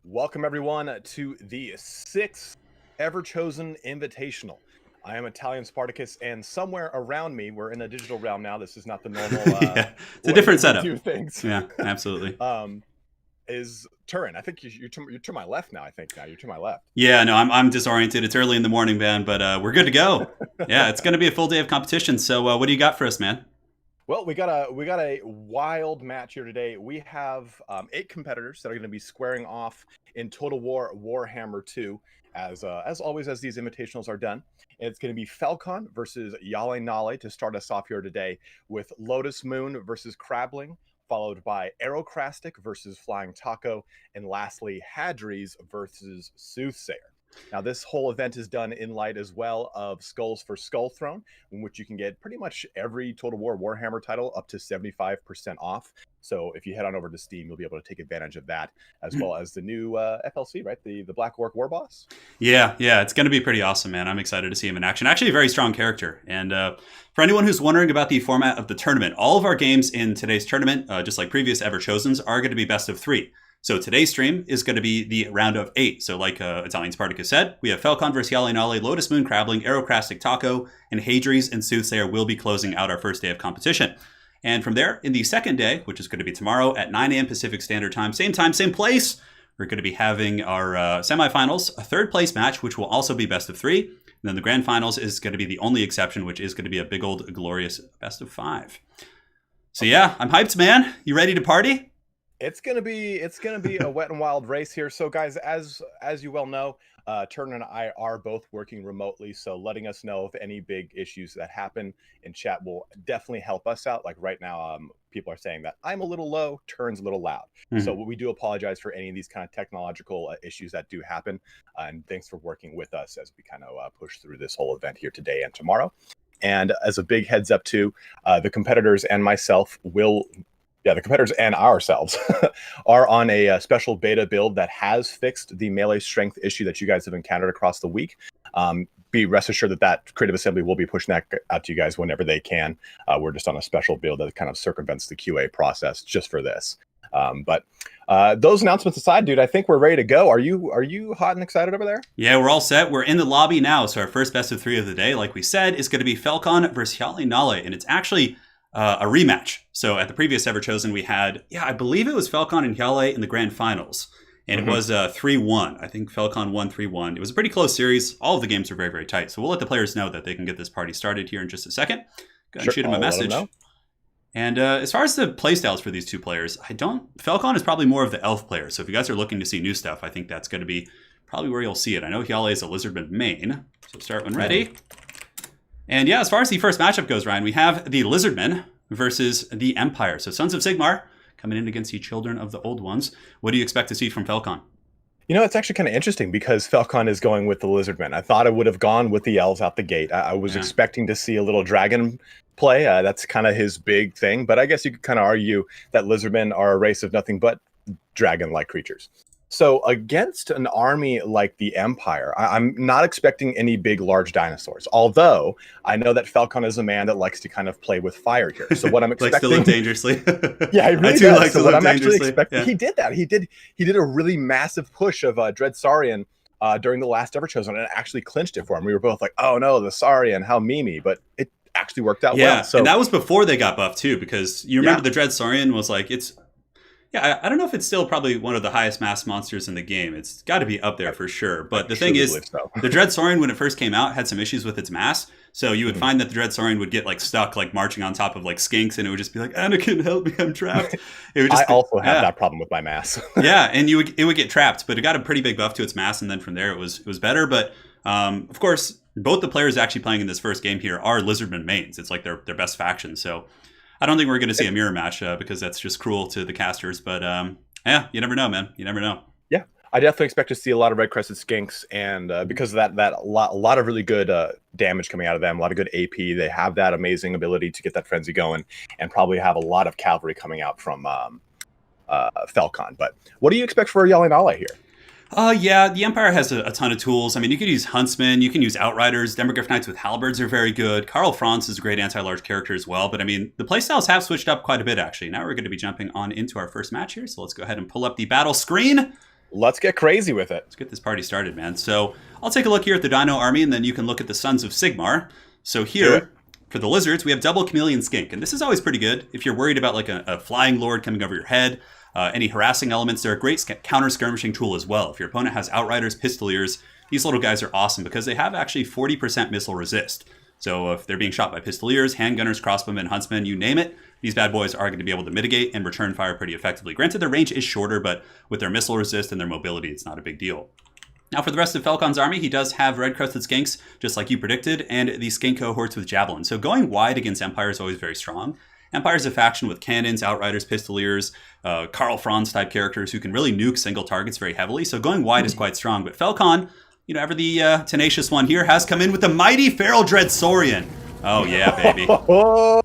Welcome everyone to the sixth Everchosen Invitational. I am ItalianSparticus, and somewhere around me, we're in a digital realm now. This is not the normal Yeah, it's a way different that we setup. do things. Yeah, absolutely. Is Turin. I think you're to my left now. You're to my left. Yeah, no, I'm disoriented. It's early in the morning, man, but we're good to go. Yeah, it's going to be a full day of competition. So what do you got for us, man? Well, we got a wild match here today. We have 8 competitors that are going to be squaring off in Total War Warhammer 2, as always as these invitationals are done. It's going to be Falcon versus HjalleNalle to start us off here today, with Lotus Moon versus Crabling, followed by Aerocrastic versus Flying Taco, and lastly Hadras versus Soothsayer. Now, this whole event is done in light as well of Skulls for Skull Throne, in which you can get pretty much every Total War Warhammer title up to 75% off. So if you head on over to Steam, you'll be able to take advantage of that, as well as the new FLC, right? The Black Orc War Boss. Yeah, it's going to be pretty awesome, man. I'm excited to see him in action. Actually, a very strong character. And for anyone who's wondering about the format of the tournament, all of our games in today's tournament, just like previous Everchosens, are going to be best of 3. So today's stream is going to be the round of 8. So like ItalianSparticus said, we have Falcon versus HjalleNalle, Lotus Moon, Crabling, Aerocrastic, Taco, and Hadras and Soothsayer will be closing out our first day of competition. And from there, in the second day, which is going to be tomorrow at 9 a.m. Pacific Standard Time, same place, we're going to be having our semifinals, a third place match, which will also be best of 3. And then the grand finals is going to be the only exception, which is going to be a big old glorious best of 5. So yeah, I'm hyped, man. You ready to party? It's gonna be a wet and wild race here. So guys, as you well know, Turner and I are both working remotely, so letting us know of any big issues that happen in chat will definitely help us out. Like right now, people are saying that I'm a little low, Turn's a little loud. Mm-hmm. So we do apologize for any of these kind of technological issues that do happen. And thanks for working with us as we kind of push through this whole event here today and tomorrow. And as a big heads up to the competitors and myself the competitors and ourselves are on a special beta build that has fixed the melee strength issue that you guys have encountered across the week. Be rest assured that Creative Assembly will be pushing that out to you guys whenever they can. We're just on a special build that kind of circumvents the QA process just for this. But those announcements aside, dude, I think we're ready to go. Are you hot and excited over there? Yeah, we're all set. We're in the lobby now. So our first best of 3 of the day, like we said, is going to be Falcon versus HjalleNalle, and it's actually a rematch. So at the previous Everchosen, we had, I believe it was Falcon and Hjalle in the grand finals. And it was 3-1. I think Falcon won 3-1. It was a pretty close series. All of the games were very, very tight. So we'll let the players know that they can get this party started here in just a second. Go ahead and shoot them a message. And as far as the playstyles for these two players, Falcon is probably more of the elf player. So if you guys are looking to see new stuff, I think that's going to be probably where you'll see it. I know Hjalle is a Lizardman main. So start when ready. And yeah, as far as the first matchup goes, Ryan, we have the Lizardmen versus the Empire. So Sons of Sigmar coming in against the Children of the Old Ones. What do you expect to see from Falcon? You know, it's actually kind of interesting because Falcon is going with the Lizardmen. I thought I would have gone with the elves out the gate. I was expecting to see a little dragon play. That's kind of his big thing. But I guess you could kind of argue that Lizardmen are a race of nothing but dragon-like creatures. So against an army like the Empire, I'm not expecting any big, large dinosaurs. Although I know that Falcon is a man that likes to kind of play with fire here. So what I'm expecting, likes to live dangerously. Yeah, he really does. Like so what I'm actually expecting, yeah. he did that. He did a really massive push of Dread Saurian during the last Everchosen, and it actually clinched it for him. We were both like, "Oh no, the Saurian, how memey!" But it actually worked out well. So and that was before they got buffed too, because you remember the Dread Saurian was like I don't know if it's still probably one of the highest mass monsters in the game. It's got to be up there for sure. But the thing is, the Dread Saurian, when it first came out, had some issues with its mass. So you would find that the Dread Saurian would get stuck, marching on top of skinks, and it would just be like, "Anakin, help me, I'm trapped." It would just I also have that problem with my mass. Yeah, and it would get trapped, but it got a pretty big buff to its mass, and then from there it was better. But of course, both the players actually playing in this first game here are Lizardman mains. It's like their best faction. So I don't think we're going to see a mirror match because that's just cruel to the casters. But you never know, man. You never know. Yeah, I definitely expect to see a lot of red-crested skinks, and because of that a lot of really good damage coming out of them, a lot of good AP. They have that amazing ability to get that frenzy going, and probably have a lot of cavalry coming out from Falcon. But what do you expect for HjalleNalle here? The Empire has a ton of tools. I mean, you could use Huntsmen, you can use Outriders. Demogryph Knights with Halberds are very good. Karl Franz is a great anti-large character as well. But I mean, the playstyles have switched up quite a bit, actually. Now we're going to be jumping on into our first match here. So let's go ahead and pull up the battle screen. Let's get crazy with it. Let's get this party started, man. So I'll take a look here at the Dino army, and then you can look at the Sons of Sigmar. So here, for the lizards, we have double Chameleon Skink, and this is always pretty good. If you're worried about like a flying lord coming over your head, any harassing elements, they're a great counter-skirmishing tool as well. If your opponent has Outriders, Pistoliers, these little guys are awesome because they have actually 40% missile resist. So if they're being shot by Pistoliers, Handgunners, Crossbowmen, Huntsmen, you name it, these bad boys are going to be able to mitigate and return fire pretty effectively. Granted, their range is shorter, but with their missile resist and their mobility, it's not a big deal. Now for the rest of Falcon's army, he does have red-crested skinks, just like you predicted, and the skink cohorts with javelin. So going wide against Empire is always very strong. Empire's a faction with cannons, Outriders, Pistoliers, Karl Franz type characters who can really nuke single targets very heavily. So going wide is quite strong. But Falcon, you know, ever the tenacious one here, has come in with the mighty Feral Dread Saurian. Oh yeah, baby.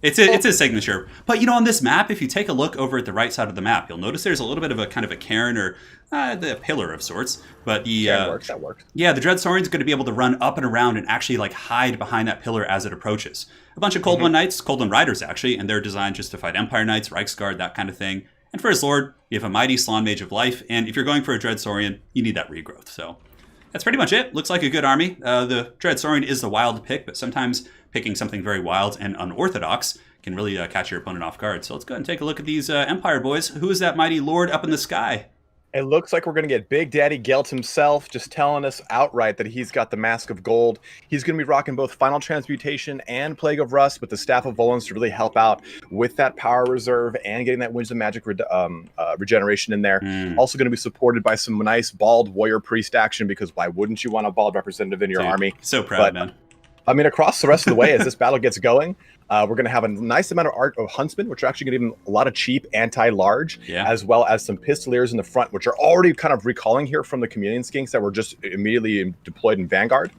It's his signature. But you know, on this map, if you take a look over at the right side of the map, you'll notice there's a little bit of a kind of a cairn or the pillar of sorts. But the that works. Yeah, the Dread Saurian's going to be able to run up and around and actually like hide behind that pillar as it approaches. A bunch of Cold One Knights, Cold One Riders actually, and they're designed just to fight Empire Knights, Reichsguard, that kind of thing. And for his lord, you have a mighty Slann Mage of Life, and if you're going for a Dread Saurian, you need that regrowth. So that's pretty much it. Looks like a good army. The Dread Saurian is the wild pick, but sometimes picking something very wild and unorthodox can really catch your opponent off guard. So let's go ahead and take a look at these Empire boys. Who is that mighty lord up in the sky? It looks like we're going to get Big Daddy Gelt himself just telling us outright that he's got the Mask of Gold. He's going to be rocking both Final Transmutation and Plague of Rust with the Staff of Volans to really help out with that power reserve and getting that Winds of Magic regeneration in there. Also going to be supported by some nice Bald Warrior Priest action, because why wouldn't you want a Bald representative in your army? So proud, man. I mean, across the rest of the way, as this battle gets going, we're going to have a nice amount of Huntsmen, which are actually going to give him a lot of cheap anti-large, as well as some Pistoliers in the front, which are already kind of recalling here from the Chameleon Skinks that were just immediately deployed in Vanguard.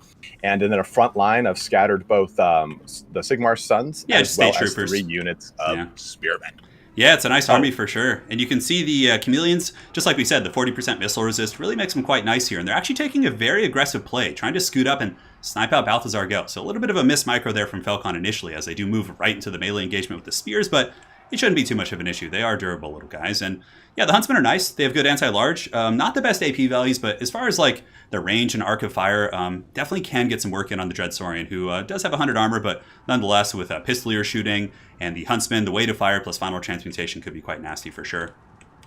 And then a front line of scattered both the Sigmar Sons, as well as 3 units of Spearmen. Yeah, it's a nice army for sure. And you can see the Chameleons, just like we said, the 40% missile resist really makes them quite nice here. And they're actually taking a very aggressive play, trying to scoot up and snipe out Balthazar Gelt. So a little bit of a miss micro there from Falcon initially, as they do move right into the melee engagement with the spears, but it shouldn't be too much of an issue. They are durable little guys. And yeah, the Huntsmen are nice. They have good anti-large. Not the best AP values, but as far as like their range and arc of fire, definitely can get some work in on the Dread Saurian, who does have 100 armor, but nonetheless with Pistolier shooting and the Huntsman, the weight of fire plus Final Transmutation could be quite nasty for sure.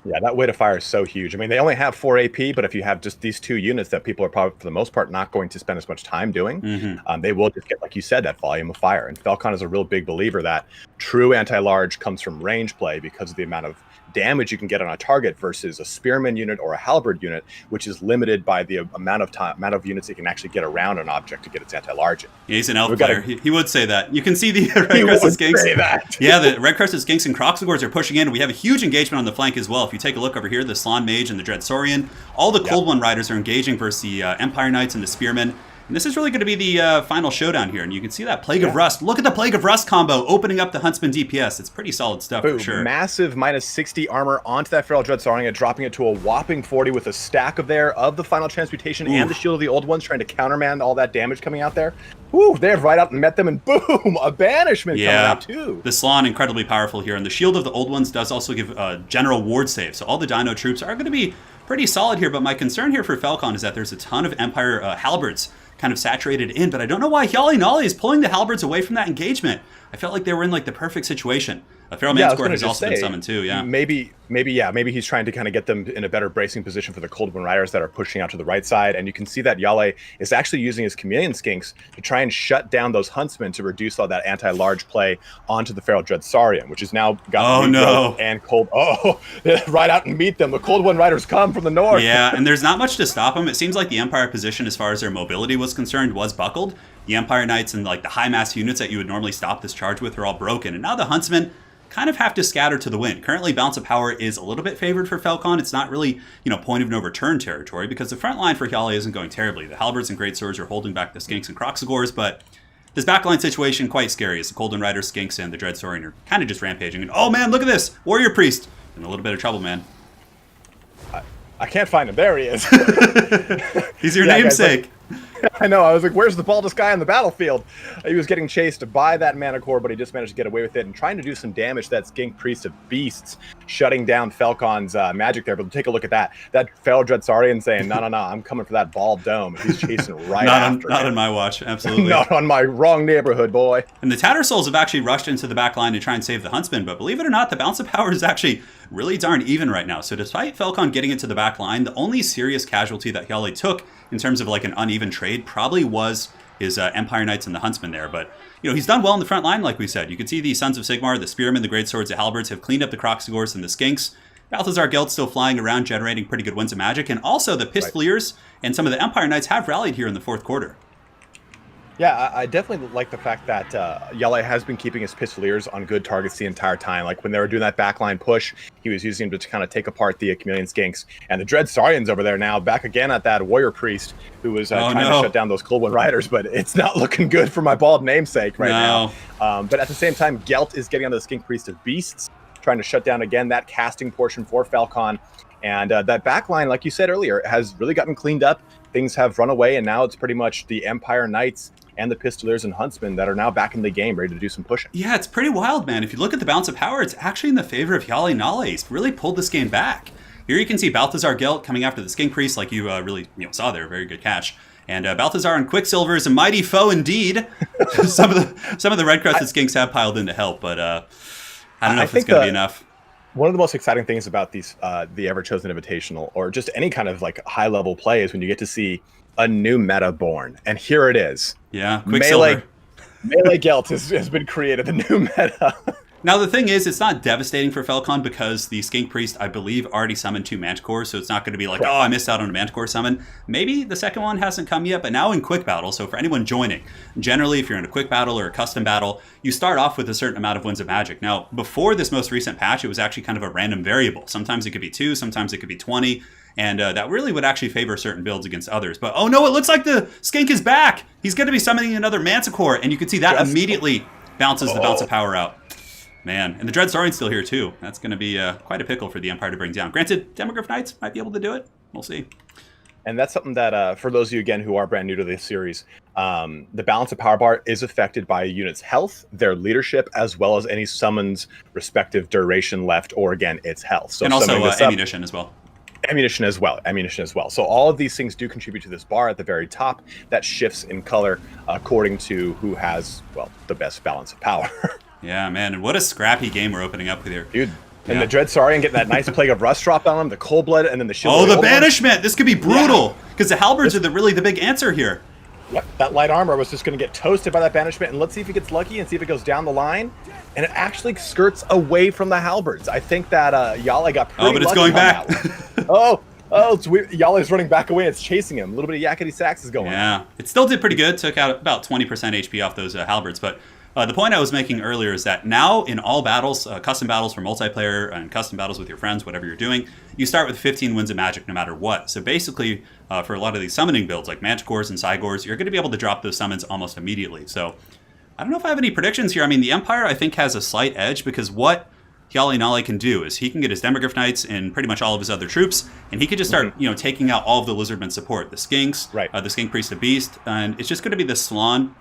Yeah, that weight of fire is so huge. I mean, they only have 4 AP, but if you have just these 2 units that people are probably, for the most part, not going to spend as much time doing, they will just get, like you said, that volume of fire. And Falcon is a real big believer that true anti-large comes from range play because of the amount of damage you can get on a target versus a Spearman unit or a Halberd unit, which is limited by the amount of units it can actually get around an object to get its anti-large in. Yeah, he's an elf player. He would say that. You can see the red-crested skinks. Yeah, the red-crested skinks and Croxagors are pushing in. We have a huge engagement on the flank as well. If you take a look over here, the Slann Mage and the Dread Saurian, all the Cold One Riders are engaging versus the Empire Knights and the Spearmen. And this is really going to be the final showdown here. And you can see that Plague of Rust. Look at the Plague of Rust combo opening up the Huntsman DPS. It's pretty solid stuff for sure. Massive minus 60 armor onto that Feral Dread Saurian and dropping it to a whopping 40 with a stack of the Final Transmutation and the Shield of the Old Ones, trying to countermand all that damage coming out there. Woo, they have right out and met them, and boom, a banishment coming out too. The Slann, incredibly powerful here. And the Shield of the Old Ones does also give general ward save. So all the Dino troops are going to be pretty solid here. But my concern here for Falcon is that there's a ton of Empire Halberds kind of saturated in, but I don't know why HjalleNalle is pulling the Halberds away from that engagement. I felt like they were in like the perfect situation. A Feral Manscore has also been summoned too, Maybe he's trying to kind of get them in a better bracing position for the Cold One Riders that are pushing out to the right side. And you can see that Hjalle is actually using his Chameleon Skinks to try and shut down those Huntsmen to reduce all that anti-large play onto the Feral Dread Saurian, which has now got and Cold. Right out and meet them. The Cold One Riders come from the north. Yeah, and there's not much to stop them. It seems like the Empire position, as far as their mobility was concerned, was buckled. The Empire Knights and like the high mass units that you would normally stop this charge with are all broken. And now the Huntsmen kind of have to scatter to the wind. Currently, Balance of Power is a little bit favored for Falcon. It's not really, point of no return territory, because the front line for Hjalle isn't going terribly. The Halberds and Greatswords are holding back the Skinks and Croxagors, but this backline situation quite scary as the Cold One Rider, Skinks, and the Dread Saurian are kind of just rampaging. And oh man, look at this! Warrior Priest! In a little bit of trouble, man. I can't find him. There he is. He's your namesake. I know. I was like, where's the baldest guy on the battlefield? He was getting chased by that mana core, but he just managed to get away with it and trying to do some damage to that Skink Priest of Beasts, shutting down Falcon's magic there. But take a look at that. That Fel Dreadsarian saying, no, I'm coming for that bald dome. He's chasing right after Not him. on my watch, absolutely. Not on my wrong neighborhood, boy. And the Tattersouls have actually rushed into the back line to try and save the Huntsman, but believe it or not, the balance of power is actually really darn even right now. So despite Falcon getting into the back line, the only serious casualty that HjalleNalle took in terms of like an uneven trade probably was his Empire Knights and the Huntsman there. But, he's done well in the front line, like we said. You can see the Sons of Sigmar, the Spearmen, the Greatswords, the Halberds have cleaned up the Croxigors and the Skinks. Balthazar Gelt still flying around, generating pretty good winds of magic. And also the Pistoliers and some of the Empire Knights have rallied here in the fourth quarter. Yeah, I definitely like the fact that HjalleNalle has been keeping his Pistoliers on good targets the entire time. Like when they were doing that backline push, he was using them to kind of take apart the Chameleon Skinks. And the Dread Saurians over there now, back again at that Warrior Priest who was trying to shut down those Cold Wind Riders, but it's not looking good for my bald namesake right now. But at the same time, Gelt is getting on the Skink Priest of Beasts, trying to shut down again that casting portion for Falcon. And that backline, like you said earlier, has really gotten cleaned up. Things have run away, and now it's pretty much the Empire Knights and the Pistoliers and Huntsmen that are now back in the game, ready to do some pushing. Yeah, it's pretty wild, man. If you look at the balance of power, it's actually in the favor of HjalleNalle. He's really pulled this game back. Here you can see Balthazar Gelt coming after the Skink Priest, like you really saw there. Very good catch. And Balthazar and Quicksilver is a mighty foe indeed. some of the red crested Skinks have piled in to help, but I don't know if it's going to be enough. One of the most exciting things about these the Everchosen Invitational, or just any kind of like high level play, is when you get to see a new meta born. And here it is. Yeah, Quicksilver. Melee Gelt has been created, the new meta. Now, the thing is, it's not devastating for Falcon because the Skink Priest, I believe, already summoned 2 Manticores, so it's not going to be like, I missed out on a Manticore summon. Maybe the second one hasn't come yet, but now in Quick Battle, so for anyone joining, generally, if you're in a Quick Battle or a Custom Battle, you start off with a certain amount of Winds of Magic. Now, before this most recent patch, it was actually kind of a random variable. Sometimes it could be 2, sometimes it could be 20, and that really would actually favor certain builds against others. But, oh no, it looks like the Skink is back! He's going to be summoning another Manticore, and you can see that immediately bounces the bounce of power out. Man, and the Dread Saurian's still here too. That's going to be quite a pickle for the Empire to bring down. Granted, Demogryph Knights might be able to do it. We'll see. And that's something that, for those of you, again, who are brand new to this series, the balance of power bar is affected by a unit's health, their leadership, as well as any summon's respective duration left, or, again, its health. So and also ammunition as well. Ammunition as well. So all of these things do contribute to this bar at the very top that shifts in color according to who has, the best balance of power. Yeah, man, and what a scrappy game we're opening up with here. Dude, and the Dread Saurian getting that nice Plague of Rust drop on him, the Cold Blood, and then the Shield. Oh, the Banishment! This could be brutal, because the Halberds are really the big answer here. Yep, that light armor was just going to get toasted by that Banishment, and let's see if he gets lucky and see if it goes down the line. And it actually skirts away from the Halberds. I think that HjalleNalle got pretty lucky. Oh, but it's going back. It's weird. HjalleNalle's running back away. It's chasing him. A little bit of yakety sax is going on. Yeah, it still did pretty good. Took out about 20% HP off those Halberds, but the point I was making earlier is that now in all battles, custom battles for multiplayer and custom battles with your friends, whatever you're doing, you start with 15 Winds of Magic no matter what. So basically, for a lot of these summoning builds like Manticores and Cygors, you're going to be able to drop those summons almost immediately. So I don't know if I have any predictions here. I mean, the Empire, I think, has a slight edge because what HjalleNalle can do is he can get his Demogryph Knights and pretty much all of his other troops, and he could just start, taking out all of the Lizardmen support, the Skinks, the Skink Priest of Beast, and it's just going to be the Salon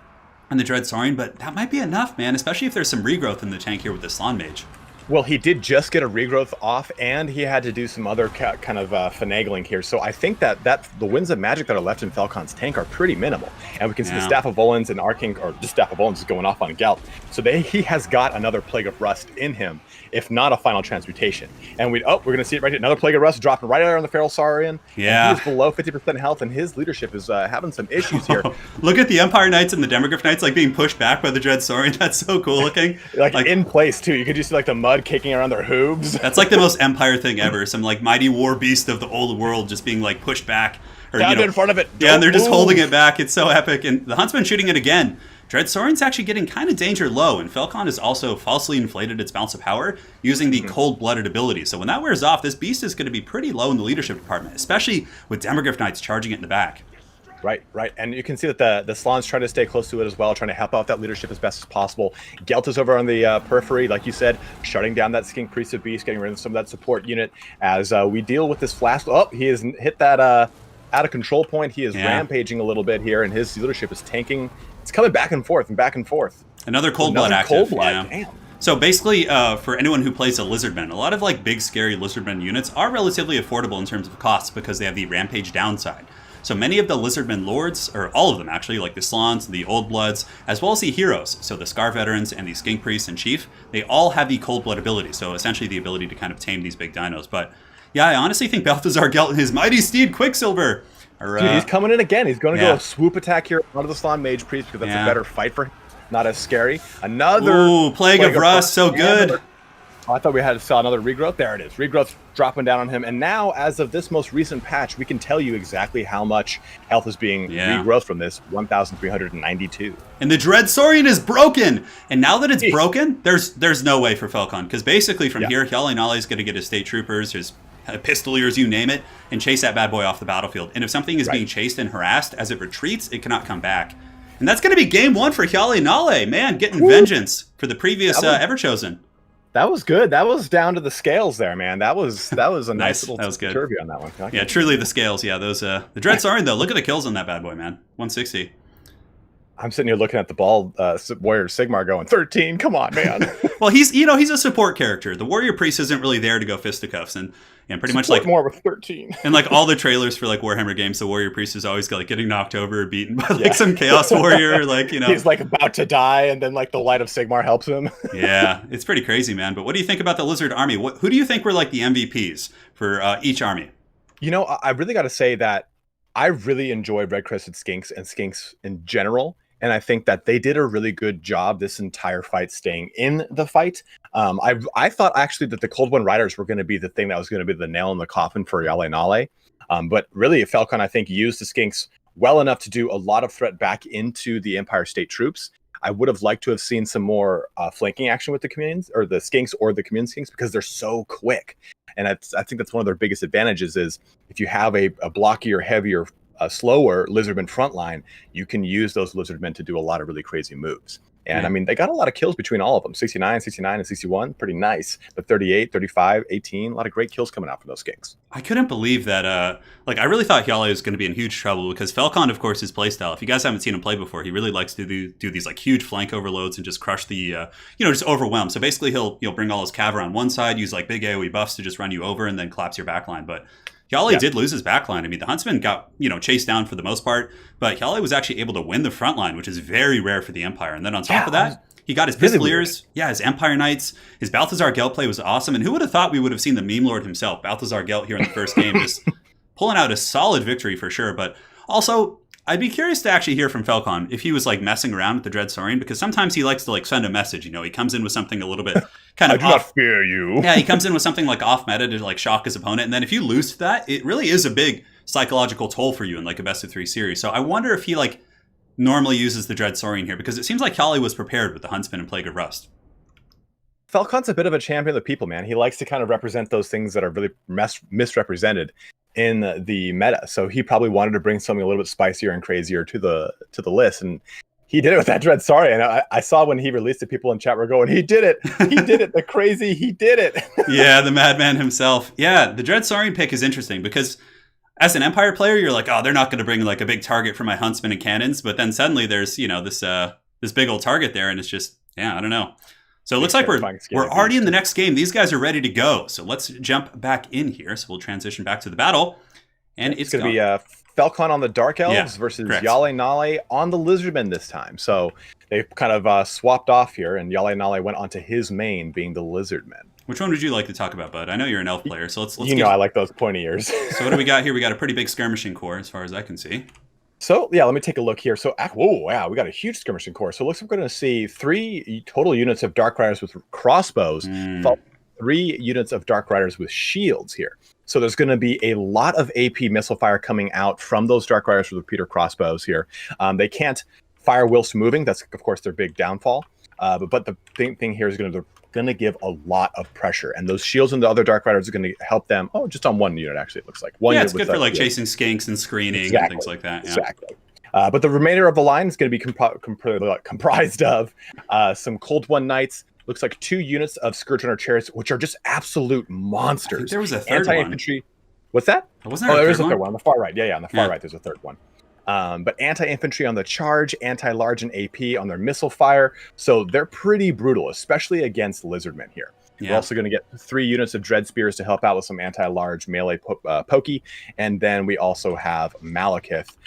and the Dread Saurian, but that might be enough, man, especially if there's some regrowth in the tank here with the Salon Mage. Well, he did just get a regrowth off, and he had to do some other kind of finagling here. So I think that the Winds of Magic that are left in Falcon's tank are pretty minimal. And we can see the Staff of Volans and Arcane, or the Staff of Volans is going off on Gelt. So he has got another Plague of Rust in him, if not a final transmutation. And we're going to see it right here. Another Plague of Rust dropping right there on the Feral Saurian. Yeah. He's below 50% health, and his leadership is having some issues here. Look at the Empire Knights and the Demogryph Knights being pushed back by the Dread Saurian. That's so cool looking. like in place, too. You could just see the mud kicking around their hooves. That's the most Empire thing ever. Some mighty war beast of the old world just being pushed back. Or, down in front of it. Yeah, and they're just holding it back. It's so epic. And the Huntsman shooting it again. Dread Saurian's actually getting kind of danger low, and Falcon has also falsely inflated its bounce of power using the cold-blooded ability. So when that wears off, this beast is going to be pretty low in the leadership department, especially with Demogryph Knights charging it in the back. Right. And you can see that the Salon's trying to stay close to it as well, trying to help out that leadership as best as possible. Gelt is over on the periphery, like you said, shutting down that Skink Priest of Beast, getting rid of some of that support unit as we deal with this flash. Oh, he has hit that out of control point. He is rampaging a little bit here, and his leadership is tanking. It's coming back and forth and back and forth. Another cold blood active. Cold blood. Damn. So basically, for anyone who plays a Lizardman, a lot of like big scary Lizardman units are relatively affordable in terms of costs because they have the rampage downside. So many of the Lizardman lords, or all of them actually, like the Slans, the Old Bloods, as well as the heroes, so the Scar Veterans and the Skink Priests and Chief, they all have the Cold Blood ability, so essentially the ability to kind of tame these big dinos. But yeah, I honestly think Balthazar Gelt and his mighty steed Quicksilver are... Dude, he's coming in again. He's going to go a swoop attack here onto the Slan Mage Priest because that's a better fight for him. Not as scary. Another Plague of Rust, so good. I thought we saw another regrowth. There it is. Regrowth dropping down on him. And now, as of this most recent patch, we can tell you exactly how much health is being regrowth from this. 1,392. And the Dread Saurian is broken. And now that it's broken, there's no way for Falcon. Because basically from here, HjalleNalle is going to get his State Troopers, his Pistoliers, you name it, and chase that bad boy off the battlefield. And if something is being chased and harassed, as it retreats, it cannot come back. And that's going to be game one for HjalleNalle. Man, getting vengeance for the previous Everchosen. That was good. That was down to the scales there, man. That was a nice little turvy on that one. Yeah, truly the scales. Yeah, those the Dread Saurian though. Look at the kills on that bad boy, man. 160. I'm sitting here looking at the ball Warrior Sigmar going 13. Come on, man. Well, he's a support character. The Warrior Priest isn't really there to go fisticuffs, and pretty much like more with 13. And like all the trailers for like Warhammer games, the Warrior Priest is always like getting knocked over or beaten by like some Chaos Warrior, like he's like about to die, and then like the Light of Sigmar helps him. Yeah, it's pretty crazy, man. But what do you think about the Lizard Army? Who do you think were like the MVPs for each army? You know, I really got to say that I really enjoyed Red Crested Skinks and Skinks in general. And I think that they did a really good job this entire fight staying in the fight. I thought actually that the Cold One Riders were going to be the thing that was going to be the nail in the coffin for HjalleNalle. But really, Falcon, I think, used the Skinks well enough to do a lot of threat back into the Empire State troops. I would have liked to have seen some more flanking action with the Communions, or the Skinks or the Commune Skinks, because they're so quick. And I think that's one of their biggest advantages is if you have a blockier, heavier, slower Lizardman frontline, you can use those Lizardmen to do a lot of really crazy moves. And I mean, they got a lot of kills between all of them. 69, and 61, pretty nice. But 38, 35, 18, a lot of great kills coming out from those Skinks. I couldn't believe that, I really thought Hjalle was going to be in huge trouble because Falcon, of course, his playstyle, if you guys haven't seen him play before, he really likes to do these like huge flank overloads and just crush the, just overwhelm. So basically he'll bring all his cav on one side, use like big AoE buffs to just run you over and then collapse your backline. But Hjalle did lose his backline. I mean, the Huntsman got, chased down for the most part, but Hjalle was actually able to win the front line, which is very rare for the Empire. And then on top of that, he got his Pistoliers, his Empire Knights, his Balthazar Gelt play was awesome. And who would have thought we would have seen the meme lord himself, Balthazar Gelt, here in the first game, just pulling out a solid victory for sure. But also, I'd be curious to actually hear from Falcon if he was like messing around with the Dread Saurian, because sometimes he likes to like send a message. He comes in with something a little bit kind of I do not fear you. Yeah, he comes in with something like off meta to like shock his opponent, and then if you lose to that, it really is a big psychological toll for you in like a best of 3 series. So I wonder if he like normally uses the Dread Saurian here, because it seems like Hjalle was prepared with the Huntsman and Plague of Rust. Falcon's a bit of a champion of the people, man. He likes to kind of represent those things that are really misrepresented in the meta. So he probably wanted to bring something a little bit spicier and crazier to the list, and he did it with that Dread Saurian. And I saw when he released it, people in chat were going, he did it, he did it, the crazy, he did it. Yeah, the madman himself. Yeah, the Dread Saurian pick is interesting because as an Empire player, you're like, oh, they're not going to bring like a big target for my Huntsman and cannons, but then suddenly there's this big old target there, and it's just I don't know. So it looks like we're already in the next game. These guys are ready to go. So let's jump back in here. So we'll transition back to the battle. And it's going to be Falcon on the Dark Elves versus HjalleNalle on the Lizardmen this time. So they kind of swapped off here, and HjalleNalle went onto his main, being the Lizardmen. Which one would you like to talk about, bud? I know you're an elf player, so let's I like those pointy ears. So what do we got here? We got a pretty big skirmishing core, as far as I can see. So, let me take a look here. So, wow, we got a huge skirmishing core. So it looks like we're going to see 3 total units of Dark Riders with crossbows, 3 units of Dark Riders with shields here. So there's going to be a lot of AP missile fire coming out from those Dark Riders with repeater crossbows here. They can't fire whilst moving. That's, of course, their big downfall. But the thing here is going to give a lot of pressure, and those shields and the other Dark Riders are going to help them. Oh, just on 1 unit, actually, it looks like. It's good for like chasing skinks and screening and things like that. Yeah. Exactly. But the remainder of the line is going to be comprised of some Cold One Knights. Looks like 2 units of Scourge Runner Chariots, which are just absolute monsters. There was a third one. What's that? Wasn't there there's a one? third one on the far right. Yeah, on the far right, there's a third one. But anti-infantry on the charge, anti-large and AP on their missile fire. So they're pretty brutal, especially against lizardmen here. Yeah. We're also going to get 3 units of dread spears to help out with some anti-large melee pokey. And then we also have Malekith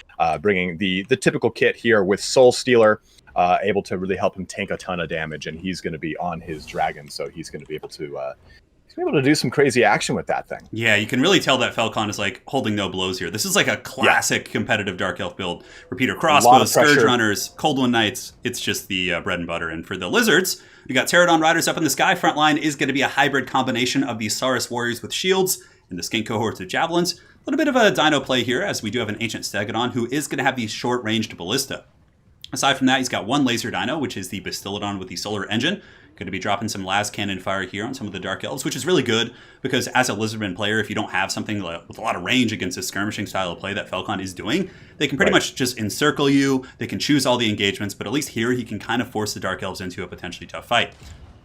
bringing the typical kit here with Soul Stealer, able to really help him tank a ton of damage. And he's going to be on his dragon, so he's going to be able to do some crazy action with that thing. Yeah, you can really tell that Falcon is like holding no blows here. This is like a classic competitive Dark Elf build. Repeater crossbows, Scourge Runners, Cold One Knights. It's just the bread and butter. And for the Lizards, we got Pterodon Riders up in the sky. Front line is going to be a hybrid combination of the Saurus Warriors with shields and the Skink cohorts of javelins. A little bit of a dino play here, as we do have an Ancient Stegodon who is going to have the short-ranged ballista. Aside from that, he's got 1 laser dino, which is the Bastillodon with the solar engine. Going to be dropping some las cannon fire here on some of the Dark Elves, which is really good because as a Lizardman player, if you don't have something with a lot of range against a skirmishing style of play that Falcon is doing, they can pretty much just encircle you. They can choose all the engagements, but at least here he can kind of force the Dark Elves into a potentially tough fight.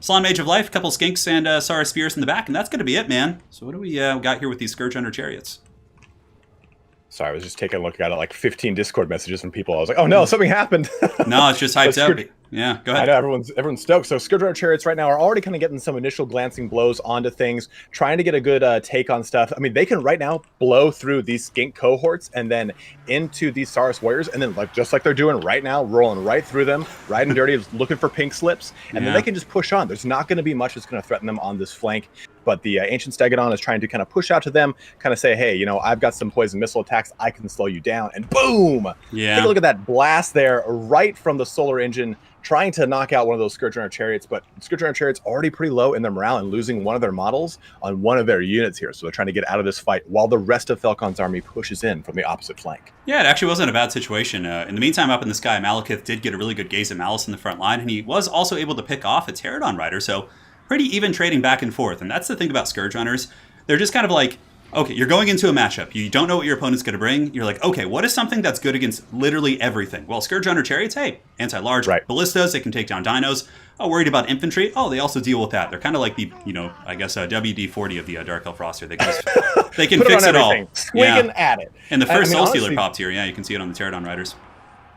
Salon Mage of Life, a couple Skinks and Saurus Spears in the back, and that's going to be it, man. So what do we got here with these Scourge Runner Chariots? Sorry, I was just taking a look at it, like 15 Discord messages from people. I was like, oh no, something happened. No, it's just hyped up. Yeah, go ahead. I know, everyone's stoked. So Scourge Runner Chariots right now are already kind of getting some initial glancing blows onto things, trying to get a good take on stuff. I mean, they can right now blow through these Skink cohorts and then into these Saurus Warriors, and then just like they're doing right now, rolling right through them, riding dirty, looking for pink slips, and then they can just push on. There's not going to be much that's going to threaten them on this flank. But the Ancient Stegodon is trying to kind of push out to them, kind of say, hey, you know, I've got some poison missile attacks. I can slow you down. And boom! Yeah. Take a look at that blast there right from the solar engine, trying to knock out one of those Scourge Runner Chariots. But Scourge Runner Chariots already pretty low in their morale and losing one of their models on one of their units here. So they're trying to get out of this fight while the rest of Falcon's army pushes in from the opposite flank. Yeah, it actually wasn't a bad situation. In the meantime, up in the sky, Malekith did get a really good gaze at Malice in the front line, and he was also able to pick off a Pterodon Rider. So pretty even trading back and forth. And that's the thing about Scourge Runners. They're just kind of like, okay, you're going into a matchup. You don't know what your opponent's going to bring. You're like, okay, what is something that's good against literally everything? Well, Scourge Runner Chariots, hey, anti-large ballistas. They can take down dinos. Oh, worried about infantry? Oh, they also deal with that. They're kind of like the, I guess, WD-40 of the Dark Elf roster. They can, they can fix it all. Swinging at it. And the first Soul Stealer popped here. Yeah, you can see it on the Pterodon Riders.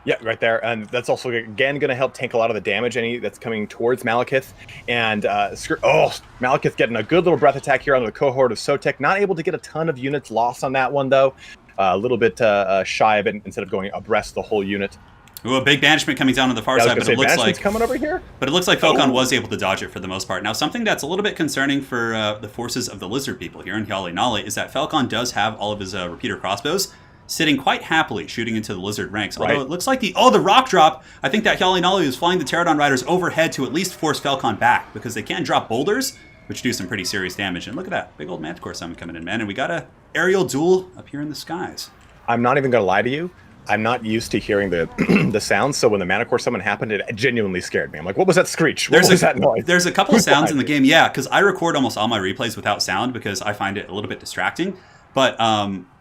Yeah, right there. And that's also, again, going to help tank a lot of the damage that's coming towards Malekith. And, Malekith getting a good little breath attack here on the cohort of Sotek. Not able to get a ton of units lost on that one, though. A little bit shy of it instead of going abreast the whole unit. Ooh, a big banishment coming down on the far side, but it looks like coming over here. But it looks like Falcon was able to dodge it for the most part. Now, something that's a little bit concerning for the forces of the lizard people here in HjalleNalle is that Falcon does have all of his repeater crossbows sitting quite happily shooting into the lizard ranks. Although it looks like the rock drop, I think that HjalleNalle is flying the Pterodon Riders overhead to at least force Falcon back, because they can drop boulders, which do some pretty serious damage. And look at that, big old Manticore summon coming in, man. And we got a aerial duel up here in the skies. I'm not even going to lie to you. I'm not used to hearing the the sounds, so when the Manticore summon happened, it genuinely scared me. I'm like, what was that screech? What was that noise? There's a couple of sounds in the game, yeah, because I record almost all my replays without sound because I find it a little bit distracting. But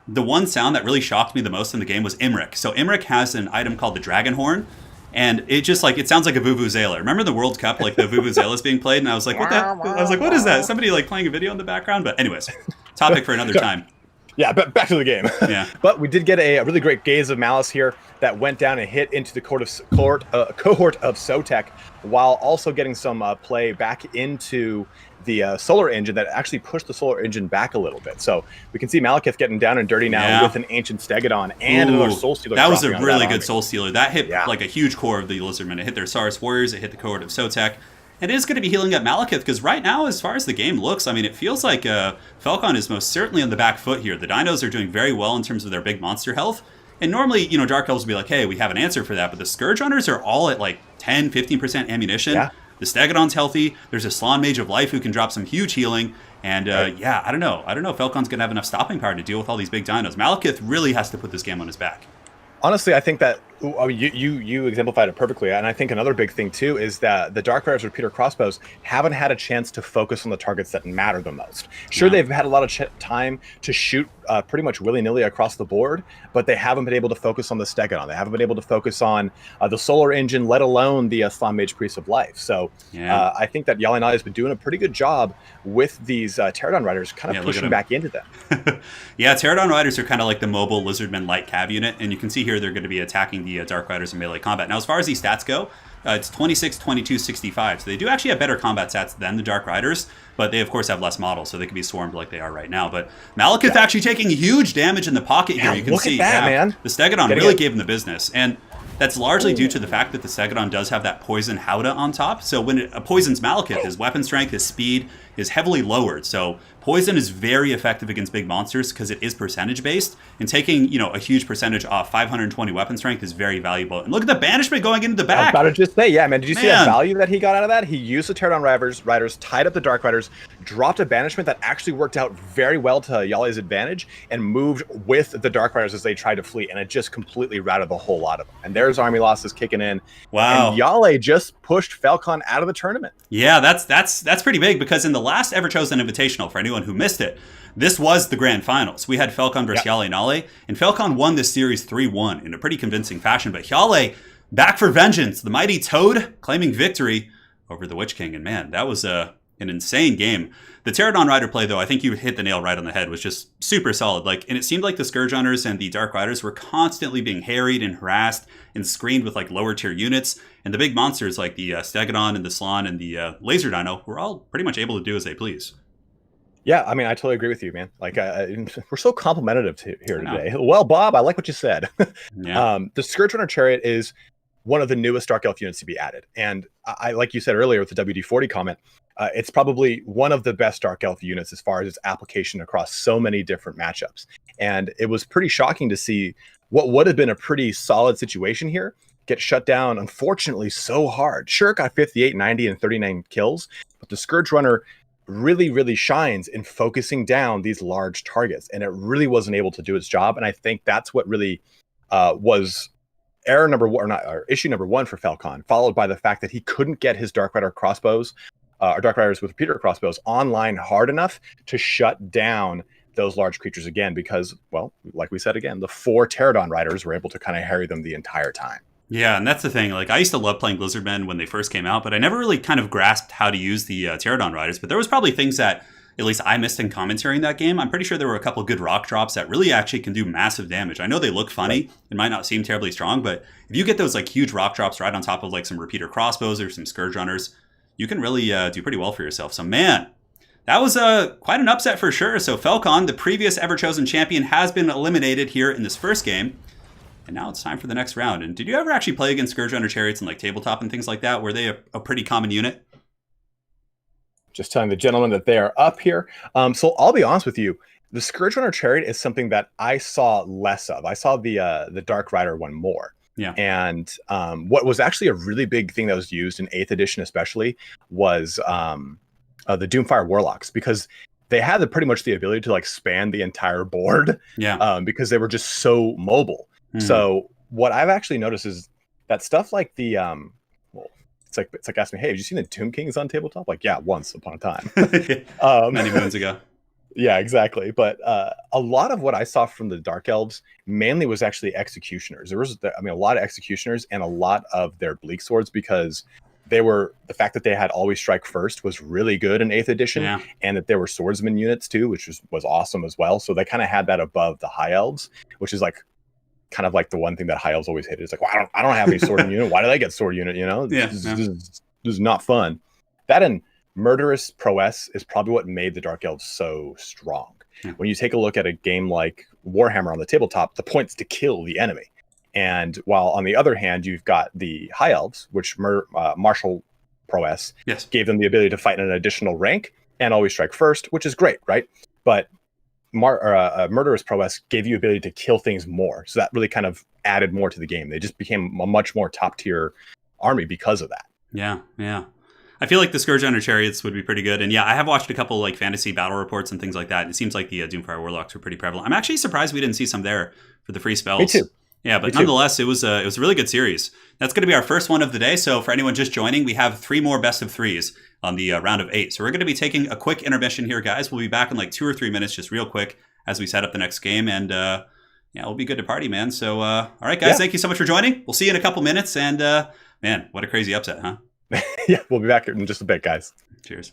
the one sound that really shocked me the most in the game was Imrik. So Imrik has an item called the Dragon Horn, and it just it sounds like a Vuvuzela. Remember the World Cup, like the Vuvuzela is being played, and I was like, what is that? Somebody playing a video in the background? But anyways, topic for another time. Yeah, but back to the game. Yeah. But we did get a really great gaze of Malice here that went down and hit into the cohort of Sotek, while also getting some play back into the solar engine that actually pushed the solar engine back a little bit. So we can see Malekith getting down and dirty now with an Ancient Stegodon and another Soul Stealer. That was a really good Soul Stealer. That hit like a huge core of the Lizardmen. It hit their Saurus Warriors. It hit the cohort of Sotek. And it is going to be healing up Malekith, because right now, as far as the game looks, I mean, it feels like Falcon is most certainly on the back foot here. The dinos are doing very well in terms of their big monster health. And normally, Dark Elves will be like, hey, we have an answer for that. But the Scourge Runners are all at like 10, 15% ammunition. Yeah. The Stegodon's healthy. There's a Salon Mage of Life who can drop some huge healing. And I don't know. I don't know if Falcon's going to have enough stopping power to deal with all these big dinos. Malekith really has to put this game on his back. Honestly, I think that Oh, you exemplified it perfectly, and I think another big thing too is that the Dark Riders repeater crossbows haven't had a chance to focus on the targets that matter the most. Sure, they've had a lot of time to shoot pretty much willy-nilly across the board, but they haven't been able to focus on the Stegodon. They haven't been able to focus on the Solar Engine, let alone the Slan Mage Priest of Life. So I think that HjalleNalle has been doing a pretty good job with these Pterodon Riders, kind of pushing back into them. Yeah, Pterodon Riders are kind of like the mobile Lizardmen light cav unit, and you can see here they're going to be attacking the Dark Riders in melee combat. Now, as far as these stats go, it's 26, 22, 65. So they do actually have better combat stats than the Dark Riders, but they, of course, have less models, so they can be swarmed like they are right now. But Malekith actually taking huge damage in the pocket here. You can see man. The Stegodon really gave him the business. And that's largely due to the fact that the Stegodon does have that poison Howdah on top. So when it poisons Malekith, his weapon strength, his speed is heavily lowered. So poison is very effective against big monsters because it is percentage based, and taking a huge percentage off 520 weapon strength is very valuable. And look at the banishment going into the back. I was about to just say, yeah, man. Did you see that value that he got out of that? He used the Pterodon Riders, tied up the Dark Riders, dropped a banishment that actually worked out very well to Jalle's advantage, and moved with the Dark Riders as they tried to flee, and it just completely routed the whole lot of them. And there's army losses kicking in. Wow. And Hjalle just pushed Falcon out of the tournament. Yeah, that's pretty big, because in the last Everchosen Invitational, for anyone who missed it, this was the grand finals. We had Falcon versus HjalleNalle, and Falcon won this series 3-1 in a pretty convincing fashion. But HjalleNalle, back for vengeance. The mighty Toad claiming victory over the Witch King. And man, that was an insane game. The Pterodon Rider play, though, I think you hit the nail right on the head, was just super solid. And it seemed like the Scourge Hunters and the Dark Riders were constantly being harried and harassed and screened with lower tier units. And the big monsters like the Stegodon and the Slan and the Laser Dino were all pretty much able to do as they please. Yeah, I mean, I totally agree with you, man. We're so complimentary here today. Well, Bob, I like what you said. The Scourge Runner Chariot is one of the newest Dark Elf units to be added. And I like you said earlier with the WD-40 comment, it's probably one of the best Dark Elf units as far as its application across so many different matchups. And it was pretty shocking to see what would have been a pretty solid situation here get shut down, unfortunately, so hard. Sure, it got 58, 90, and 39 kills, but the Scourge Runner really, really shines in focusing down these large targets, and it really wasn't able to do its job. And I think that's what really was issue number one for Falcon, followed by the fact that he couldn't get his Dark Rider crossbows, or Dark Riders with repeater crossbows online hard enough to shut down those large creatures again, because, well, like we said again, the 4 Pterodon Riders were able to kind of harry them the entire time. Yeah, and that's the thing. I used to love playing Lizardmen when they first came out, but I never really kind of grasped how to use the Pterodon Riders. But there was probably things that at least I missed in commentary in that game. I'm pretty sure there were a couple good rock drops that really actually can do massive damage. I know they look funny. It might not seem terribly strong, but if you get those huge rock drops right on top of some repeater crossbows or some Scourge Runners, you can really do pretty well for yourself. So man, that was quite an upset for sure. So Falcon, the previous Everchosen champion, has been eliminated here in this first game. And now it's time for the next round. And did you ever actually play against Scourge Runner Chariots and tabletop and things like that? Were they a pretty common unit? Just telling the gentleman that they are up here. So I'll be honest with you. The Scourge Runner Chariot is something that I saw less of. I saw the Dark Rider one more. Yeah. And what was actually a really big thing that was used in 8th edition especially was the Doomfire Warlocks, because they had pretty much the ability to span the entire board. Yeah. Because they were just so mobile. So what I've actually noticed is that stuff like the it's like asking me, hey, have you seen the Tomb Kings on tabletop? Yeah, once upon a time. Many moons ago. Yeah, exactly. But a lot of what I saw from the Dark Elves mainly was actually Executioners. There was a lot of Executioners and a lot of their Bleak Swords, because the fact that they had Always Strike First was really good in 8th edition, and that there were Swordsman units too, which was awesome as well. So they kind of had that above the High Elves, which is kind of the one thing that High Elves always hated. It's well, I don't have any sword unit. Why do they get sword unit? This is not fun. That and Murderous Prowess is probably what made the Dark Elves so strong. When you take a look at a game like Warhammer on the tabletop, the point's to kill the enemy. And while on the other hand, you've got the High Elves, which Martial Prowess gave them the ability to fight in an additional rank and Always Strike First, which is great, right? But Murderous Prowess gave you ability to kill things more. So that really kind of added more to the game. They just became a much more top tier army because of that. Yeah. I feel like the Scourge Runner Chariots would be pretty good. And yeah, I have watched a couple fantasy battle reports and things like that. And it seems like the Doomfire Warlocks were pretty prevalent. I'm actually surprised we didn't see some there for the free spells. Me too. Yeah, but nonetheless, it was a really good series. That's going to be our first one of the day. So for anyone just joining, we have 3 more best of 3s on the round of 8. So we're going to be taking a quick intermission here, guys. We'll be back in like 2 or 3 minutes, just real quick, as we set up the next game. And yeah, we'll be good to party, man. So all right, guys, thank you so much for joining. We'll see you in a couple minutes. And man, what a crazy upset, huh? Yeah, we'll be back in just a bit, guys. Cheers.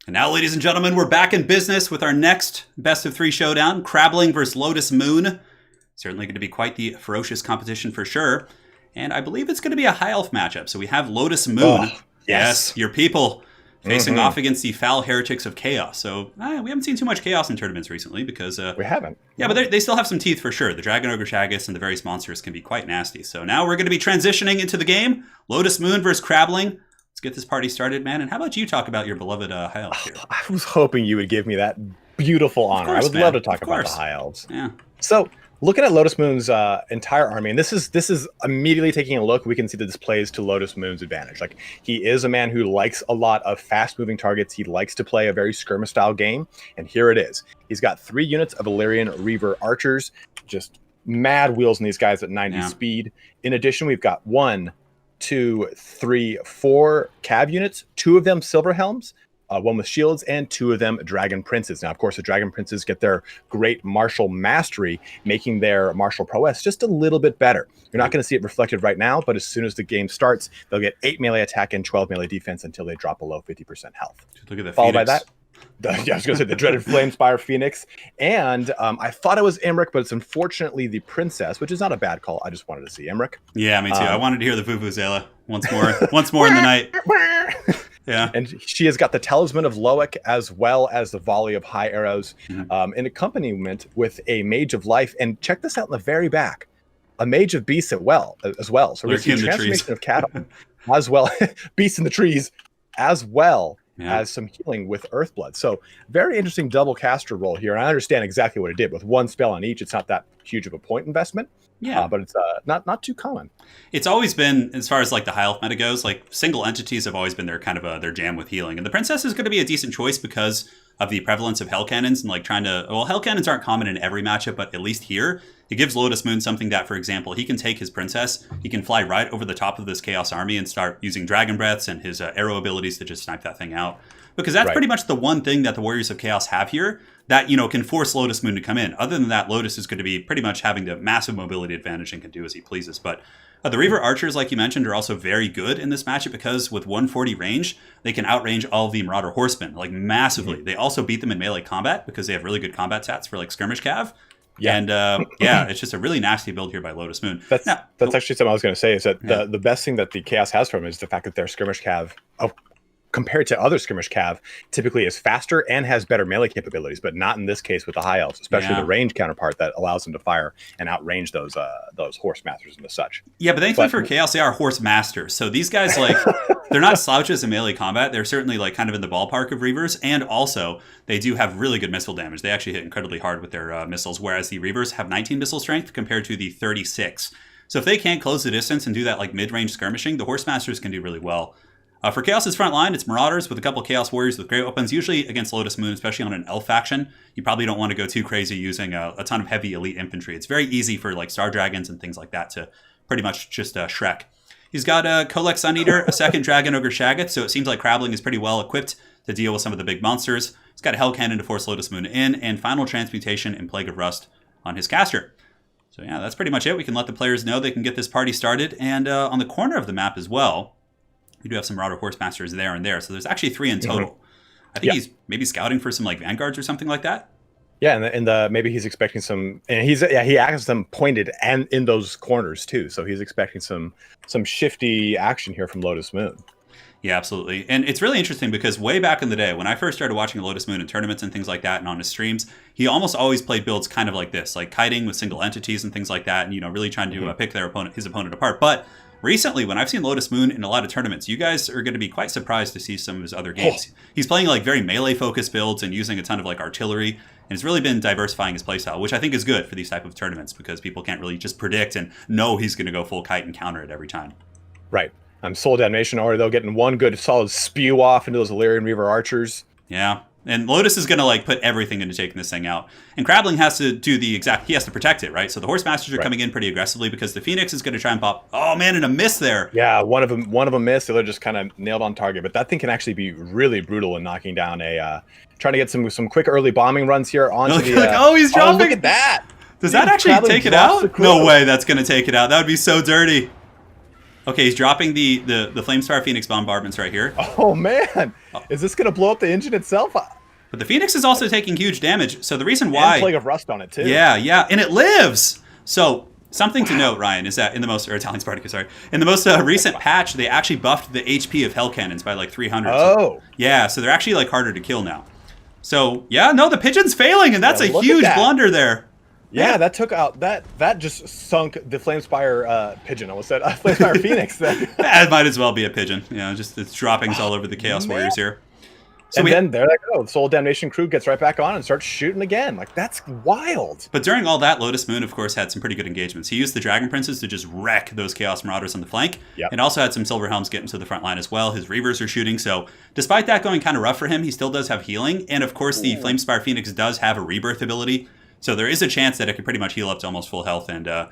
And now, ladies and gentlemen, we're back in business with our next best of 3 showdown, Crabling versus Lotus Moon. Certainly going to be quite the ferocious competition for sure. And I believe it's going to be a high elf matchup. So we have Lotus Moon. Oh, yes, your people facing off against the foul heretics of chaos. So we haven't seen too much chaos in tournaments recently because... we haven't. Yeah, but they still have some teeth for sure. The Dragon Ogre Shagus and the various monsters can be quite nasty. So now we're going to be transitioning into the game. Lotus Moon versus Crabling. Let's get this party started, man. And how about you talk about your beloved high elves here? I was hoping you would give me that beautiful honor. Course, I would love to talk about the high elves. Yeah. So looking at Lotus Moon's entire army, and this is immediately taking a look, we can see that this plays to Lotus Moon's advantage. Like, he is a man who likes a lot of fast-moving targets. He likes to play a very skirmish-style game, and here it is. He's got 3 units of Illyrian Reaver archers, just mad wheels in these guys at 90 speed. In addition, we've got 1, 2, 3, 4 cab units, 2 of them silver helms, 1 with shields, and 2 of them dragon princes. Now, of course, the dragon princes get their great martial mastery, making their martial prowess just a little bit better. You're not going to see it reflected right now, but as soon as the game starts, they'll get 8 melee attack and 12 melee defense until they drop below 50% health. Look at the Followed Phoenix. by that, yeah, I was going to say the dreaded Flamespire Phoenix. And I thought it was Imric, but it's unfortunately the Princess, which is not a bad call. I just wanted to see Imric. Yeah, me too. I wanted to hear the Vuvuzela once more in the night. Yeah. And she has got the Talisman of Loic as well as the Volley of High Arrows, in accompaniment with a Mage of Life. And check this out in the very back, a Mage of Beasts as well. So we're seeing Transformation of Cattle as well, Beasts in the Trees, as well as some healing with Earthblood. So very interesting double caster role here. And I understand exactly what it did. With one spell on each, it's not that huge of a point investment. Yeah, but it's not too common. It's always been, as far as like the high elf meta goes, like single entities have always been their kind of their jam with healing. And the princess is going to be a decent choice because of the prevalence of hell cannons and like hell cannons aren't common in every matchup, but at least here it gives Lotus Moon something that, for example, he can take his princess, he can fly right over the top of this chaos army and start using dragon breaths and his arrow abilities to just snipe that thing out. Because that's pretty much the one thing that the Warriors of Chaos have here that, can force Lotus Moon to come in. Other than that, Lotus is going to be pretty much having the massive mobility advantage and can do as he pleases. But the Reaver Archers, like you mentioned, are also very good in this matchup because with 140 range, they can outrange all of the Marauder Horsemen, like massively. They also beat them in melee combat because they have really good combat stats for like skirmish cav. Yeah. And it's just a really nasty build here by Lotus Moon. That's actually something I was going to say is that the best thing that the Chaos has from him is the fact that their skirmish cav, compared to other skirmish cav, typically is faster and has better melee capabilities, but not in this case with the high elves, especially the range counterpart that allows them to fire and outrange those horse masters and the such. Yeah, but thankfully for Chaos, they are horse masters. So these guys, like, they're not slouches in melee combat. They're certainly like kind of in the ballpark of Reavers, and also they do have really good missile damage. They actually hit incredibly hard with their missiles, whereas the Reavers have 19 missile strength compared to the 36. So if they can't close the distance and do that like mid-range skirmishing, the horse masters can do really well. For Chaos's front line, it's Marauders with a couple Chaos Warriors with great weapons, usually against Lotus Moon, especially on an elf faction. You probably don't want to go too crazy using a ton of heavy elite infantry. It's very easy for like Star Dragons and things like that to pretty much just Shrek. He's got a Kolek Sun Eater, a second Dragon Ogre Shaggoth, so it seems like Crabling is pretty well equipped to deal with some of the big monsters. He's got a Hell Cannon to force Lotus Moon in, and Final Transmutation and Plague of Rust on his caster. So yeah, that's pretty much it. We can let the players know they can get this party started. And on the corner of the map as well, we do have some Marauder Horsemasters there and there. So there's actually 3 in total. I think he's maybe scouting for some like Vanguards or something like that. Yeah, and the maybe he's expecting some, and he has them pointed and in those corners too. So he's expecting some shifty action here from Lotus Moon. Yeah, absolutely. And it's really interesting because way back in the day, when I first started watching Lotus Moon in tournaments and things like that and on his streams, he almost always played builds kind of like this, like kiting with single entities and things like that, and really trying to pick his opponent apart. But recently, when I've seen Lotus Moon in a lot of tournaments, you guys are going to be quite surprised to see some of his other games. He's playing like very melee-focused builds and using a ton of like artillery, and it's really been diversifying his playstyle, which I think is good for these type of tournaments because people can't really just predict and know he's going to go full kite and counter it every time. Right. Soul Damnation already, though, getting one good solid spew off into those Illyrian Reaver Archers. Yeah. And Lotus is going to like put everything into taking this thing out. And Crabling has to do he has to protect it, right? So the Horse Masters are coming in pretty aggressively because the Phoenix is going to try and pop. Oh man, and a miss there. Yeah, one of them missed. The other just kind of nailed on target. But that thing can actually be really brutal in knocking down trying to get some quick early bombing runs here onto the. He's dropping. Look at that. Does that actually take it out? No way, that's going to take it out. That would be so dirty. Okay, he's dropping the Flamestar Phoenix bombardments right here. Oh man, is this going to blow up the engine itself? But the Phoenix is also taking huge damage. So the reason why... And Plague of Rust on it, too. Yeah, and it lives! So something to note, Ryan, is that in the most... Or ItalianSparticus, sorry. In the most recent patch, they actually buffed the HP of Hell Cannons by like 300. Oh. Yeah, so they're actually like harder to kill now. So, yeah, no, the Pigeon's failing, and that's a huge blunder there. Yeah, that took out... That just sunk the Flamespire Pigeon. I almost said Flamespire Phoenix. That might as well be a Pigeon. Just it's droppings all over the Chaos Warriors here. So then there they go. The Soul Damnation crew gets right back on and starts shooting again. Like, that's wild. But during all that, Lotus Moon, of course, had some pretty good engagements. He used the Dragon Princes to just wreck those Chaos Marauders on the flank. And also had some Silver Helms get into the front line as well. His Reavers are shooting. So despite that going kind of rough for him, he still does have healing. And of course, the Flamespire Phoenix does have a rebirth ability. So there is a chance that it could pretty much heal up to almost full health. And, all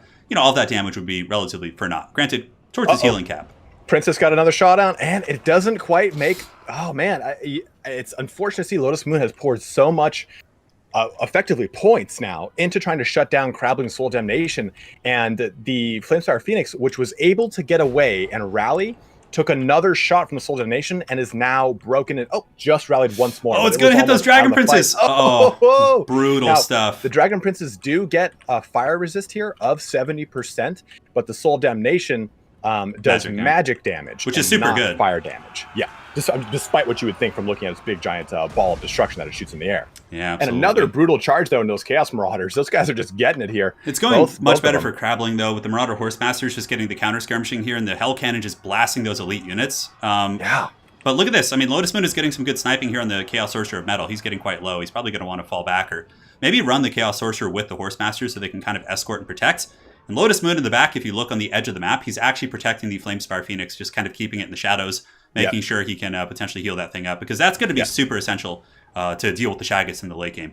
of that damage would be relatively for naught. Granted, towards his healing cap. Princess got another shot out, and it doesn't quite make... Oh, man. It's unfortunate to see Lotus Moon has poured so much, effectively, points now into trying to shut down Crabling Soul Damnation. And the Flamestar Phoenix, which was able to get away and rally, took another shot from the Soul Damnation and is now broken. And just rallied once more. Oh, it's going to hit those Dragon Princes. Brutal stuff. The Dragon Princes do get a fire resist here of 70%, but the Soul Damnation does magic damage, which is super good. Fire damage. Yeah, despite what you would think from looking at this big giant ball of destruction that it shoots in the air. Yeah, absolutely. And another brutal charge though in those Chaos Marauders. Those guys are just getting it here. It's going much better for Crabling though, with the Marauder Horsemasters just getting the counter skirmishing here, and the Hell Cannon just blasting those elite units. Yeah. But look at this. I mean, Lotus Moon is getting some good sniping here on the Chaos Sorcerer of Metal. He's getting quite low. He's probably going to want to fall back or maybe run the Chaos Sorcerer with the Horsemasters so they can kind of escort and protect. And Lotus Moon in the back, if you look on the edge of the map, he's actually protecting the Flamespire Phoenix, just kind of keeping it in the shadows, making sure he can potentially heal that thing up, because that's going to be super essential to deal with the Shaggoths in the late game.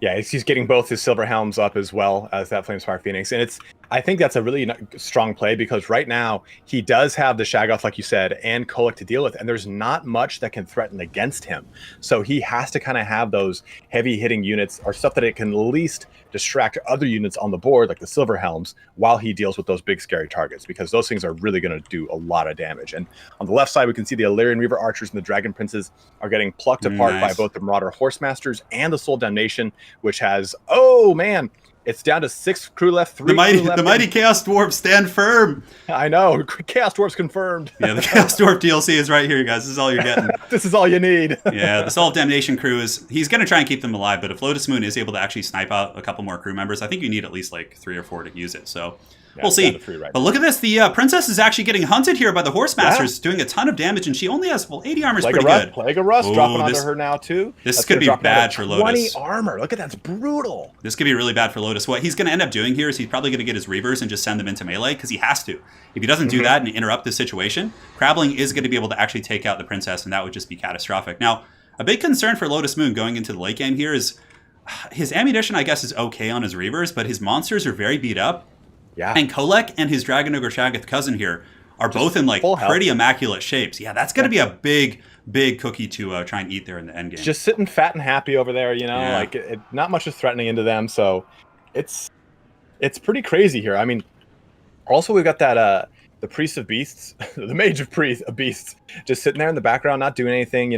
Yeah, he's getting both his Silver Helms up as well as that Flamespire Phoenix. And I think that's a really strong play, because right now he does have the Shaggoth, like you said, and Kolek to deal with, and there's not much that can threaten against him. So he has to kind of have those heavy hitting units or stuff that it can at least distract other units on the board, like the Silver Helms, while he deals with those big scary targets, because those things are really going to do a lot of damage. And on the left side, we can see the Illyrian Reaver Archers and the Dragon Princes are getting plucked apart by both the Marauder Horsemasters and the Soul Damnation, which has, oh man, it's down to 6 crew left, 3 crew left. The mighty Chaos Dwarves stand firm. I know. Chaos Dwarves confirmed. Yeah, the Chaos Dwarf DLC is right here, guys. This is all you're getting. This is all you need. Yeah, the Soul of Damnation crew he's going to try and keep them alive, but if Lotus Moon is able to actually snipe out a couple more crew members, I think you need at least like 3 or 4 to use it. So we'll see. But look at this. The Princess is actually getting hunted here by the Horsemasters, doing a ton of damage, and she only has, 80 armor is pretty good. Plague of Rust dropping onto her now, too. This could be bad for Lotus. 20 armor. Look at that. It's brutal. This could be really bad for Lotus. What he's going to end up doing here is he's probably going to get his Reavers and just send them into melee, because he has to. If he doesn't do that and interrupt the situation, Crabling is going to be able to actually take out the Princess, and that would just be catastrophic. Now, a big concern for Lotus Moon going into the late game here is his ammunition, I guess, is okay on his Reavers, but his monsters are very beat up. Yeah. And Kolek and his Dragon Ogre Shaggoth cousin here are both in like pretty immaculate shapes. Yeah, that's going to be a big cookie to try and eat there in the end game. Just sitting fat and happy over there, like not much is threatening into them. So it's pretty crazy here. I mean, also we've got that the Priest of Beasts, the Mage of Beasts, just sitting there in the background, not doing anything.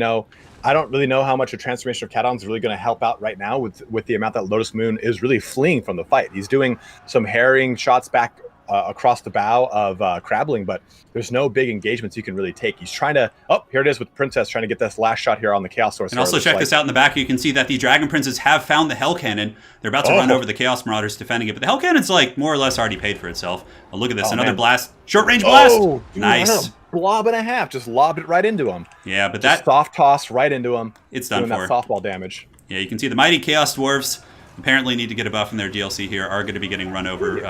I don't really know how much a Transformation of Catons is really going to help out right now with the amount that Lotus Moon is really fleeing from the fight. He's doing some harrying shots back across the bow of Crabling, but there's no big engagements you can really take. He's trying to, here it is with Princess trying to get this last shot here on the Chaos Sorcerer. And also check this out in the back. You can see that the Dragon Princes have found the Hell Cannon. They're about to run over the Chaos Marauders defending it, but the Hell Cannon's like more or less already paid for itself. Well, look at this, another blast. Short range blast. Dude, nice. Blob and a half, just lobbed it right into him. Yeah, but just soft toss right into him. It's done doing that softball damage. Yeah, you can see the mighty Chaos Dwarves apparently need to get a buff in their DLC here, are going to be getting run over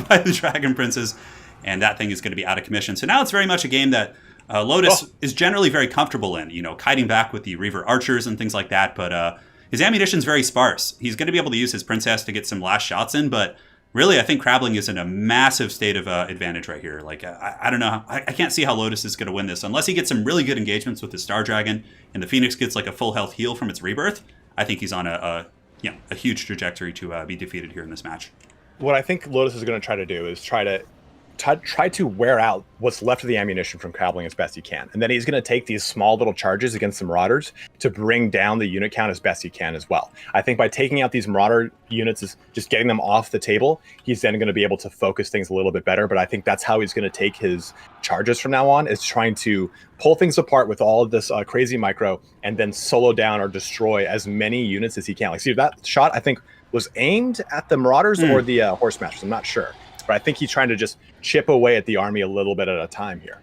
by the Dragon Princes, and that thing is going to be out of commission. So now it's very much a game that Lotus is generally very comfortable in, kiting back with the Reaver Archers and things like that, but his ammunition's very sparse. He's going to be able to use his Princess to get some last shots in, but really I think Crabling is in a massive state of advantage right here. Like, I don't know, I can't see how Lotus is going to win this unless he gets some really good engagements with his Star Dragon and the Phoenix gets like a full health heal from its rebirth. I think he's on a huge trajectory to be defeated here in this match. What I think Lotus is going to try to do is try to wear out what's left of the ammunition from Crabling as best he can. And then he's going to take these small little charges against the Marauders to bring down the unit count as best he can as well. I think by taking out these Marauder units, is just getting them off the table, he's then going to be able to focus things a little bit better. But I think that's how he's going to take his charges from now on, is trying to pull things apart with all of this crazy micro and then solo down or destroy as many units as he can. Like, see, that shot, I think, was aimed at the Marauders or the Horsemasters. I'm not sure. But I think he's trying to just chip away at the army a little bit at a time here.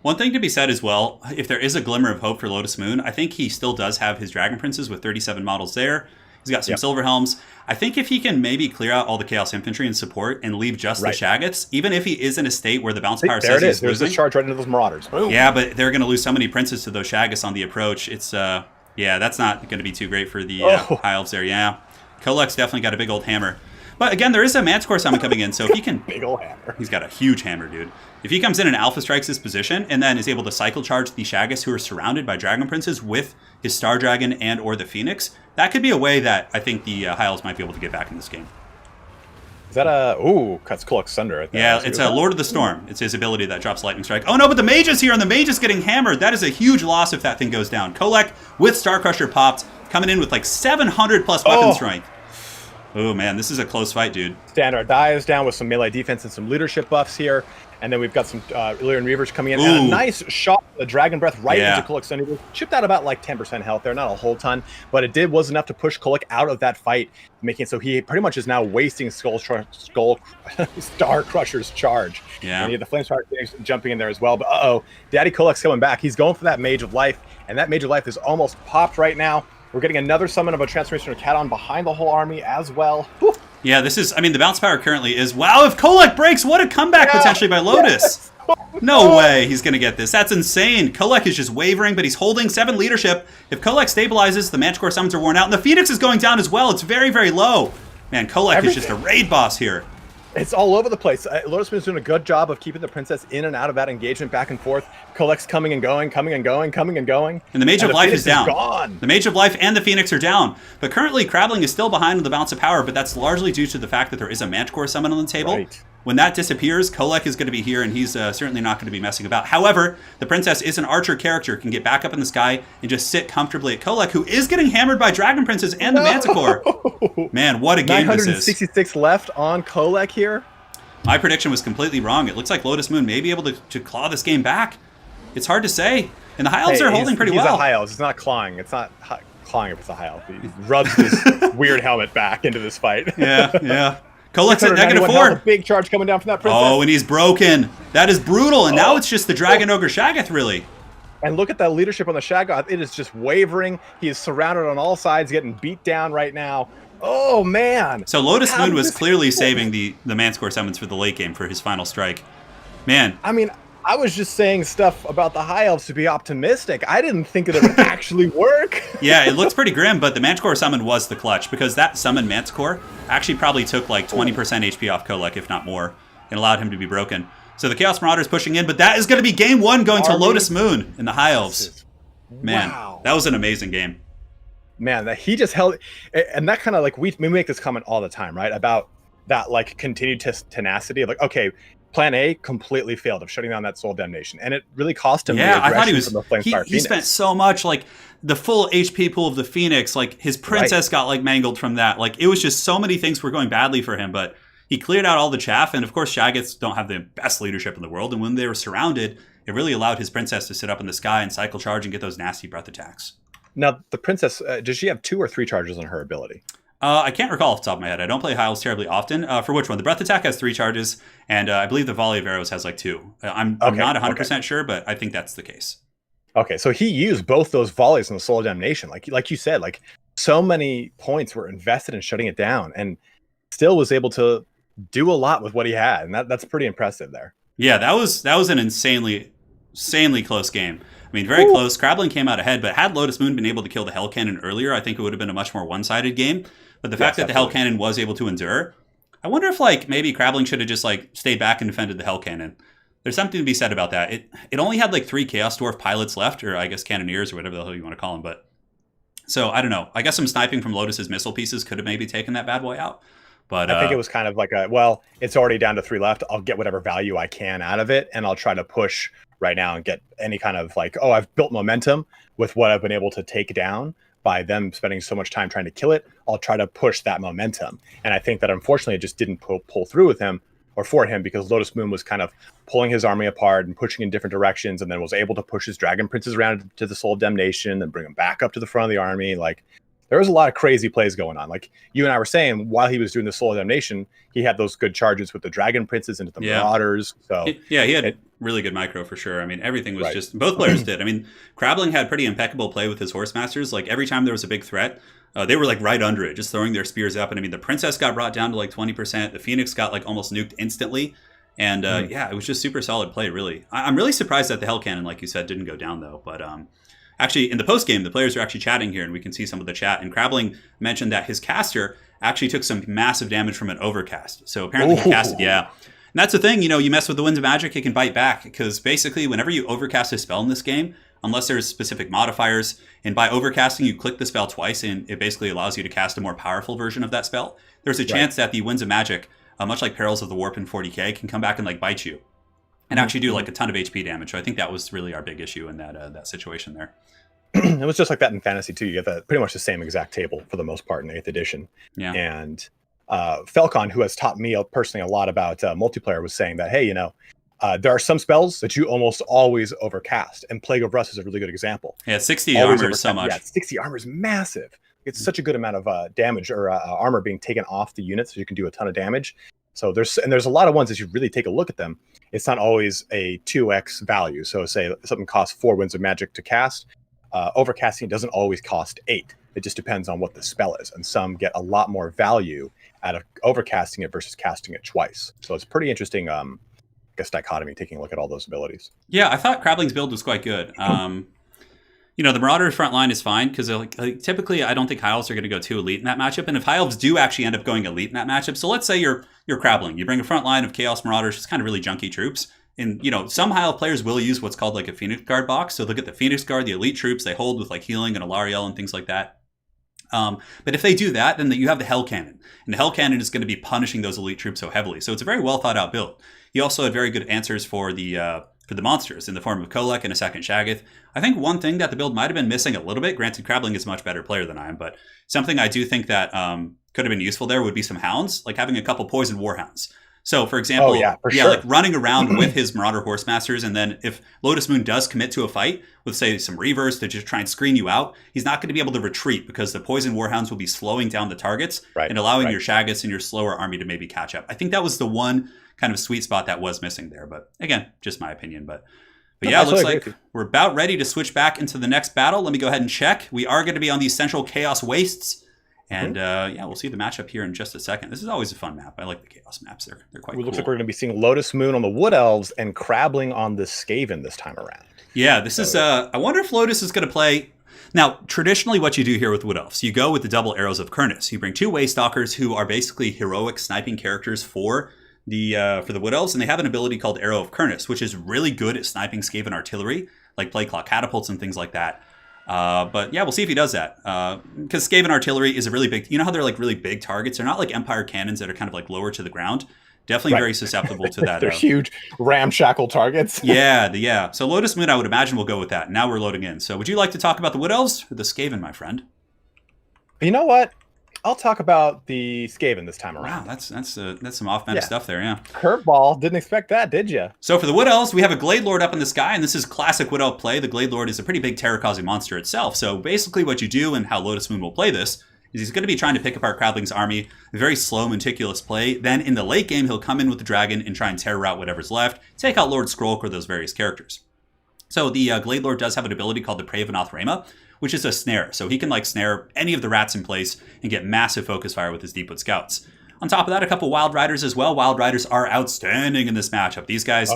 One thing to be said as well, if there is a glimmer of hope for Lotus Moon, I think he still does have his Dragon Princes with 37 models there. He's got some Silver Helms. I think if he can maybe clear out all the Chaos Infantry and support and leave just the Shaggoths, even if he is in a state where the bounce power says he's losing. There's this charge right into those Marauders. Boom. Yeah, but they're going to lose so many Princes to those Shaggoths on the approach. It's, that's not going to be too great for the High Elves there. Yeah, Kolek's definitely got a big old hammer. But again, there is a Manticore Summon coming in, so if he can... Big ol' hammer. He's got a huge hammer, dude. If he comes in and Alpha Strikes his position, and then is able to cycle charge the Shaggoths who are surrounded by Dragon Princes with his Star Dragon and or the Phoenix, that could be a way that I think the High Elves might be able to get back in this game. Is that a... Ooh, cuts Kolek Sunder. Yeah, it's a Lord of the Storm. It's his ability that drops Lightning Strike. Oh no, but the Mage is here, and the Mage is getting hammered. That is a huge loss if that thing goes down. Kolek with Star Crusher popped, coming in with like 700 plus weapon strength. Oh man, this is a close fight, dude. Standard die is down with some melee defense and some leadership buffs here. And then we've got some Illyrian Reavers coming in. And a nice shot, the Dragon Breath right into Kolek's Stone Eagle. Chipped out about like 10% health there, not a whole ton. But it was enough to push Kolek out of that fight, making it so he pretty much is now wasting Star Crusher's charge. Yeah. And the Flamestar jumping in there as well. But Daddy Kolek's coming back. He's going for that Mage of Life. And that Mage of Life is almost popped right now. We're getting another summon of a Transformation of Katon behind the whole army as well. Whew. Yeah, this is, I mean, the bounce power currently is, wow, if Kolek breaks, what a comeback potentially by Lotus. Yes. No way he's going to get this. That's insane. Kolek is just wavering, but he's holding 7 leadership. If Kolek stabilizes, the Manticore summons are worn out, and the Phoenix is going down as well. It's very, very low. Man, Kolek is just a raid boss here. It's all over the place. Lotus Moon's doing a good job of keeping the princess in and out of that engagement back and forth. Kolek's coming and going, coming and going, coming and going. And the Mage of Life is down. Gone. The Mage of Life and the Phoenix are down. But currently, Crabling is still behind on the bounce of power, but that's largely due to the fact that there is a Manticore summon on the table. Right. When that disappears, Kolek is going to be here, and he's certainly not going to be messing about. However, the princess is an archer character, can get back up in the sky and just sit comfortably at Kolek, who is getting hammered by Dragon Princes and the Manticore. Man, what a game this is. 966 left on Kolek here. My prediction was completely wrong. It looks like Lotus Moon may be able to claw this game back. It's hard to say. And the High Elves are holding pretty well. He's a High Elves. It's not clawing. It's not clawing if it's a High Elf. He rubs his weird helmet back into this fight. Yeah. Kolek's at -4. A big charge coming down from that princess. Oh, and he's broken. That is brutal. And now it's just the Dragon Ogre Shaggoth, really. And look at that leadership on the Shaggoth. It is just wavering. He is surrounded on all sides, getting beat down right now. Oh, man. So Lotus Moon was clearly saving the Manticore summons for the late game for his final strike. Man. I mean, I was just saying stuff about the High Elves to be optimistic. I didn't think that it would actually work. Yeah, it looks pretty grim, but the Manticore summon was the clutch, because that summon Manticore actually probably took like 20% HP off Kolek, if not more, and allowed him to be broken. So the Chaos Marauder is pushing in, but that is going to be game 1 going to Lotus Moon and the High Elves. Man, that was an amazing game. Man, that he just held, and that kind of like, we make this comment all the time, right? About that like continued tenacity of like, okay, plan A completely failed of shutting down that Soul Damnation, and it really cost him. Yeah, I thought he was. He spent so much, like the full HP pool of the Phoenix, like his princess got like mangled from that. Like it was just so many things were going badly for him, but he cleared out all the chaff. And of course, Shaggoths don't have the best leadership in the world, and when they were surrounded, it really allowed his princess to sit up in the sky and cycle charge and get those nasty breath attacks. Now, the princess, does she have 2 or 3 charges on her ability? I can't recall off the top of my head. I don't play High Elves terribly often. For which one? The Breath Attack has 3 charges, and I believe the Volley of Arrows has like 2. I'm not 100% sure, but I think that's the case. Okay, so he used both those volleys in the Soul Damnation. Like you said, like so many points were invested in shutting it down, and still was able to do a lot with what he had, and that's pretty impressive there. Yeah, that was an insanely close game. I mean, very close. Crabling came out ahead, but had Lotus Moon been able to kill the Hell Cannon earlier, I think it would have been a much more one-sided game. But the fact that the Hell Cannon was able to endure, I wonder if like maybe Crabling should have just like stayed back and defended the Hell Cannon. There's something to be said about that. It only had like 3 Chaos Dwarf pilots left, or I guess Cannoneers or whatever the hell you want to call them. But so I don't know. I guess some sniping from Lotus's missile pieces could have maybe taken that bad boy out. But I think it was kind of like it's already down to 3 left. I'll get whatever value I can out of it, and I'll try to push right now and get any kind of like, I've built momentum with what I've been able to take down by them spending so much time trying to kill it. I'll try to push that momentum. And I think that unfortunately it just didn't pull through with him or for him, because Lotus Moon was kind of pulling his army apart and pushing in different directions, and then was able to push his Dragon Princes around to the Soul of Damnation and bring them back up to the front of the army. Like, there was a lot of crazy plays going on. Like you and I were saying, while he was doing the Soul of Damnation, he had those good charges with the Dragon Princes into the Marauders. So he had really good micro for sure. I mean, everything was just, both players did. I mean, Crabling had pretty impeccable play with his Horse Masters. Like every time there was a big threat, they were like right under it, just throwing their spears up. And I mean, the Princess got brought down to like 20%. The Phoenix got like almost nuked instantly. And it was just super solid play, really. I'm really surprised that the Hell Cannon, like you said, didn't go down though. But actually, in the post game, the players are actually chatting here, and we can see some of the chat. And Crabling mentioned that his caster actually took some massive damage from an overcast. So apparently he casted, And that's the thing, you mess with the Winds of Magic, it can bite back. Because basically, whenever you overcast a spell in this game, unless there's specific modifiers, and by overcasting, you click the spell twice, and it basically allows you to cast a more powerful version of that spell, there's a chance that the Winds of Magic, much like Perils of the Warp in 40k, can come back and like bite you. And actually do like a ton of HP damage. So I think that was really our big issue in that situation there. It was just like that in Fantasy too. You get that pretty much the same exact table for the most part in 8th edition. Yeah. And Falcon, who has taught me personally a lot about multiplayer, was saying that, hey, there are some spells that you almost always overcast, and Plague of Rust is a really good example. Yeah, 60 armor is so much. Yeah, 60 armor is massive. It's such a good amount of damage or armor being taken off the unit, so you can do a ton of damage. So there's a lot of ones as you really take a look at them. It's not always a 2x value. So say something costs 4 winds of magic to cast. Overcasting doesn't always cost 8. It just depends on what the spell is, and some get a lot more value out of overcasting it versus casting it twice. So it's pretty interesting. Dichotomy, taking a look at all those abilities. Yeah, I thought Crabling's build was quite good. The Marauder front line is fine because typically I don't think High Elves are going to go too elite in that matchup. And if High Elves do actually end up going elite in that matchup, so let's say you're Crabling, you bring a front line of Chaos Marauders, just kind of really junky troops. And some High Elf players will use what's called like a Phoenix Guard box. So they'll get the Phoenix Guard, the elite troops they hold with like healing and Alariel and things like that. But if they do that, then you have the Hell Cannon. And the Hell Cannon is going to be punishing those elite troops so heavily. So it's a very well thought out build. He also had very good answers for the monsters in the form of Kolek and a second Shaggoth. I think one thing that the build might have been missing a little bit, granted Crabling is a much better player than I am, but something I do think that could have been useful there would be some hounds, like having a couple poison warhounds. So, for example, like running around with his Marauder Horsemasters, and then if Lotus Moon does commit to a fight with, say, some Reavers to just try and screen you out, he's not going to be able to retreat because the Poison Warhounds will be slowing down the targets and allowing your Shaggoths and your slower army to maybe catch up. I think that was the one kind of sweet spot that was missing there. But again, just my opinion. But yeah, it looks like we're about ready to switch back into the next battle. Let me go ahead and check. We are going to be on these Central Chaos Wastes. And we'll see the matchup here in just a second. This is always a fun map. I like the Chaos maps. They're quite cool. It looks like we're going to be seeing Lotus Moon on the Wood Elves and Crabling on the Skaven this time around. Yeah, this is... I wonder if Lotus is going to play... Now, traditionally what you do here with Wood Elves, you go with the double Arrows of Kurnus. You bring 2 Waystalkers who are basically heroic sniping characters for the Wood Elves, and they have an ability called Arrow of Kurnus, which is really good at sniping Skaven artillery, like Plague Claw catapults and things like that. But yeah, we'll see if he does that. Because Skaven artillery is a really big... You know how they're like really big targets? They're not like Empire cannons that are kind of like lower to the ground. Definitely very susceptible to that. They're huge ramshackle targets. Yeah. So Lotus Moon, I would imagine, will go with that. Now we're loading in. So would you like to talk about the Wood Elves or the Skaven, my friend? You know what? I'll talk about the Skaven this time around. Wow, that's some off-meta stuff there, yeah. Curveball. Didn't expect that, did you? So for the Wood Elves, we have a Glade Lord up in the sky, and this is classic Wood Elf play. The Glade Lord is a pretty big terror-causing monster itself. So basically what you do and how Lotus Moon will play this is he's going to be trying to pick apart Crabling's army, a very slow, meticulous play. Then in the late game, he'll come in with the dragon and try and terror out whatever's left, take out Lord Scroll or those various characters. So the Glade Lord does have an ability called the Prey of Anathrema, which is a snare. So he can like snare any of the rats in place and get massive focus fire with his Deepwood Scouts. On top of that, a couple Wild Riders as well. Wild Riders are outstanding in this matchup. These guys,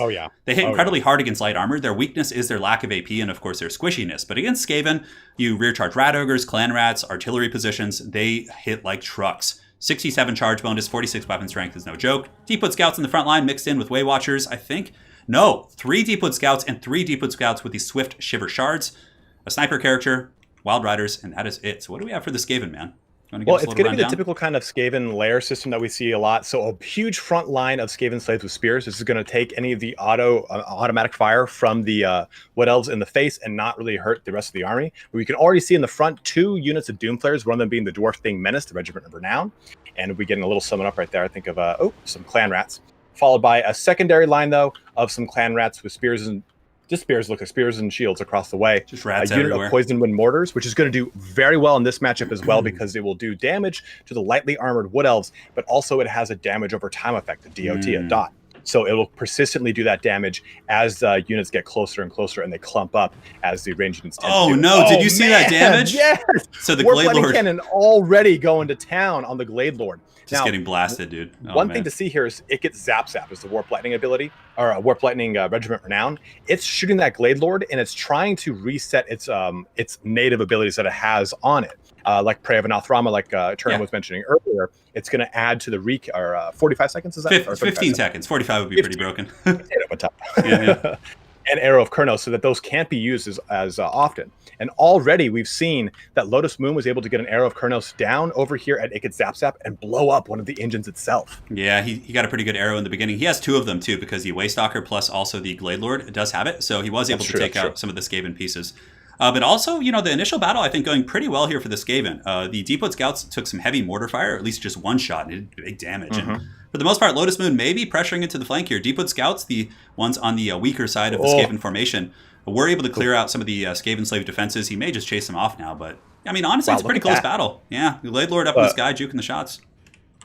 they hit incredibly hard against light armor. Their weakness is their lack of AP and, of course, their squishiness. But against Skaven, you rear charge Rat Ogres, Clan Rats, artillery positions, they hit like trucks. 67 charge bonus, 46 weapon strength is no joke. Deepwood Scouts in the front line mixed in with Way Watchers, I think. No, 3 Deepwood Scouts and 3 Deepwood Scouts with these Swift Shiver Shards. A sniper character, Wild Riders, and that is it. So what do we have for the Skaven, man? Well, it's going to be the typical kind of Skaven lair system that we see a lot. So a huge front line of Skaven slaves with spears. This is going to take any of the automatic fire from the Wood Elves in the face and not really hurt the rest of the army. But we can already see in the front 2 units of Doomflayers, one of them being the Dwarf Thing Menace, the Regiment of Renown. And we're getting a little summon up right there, I think, of some Clan Rats. Followed by a secondary line, though, of some Clan Rats with spears and... Just spears, look like spears and shields across the way. Just rats a unit everywhere. of Poison Wind Mortars, which is going to do very well in this matchup as well because it will do damage to the lightly armored Wood Elves, but also it has a damage over time effect, a DOT, a dot. So it will persistently do that damage as units get closer and closer and they clump up as the ranged units tend to do. No, did you see that damage? Yes! So the Warp Glade Lord Cannon already going to town on the Glade Lord. Just getting blasted, dude. One thing to see here is it gets Zap Zap is the Warp Lightning ability, or Warp Lightning Regiment Renown. It's shooting that Glade Lord, and it's trying to reset its native abilities that it has on it. Like Prey of Anathrama, like Turin was mentioning earlier. It's going to add to the 45 seconds, is that? 15 seconds. 45 would be pretty broken. And Arrow of Kurnos, so that those can't be used as often. And already we've seen that Lotus Moon was able to get an Arrow of Kurnos down over here at Ikit Zap Zap and blow up one of the engines itself. Yeah, he got a pretty good arrow in the beginning. He has 2 of them too, because the Waystalker plus also the Glade Lord does have it. So he was able to take out some of the Skaven pieces. But also, the initial battle, I think, going pretty well here for the Skaven. The Deepwood Scouts took some heavy mortar fire, or at least just one shot, and it did big damage. And for the most part, Lotus Moon may be pressuring into the flank here. Deepwood Scouts, the ones on the weaker side of the Skaven formation, were able to clear out some of the Skaven slave defenses. He may just chase them off now, but I mean, honestly, it's a pretty close battle. Yeah, the Blade Lord up in the sky, juking the shots.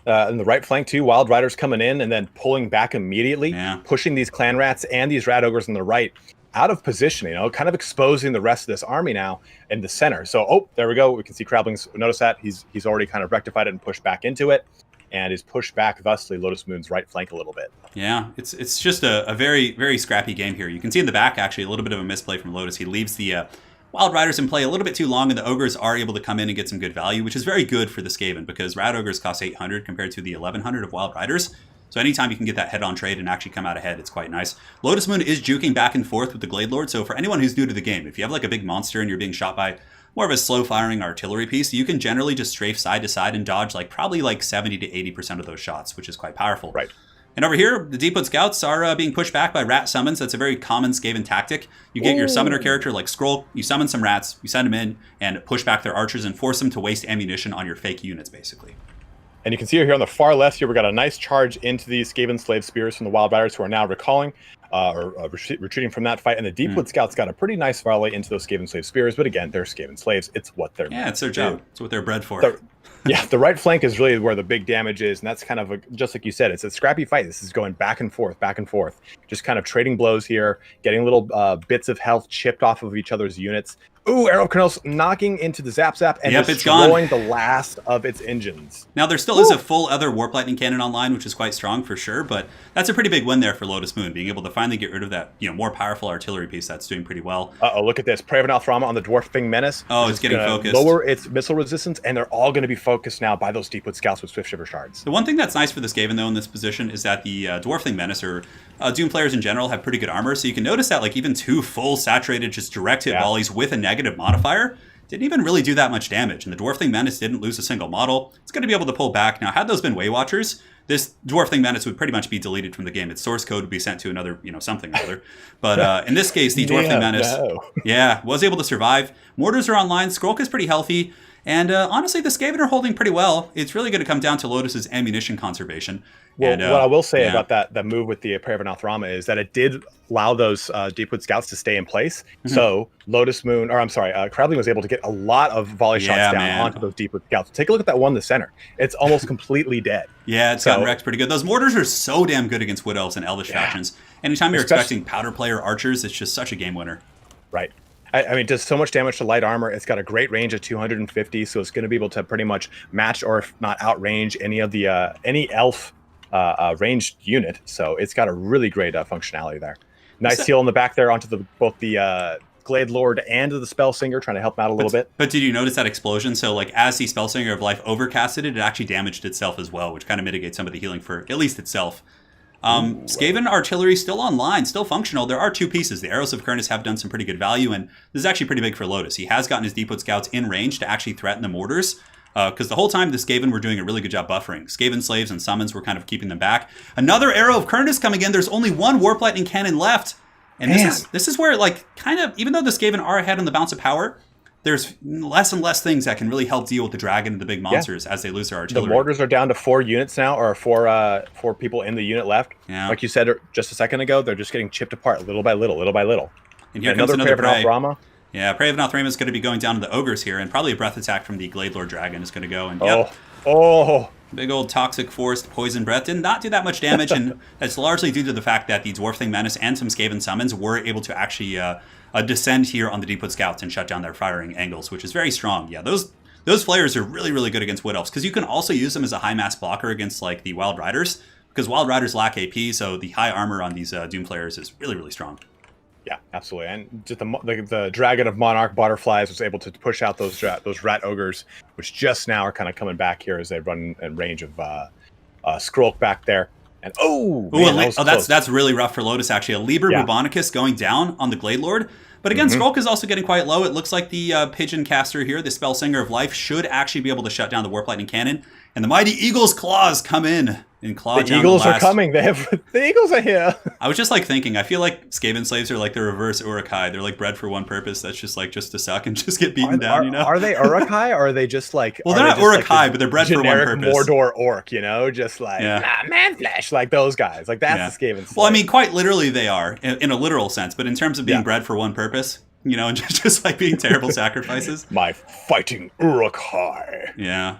In the right flank too, Wild Riders coming in and then pulling back immediately, pushing these Clan Rats and these Rat Ogres on the right out of position, kind of exposing the rest of this army now in the center. So, there we go. We can see Crabling's, notice that he's already kind of rectified it and pushed back into it, and is pushed back thusly Lotus Moon's right flank a little bit. Yeah, it's just a very, very scrappy game here. You can see in the back, actually, a little bit of a misplay from Lotus. He leaves the Wild Riders in play a little bit too long, and the Ogres are able to come in and get some good value, which is very good for the Skaven, because Rat Ogres cost 800 compared to the 1100 of Wild Riders. So anytime you can get that head-on trade and actually come out ahead, it's quite nice. Lotus Moon is juking back and forth with the Glade Lord, so for anyone who's new to the game, if you have like a big monster and you're being shot by more of a slow-firing artillery piece, you can generally just strafe side to side and dodge probably 70 to 80% of those shots, which is quite powerful. Right. And over here, the Deepwood Scouts are being pushed back by rat summons. That's a very common Skaven tactic. You get your summoner character like Skrull, you summon some rats, you send them in and push back their archers and force them to waste ammunition on your fake units, basically. And you can see here on the far left here, we got a nice charge into these Skaven slave spears from the Wild Riders, who are now recalling retreating from that fight. And the Deepwood Scouts got a pretty nice volley into those Skaven slave spears. But again, they're Skaven slaves. It's what they're it's their job. It's what they're bred for. The right flank is really where the big damage is. And that's kind of, just like you said, it's a scrappy fight. This is going back and forth, just kind of trading blows here, getting little bits of health chipped off of each other's units. Ooh, Arrow Kernels knocking into the Zap and destroying the last of its engines. Now, there still is a full other Warp Lightning Cannon online, which is quite strong for sure, but that's a pretty big win there for Lotus Moon, being able to finally get rid of that more powerful artillery piece that's doing pretty well. Look at this. Praevanal Thrama on the Dwarfing Menace. Oh, it's getting focused. Lower its missile resistance, and they're all going to be focused now by those Deepwood Scouts with Swift Shiver Shards. The one thing that's nice for this Skaven, though, in this position is that the Dwarfing Menace, or Doom players in general, have pretty good armor, so you can notice that even two full saturated just direct hit volleys with a negative modifier didn't even really do that much damage, and the Dwarfing Menace didn't lose a single model. It's going to be able to pull back. Now, had those been Waywatchers, this Dwarfing Menace would pretty much be deleted from the game. Its source code would be sent to another, something or other. But in this case, the Dwarfing Menace, was able to survive. Mortars are online. Skrulk is pretty healthy. And honestly, the Skaven are holding pretty well. It's really going to come down to Lotus's ammunition conservation. Well, what I will say about that move with the Praevanal Thrama is that it did allow those Deepwood Scouts to stay in place. So Crabling was able to get a lot of volley shots down onto those Deepwood Scouts. Take a look at that one in the center. It's almost completely dead. Yeah, it's gotten wrecked pretty good. Those mortars are so damn good against Wood Elves and Elvish factions. Anytime you're expecting powder play or archers, it's just such a game winner. Right. I mean, it does so much damage to light armor. It's got a great range of 250, so it's going to be able to pretty much match, or if not outrange, any of the any elf ranged unit. So it's got a really great functionality there. Nice heal in the back there onto both the Glade Lord and the Spellsinger, trying to help him out a little bit. But did you notice that explosion? So as the Spellsinger of Life overcasted it, it actually damaged itself as well, which kind of mitigates some of the healing for at least itself. Skaven artillery still online, still functional. There are two pieces. The Arrows of Kernus have done some pretty good value, and this is actually pretty big for Lotus. He has gotten his Deepwood Scouts in range to actually threaten the mortars, because the whole time the Skaven were doing a really good job buffering. Skaven slaves and summons were kind of keeping them back. Another Arrow of Kernus coming in. There's only one Warp Lightning Cannon left, and this is where even though the Skaven are ahead on the bounce of power, there's less and less things that can really help deal with the dragon and the big monsters as they lose their artillery. The mortars are down to 4 units now, or four people in the unit left. Yeah. Like you said just a second ago, they're just getting chipped apart little by little. And here comes another Praevanal. Yeah, Praevanal Thrama is going to be going down to the Ogres here, and probably a Breath Attack from the Glade Lord Dragon is going to go. And big old Toxic Forest Poison Breath did not do that much damage, and that's largely due to the fact that the Dwarfing Menace and some Skaven summons were able to actually descend here on the Deepwood Scouts and shut down their firing angles, which is very strong. Yeah, those flares are really, really good against Wood Elves, because you can also use them as a high mass blocker against the Wild Riders, because Wild Riders lack AP, so the high armor on these Doom players is really, really strong. Yeah, absolutely. And just the Dragon of Monarch Butterflies was able to push out those Rat Ogres, which just now are kind of coming back here as they run in range of Skrulk back there. And that's really rough for Lotus, actually. A Liber Bubonicus going down on the Glade Lord. But again, Skrulk is also getting quite low. It looks like the Pigeon Caster here, the Spellsinger of Life, should actually be able to shut down the Warp Lightning Cannon. And the mighty Eagle's Claws come in and claw The down Eagles the last... are coming. The Eagles are here. I was just like thinking, I feel like Skaven slaves are like the reverse Uruk-hai. They're like bred for one purpose. That's just like just to suck and just get beaten down. You know? Are they Uruk-hai or are they just like? Well, they're not Uruk-hai, but they're bred for one purpose. Mordor orc, you know, just like man flesh, like those guys. Like that's the Skaven slave. Well, I mean, quite literally they are in a literal sense, but in terms of being bred for one purpose, you know, and just like being terrible sacrifices. My fighting Uruk-hai. Yeah.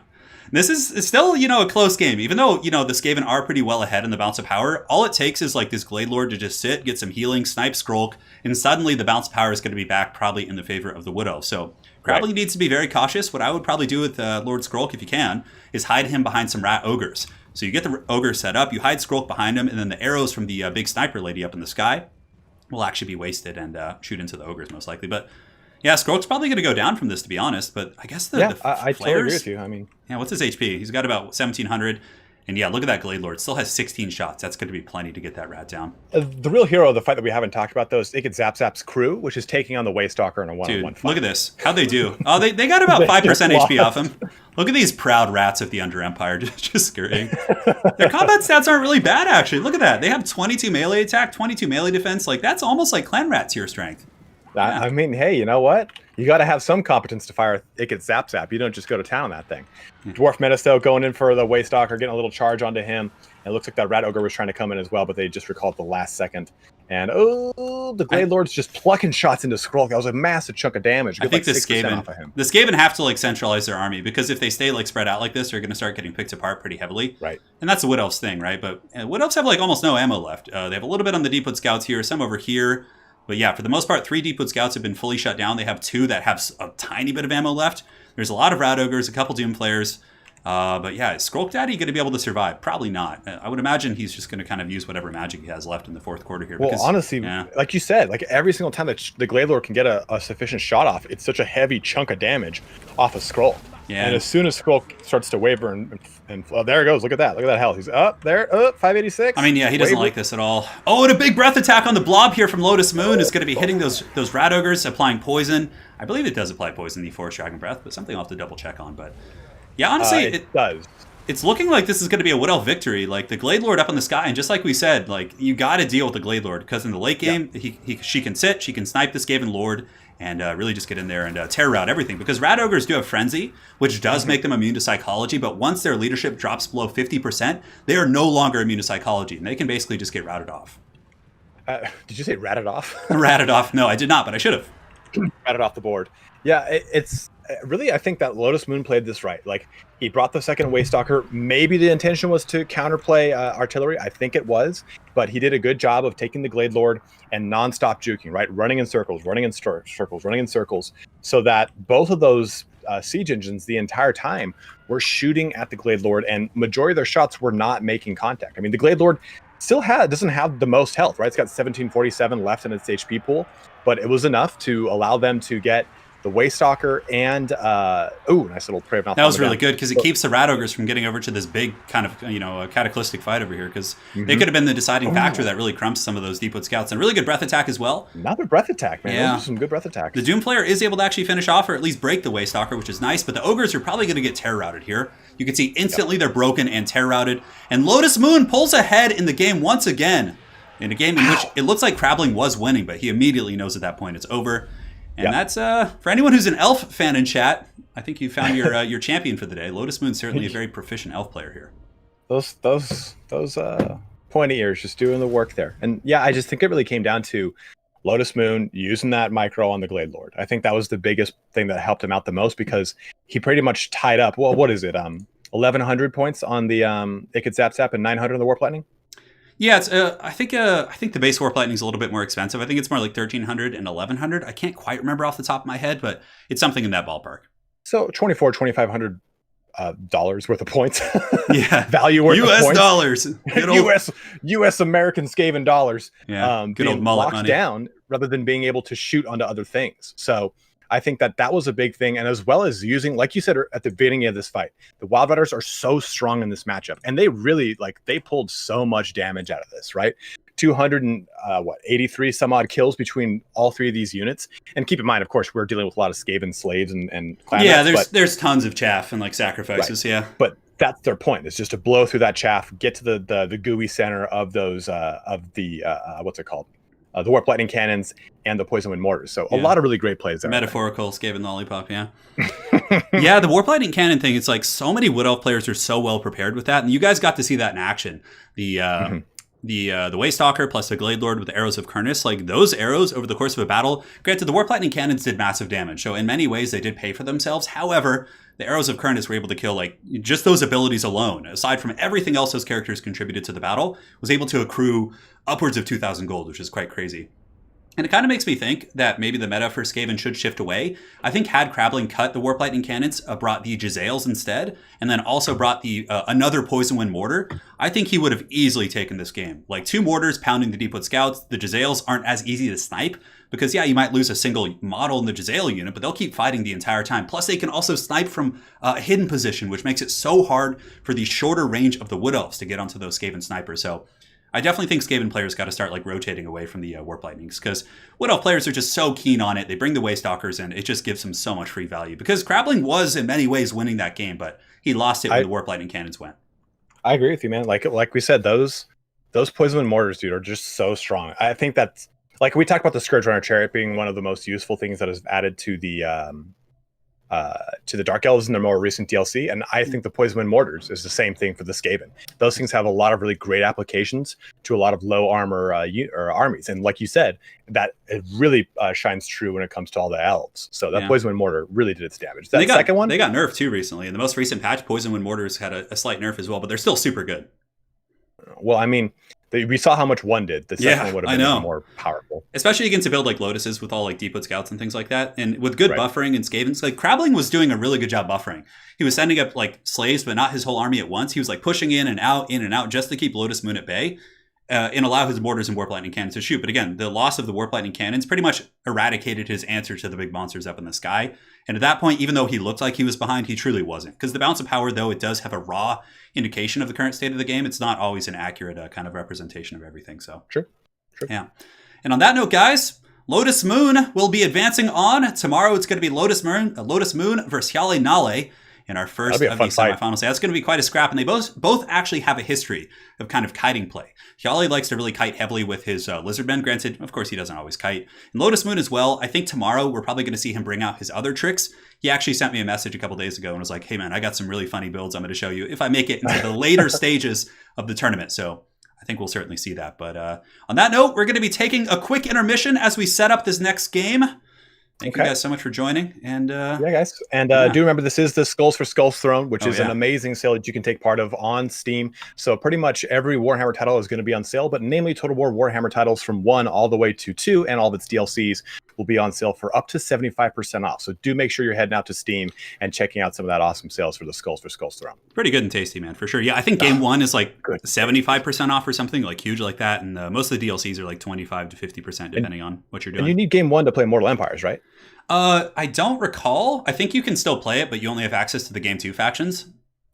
It's still, you know, a close game. Even though, you know, the Skaven are pretty well ahead in the bounce of power, all it takes is like this Glade Lord to just sit, get some healing, snipe Skrulk, and suddenly the bounce of power is going to be back probably in the favor of the Wood Elf. So Crabling needs to be very cautious. What I would probably do with Lord Skrulk, if you can, is hide him behind some Rat Ogres. So you get the Ogre set up, you hide Skrulk behind him, and then the arrows from the big sniper lady up in the sky will actually be wasted and shoot into the Ogres most likely. But yeah, Skrulk's probably going to go down from this, to be honest. But I guess the I totally agree with you. I mean, yeah, what's his HP? He's got about 1,700. And yeah, look at that Glade Lord. Still has 16 shots. That's going to be plenty to get that rat down. The real hero of the fight that we haven't talked about, though, is Ikit Zap Zap's crew, which is taking on the Waystalker in a one-on-one fight. Look at this. How'd they do? Oh, they got about 5% HP off him. Look at these proud rats of the Under Empire just skirting. Their combat stats aren't really bad, actually. Look at that. They have 22 melee attack, 22 melee defense. Like, that's almost like Clan Rat tier strength. Yeah. I mean, hey, you know what? You got to have some competence to fire Ikit Zap Zap. You don't just go to town on that thing. Dwarf Menace, though, going in for the Waystalker, getting a little charge onto him. And it looks like that Rat Ogre was trying to come in as well, but they just recalled the last second. And, the Glade Lord's just plucking shots into Skrulk. That was a massive chunk of damage. I think the Skaven have to, like, centralize their army, because if they stay, like, spread out like this, they're going to start getting picked apart pretty heavily. Right. And that's the Wood Elf's thing, right? But Wood Elves have, like, almost no ammo left. They have a little bit on the Deepwood Scouts here, some over here. But yeah, for the most part, 3 Deepwood Scouts have been fully shut down. They have 2 that have a tiny bit of ammo left. There's a lot of Rat Ogres, a couple Doom players. But yeah, is Skrulk Daddy going to be able to survive? Probably not. I would imagine he's just going to kind of use whatever magic he has left in the fourth quarter here. Well, honestly, like you said, like every single time that the Glade Lord can get a sufficient shot off, it's such a heavy chunk of damage off of Skrulk. Yeah. And as soon as Skrulk starts to waver and there it goes. Look at that. Look at that health. He's up there. 586. I mean, yeah, he doesn't like this at all. Oh, and a big breath attack on the blob here from Lotus Moon is going to be hitting those Rat Ogres, applying poison. I believe it does apply poison, the Forest Dragon Breath, but something I'll have to double check on. But yeah, honestly, it does. It's looking like this is going to be a Wood Elf victory. Like the Glade Lord up in the sky, and just like we said, like you got to deal with the Glade Lord, because in the late game, she can sit, she can snipe this Skaven Lord, and really just get in there and terror out everything. Because Rat Ogres do have Frenzy, which does make them immune to Psychology, but once their leadership drops below 50%, they are no longer immune to Psychology, and they can basically just get routed off. Did you say ratted off? Ratted off? No, I did not, but I should have. Ratted off the board. Yeah, it's really, I think that Lotus Moon played this right. Like, he brought the second Waystalker.Maybe the intention was to counterplay artillery. I think it was. But he did a good job of taking the Glade Lord and nonstop juking, right? Running in circles, running in circles, running in circles, so that both of those siege engines the entire time were shooting at the Glade Lord, and majority of their shots were not making contact. I mean, the Glade Lord still doesn't have the most health, right? It's got 1747 left in its HP pool, but it was enough to allow them to get the Waystalker and nice little Prey of Mouth. That was really good, because it keeps the Rat Ogres from getting over to this big kind of cataclysmic fight over here, because they could have been the deciding factor that really crumps some of those Deepwood Scouts. And really good breath attack as well. Another breath attack, man. Yeah. Those are some good breath attacks. The Doom player is able to actually finish off or at least break the Waystalker, which is nice, but the Ogres are probably going to get terror routed here. You can see instantly they're broken and terror routed. And Lotus Moon pulls ahead in the game once again, in a game in which it looks like Crabling was winning, but he immediately knows at that point it's over. And that's, for anyone who's an Elf fan in chat, I think you found your champion for the day. Lotus Moon's certainly a very proficient Elf player here. Those pointy ears just doing the work there. And yeah, I just think it really came down to Lotus Moon using that micro on the Glade Lord. I think that was the biggest thing that helped him out the most, because he pretty much tied up, well, what is it, 1,100 points on the Ikit Zap Zap and 900 on the Warp Lightning? Yeah, it's. I think the base Warp Lightning is a little bit more expensive. I think it's more like 1,300 and 1,100. I can't quite remember off the top of my head, but it's something in that ballpark. So $2,500 worth of points. Yeah, value worth US of points. Dollars. US American Skaven dollars. Yeah, good being old mullet locked money. down rather than being able to shoot onto other things. So I think that was a big thing. And as well as using, like you said at the beginning of this fight, the Wild Riders are so strong in this matchup. And they really, they pulled so much damage out of this, right? 283 some odd kills between all 3 of these units. And keep in mind, of course, we're dealing with a lot of Skaven slaves and clan. Yeah, there's tons of chaff and sacrifices, right. yeah. But that's their point. It's just to blow through that chaff, get to the gooey center of those what's it called? The warp lightning cannons and the poison wind mortars. So a lot of really great plays there. Metaphorical Skaven lollipop, yeah. Yeah, the warp lightning cannon thing, it's like so many Wood Elf players are so well prepared with that, and you guys got to see that in action. The Waystalker plus the Glade Lord with the arrows of Kurnus, like those arrows over the course of a battle, granted the warp lightning cannons did massive damage, so in many ways they did pay for themselves. However, the arrows of Kurnus were able to kill, like, just those abilities alone, aside from everything else those characters contributed to the battle, was able to accrue upwards of 2,000 gold, which is quite crazy. And it kind of makes me think that maybe the meta for Skaven should shift away. I think had Crabling cut the Warp Lightning Cannons, brought the Jezzails instead, and then also brought the another Poison Wind Mortar, I think he would have easily taken this game. Like 2 mortars pounding the Deepwood Scouts, the Jezzails aren't as easy to snipe, because yeah, you might lose a single model in the Jezzail unit, but they'll keep fighting the entire time. Plus they can also snipe from a hidden position, which makes it so hard for the shorter range of the Wood Elves to get onto those Skaven snipers. So I definitely think Skaven players got to start like rotating away from the Warp Lightnings, because Wood Elf players are just so keen on it. They bring the Waystalkers in. It just gives them so much free value, because Crabling was in many ways winning that game, but he lost it when the Warp Lightning Cannons went. I agree with you, man. Like we said, those Poison Wind Mortars, dude, are just so strong. I think that's, like we talked about the Scourge Runner Chariot being one of the most useful things that is added to the Dark Elves in their more recent DLC, and I think the Poison Wind Mortars is the same thing for the Skaven. Those things have a lot of really great applications to a lot of low armor armies, and like you said, that it really shines true when it comes to all the elves. So that Poison Wind Mortar really did its damage. That second one, they got nerfed too recently. In the most recent patch, Poison Wind Mortars had a slight nerf as well, but they're still super good. Well, I mean, we saw how much one did. The second one would have been even more powerful. Especially against a build like Lotuses with all like Deepwood Scouts and things like that. And with good buffering and Skavens, like Crabling was doing a really good job buffering. He was sending up like slaves, but not his whole army at once. He was like pushing in and out, just to keep Lotus Moon at bay. And allow his mortars and Warp Lightning Cannons to shoot. But again, the loss of the Warp Lightning Cannons pretty much eradicated his answer to the big monsters up in the sky. And at that point, even though he looked like he was behind, he truly wasn't. Because the balance of power, though, it does have a raw indication of the current state of the game. It's not always an accurate kind of representation of everything. So True. Yeah. And on that note, guys, Lotus Moon will be advancing on. Tomorrow it's going to be Lotus Moon versus HjalleNalle in our first of the semifinals. That's going to be quite a scrap, and they both actually have a history of kind of kiting play. Hjalle likes to really kite heavily with his Lizardmen. Granted, of course, he doesn't always kite. And Lotus Moon as well. I think tomorrow we're probably going to see him bring out his other tricks. He actually sent me a message a couple days ago and was like, hey man, I got some really funny builds I'm going to show you if I make it into the later stages of the tournament. So I think we'll certainly see that. But on that note, we're going to be taking a quick intermission as we set up this next game. Thank you guys so much for joining. And yeah, guys. And do remember, this is the Skulls for Skulls Throne, which is an amazing sale that you can take part of on Steam. So pretty much every Warhammer title is going to be on sale, but namely Total War Warhammer titles from 1 all the way to 2 and all of its DLCs will be on sale for up to 75% off. So do make sure you're heading out to Steam and checking out some of that awesome sales for the Skulls for Skulls Throne. Pretty good and tasty, man, for sure. Yeah, I think game 1 is like 75% off or something, like huge like that. And most of the DLCs are like 25 to 50% depending on what you're doing. And you need game 1 to play Mortal Empires, right? I don't recall. I think you can still play it, but you only have access to the game 2 factions.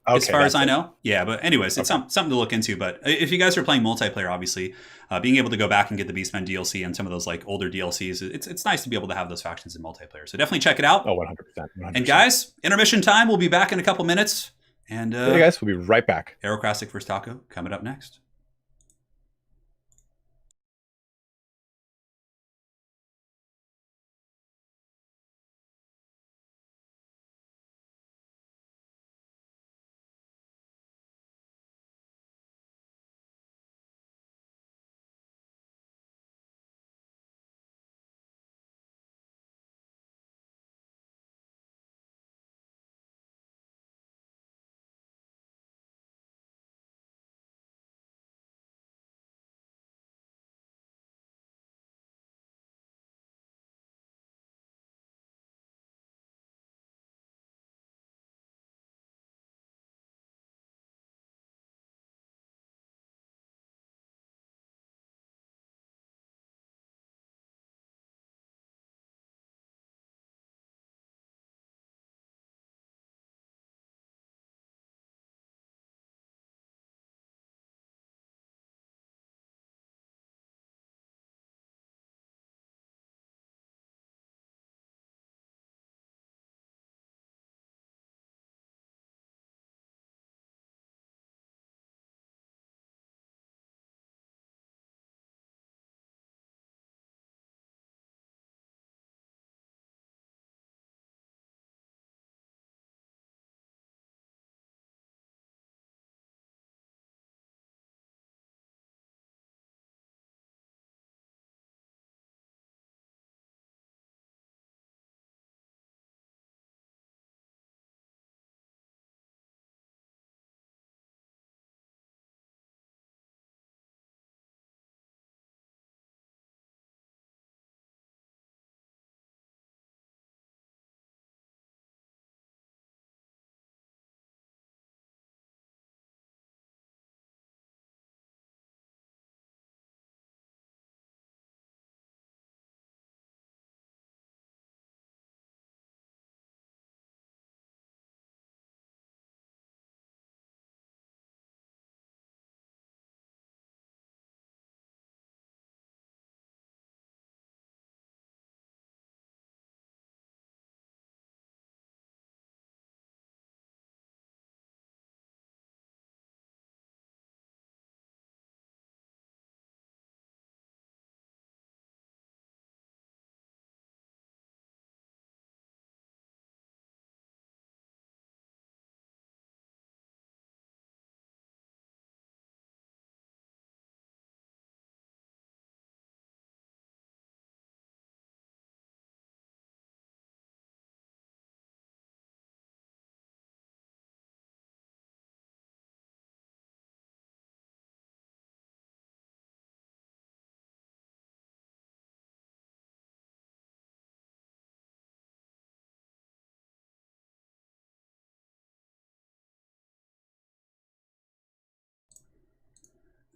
As far as I know. Yeah, but anyways, it's something to look into. But if you guys are playing multiplayer, obviously, being able to go back and get the Beastmen DLC and some of those like older DLCs, it's nice to be able to have those factions in multiplayer. So definitely check it out. Oh, 100%. And guys, intermission time. We'll be back in a couple minutes. And hey guys, we'll be right back. Aerocrastic vs. Taco coming up next.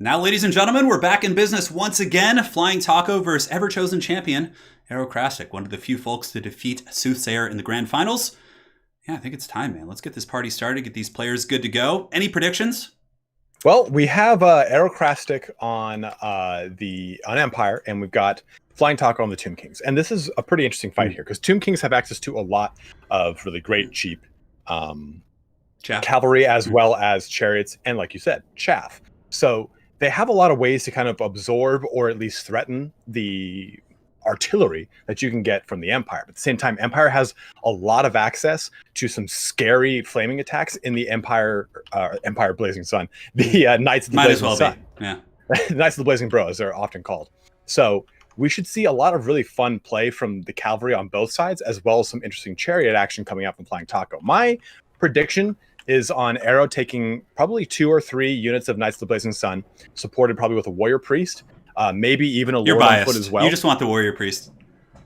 Now, ladies and gentlemen, we're back in business once again. Flying Taco versus Everchosen champion, Aerocrastic, one of the few folks to defeat Soothsayer in the grand finals. Yeah, I think it's time, man. Let's get this party started, get these players good to go. Any predictions? Well, we have Aerocrastic on Empire, and we've got Flying Taco on the Tomb Kings. And this is a pretty interesting fight here, because Tomb Kings have access to a lot of really great, cheap cavalry, as well as chariots, and like you said, chaff. So they have a lot of ways to kind of absorb or at least threaten the artillery that you can get from the Empire. But at the same time, Empire has a lot of access to some scary flaming attacks in the Empire Blazing Sun, the Knights of the Blazing Sun. Yeah, Knights of the Blazing Bro, as they're often called. So we should see a lot of really fun play from the cavalry on both sides, as well as some interesting chariot action coming up from Flying Taco. My prediction is on Aero taking probably 2 or 3 units of Knights of the Blazing Sun, supported probably with a Warrior Priest, maybe even a Lord on foot as well. You just want the Warrior Priest.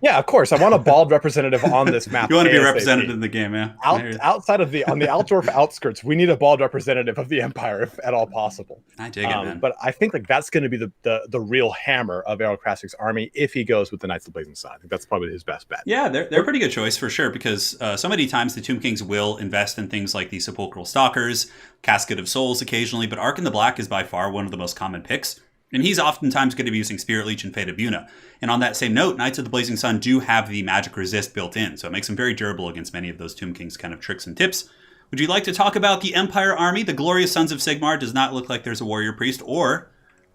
Yeah, of course. I want a bald representative on this map. You want to be represented in the game, yeah. Outside of on the Altdorf outskirts, we need a bald representative of the Empire, if at all possible. I dig it, man. But I think that's going to be the real hammer of Aerocrastic's army if he goes with the Knights of the Blazing Sun. I think that's probably his best bet. Yeah, they're a pretty good choice for sure, because so many times the Tomb Kings will invest in things like the Sepulchral Stalkers, Casket of Souls occasionally, but Arc in the Black is by far one of the most common picks. And he's oftentimes going to be using Spirit Leech and Fate of Buna. And on that same note, Knights of the Blazing Sun do have the magic resist built in, so it makes them very durable against many of those Tomb Kings kind of tricks and tips. Would you like to talk about the Empire army? The glorious Sons of Sigmar does not look like there's a Warrior Priest, or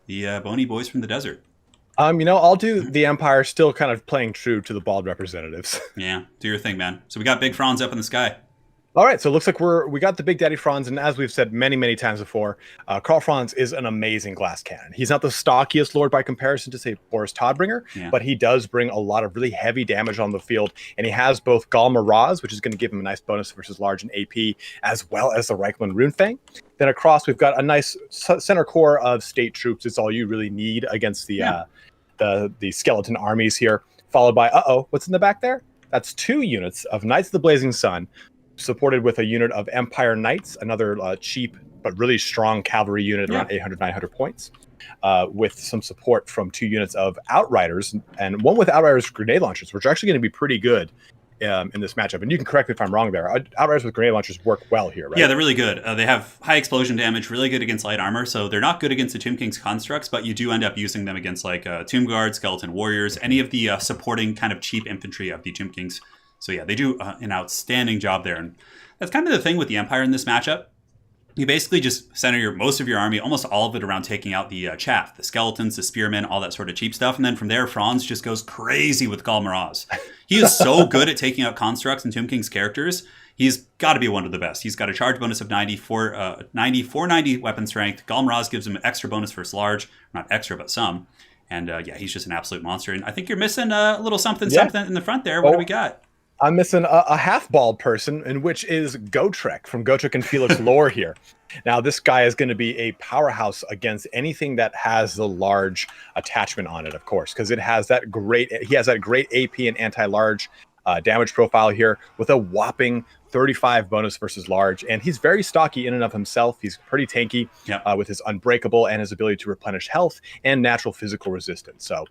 the Bony Boys from the Desert. I'll do the Empire, still kind of playing true to the bald representatives. Yeah, do your thing, man. So we got Big Franz up in the sky. All right, so it looks like we got the Big Daddy Franz, and as we've said many times before, Karl Franz is an amazing glass cannon. He's not the stockiest lord by comparison to, say, Boris Todbringer, but he does bring a lot of really heavy damage on the field, and he has both Gal Miraz, which is going to give him a nice bonus versus large and AP, as well as the Reichman Runefang. Then across, we've got a nice center core of state troops. It's all you really need against the skeleton armies here, followed by, what's in the back there? That's 2 units of Knights of the Blazing Sun, supported with a unit of Empire Knights, another cheap but really strong cavalry unit around 800-900 points, with some support from 2 units of Outriders, and one with Outriders grenade launchers, which are actually going to be pretty good in this matchup. And you can correct me if I'm wrong there. Outriders with grenade launchers work well here, right? Yeah, they're really good. They have high explosion damage, really good against light armor, so they're not good against the Tomb King's constructs, but you do end up using them against like Tomb Guard, Skeleton Warriors, any of the supporting kind of cheap infantry of the Tomb Kings. So yeah, they do an outstanding job there. And that's kind of the thing with the Empire in this matchup. You basically just center most of your army, almost all of it, around taking out the chaff, the skeletons, the spearmen, all that sort of cheap stuff. And then from there, Franz just goes crazy with Gal Miraz. He is so good at taking out constructs and Tomb King's characters. He's got to be one of the best. He's got a charge bonus of 90, 490 weapon strength. Gal Miraz gives him an extra bonus versus large. Not extra, but some. And he's just an absolute monster. And I think you're missing a little something in the front there. What do we got? I'm missing a half-bald person, in which is Gotrek from Gotrek and Felix Lore here. Now, this guy is going to be a powerhouse against anything that has the large attachment on it, of course, because he has that great AP and anti-large damage profile here with a whopping 35 bonus versus large. And he's very stocky in and of himself. He's pretty tanky with his unbreakable and his ability to replenish health and natural physical resistance. So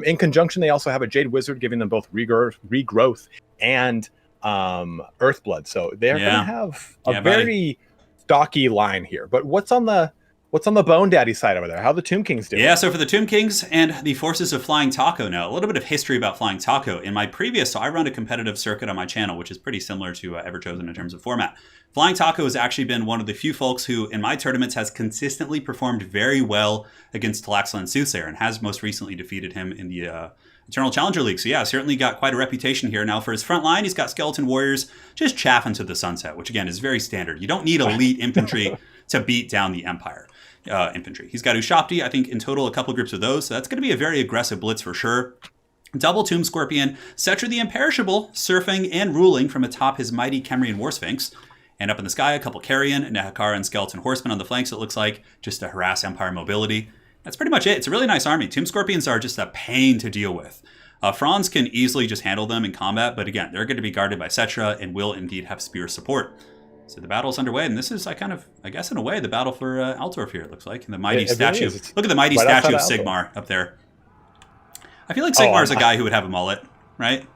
in conjunction, they also have a Jade Wizard giving them both regrowth and Earthblood. So they're going to have a very stocky line here. But what's on the Bone Daddy side over there? How the Tomb Kings doing? Yeah, so for the Tomb Kings and the forces of Flying Taco now, a little bit of history about Flying Taco. In my previous, so I run a competitive circuit on my channel, which is pretty similar to Everchosen in terms of format. Flying Taco has actually been one of the few folks who, in my tournaments, has consistently performed very well against Talaxla and Soothsayer, and has most recently defeated him in the Eternal Challenger League. So yeah, certainly got quite a reputation here. Now for his front line, he's got Skeleton Warriors just chaffing to the sunset, which again is very standard. You don't need elite infantry to beat down the Empire infantry. He's got Ushapti, I think in total a couple groups of those. So that's going to be a very aggressive blitz for sure. Double Tomb Scorpion, Cetra the Imperishable, surfing and ruling from atop his mighty Kemrian War Sphinx. And up in the sky, a couple Carrion, Nehakara, and Skeleton Horsemen on the flanks, it looks like, just to harass Empire mobility. That's pretty much it. It's a really nice army. Tomb Scorpions are just a pain to deal with. Franz can easily just handle them in combat, but again, they're going to be guarded by Cetra and will indeed have spear support. So the battle's underway, and this is, I guess in a way, the battle for Altdorf here, it looks like. And the mighty statue. Really Look at the mighty statue of Sigmar up there. I feel like Sigmar's a guy who would have a mullet, right?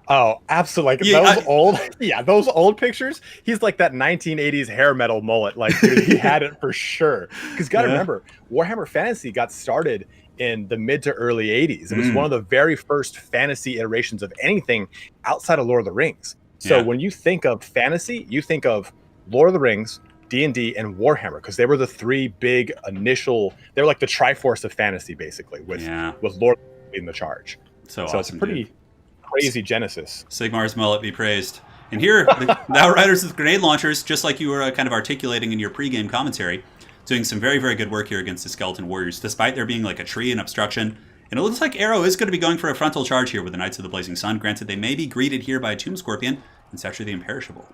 Oh, absolutely. Like those old pictures, he's like that 1980s hair metal mullet. Like, dude, he had it for sure. Because you got to remember, Warhammer Fantasy got started in the mid to early 80s. It was one of the very first fantasy iterations of anything outside of Lord of the Rings. So when you think of fantasy, you think of Lord of the Rings, D&D, and Warhammer, because they were the three big initial, they were like the Triforce of fantasy, basically, with Lord leading the charge. So awesome, it's a pretty crazy genesis. Sigmar's mullet be praised. And here, the Outriders with grenade launchers, just like you were kind of articulating in your pregame commentary, doing some very, very good work here against the Skeleton Warriors, despite there being like a tree and obstruction. And it looks like Aero is going to be going for a frontal charge here with the Knights of the Blazing Sun. Granted, they may be greeted here by a Tomb Scorpion and Settra the Imperishable.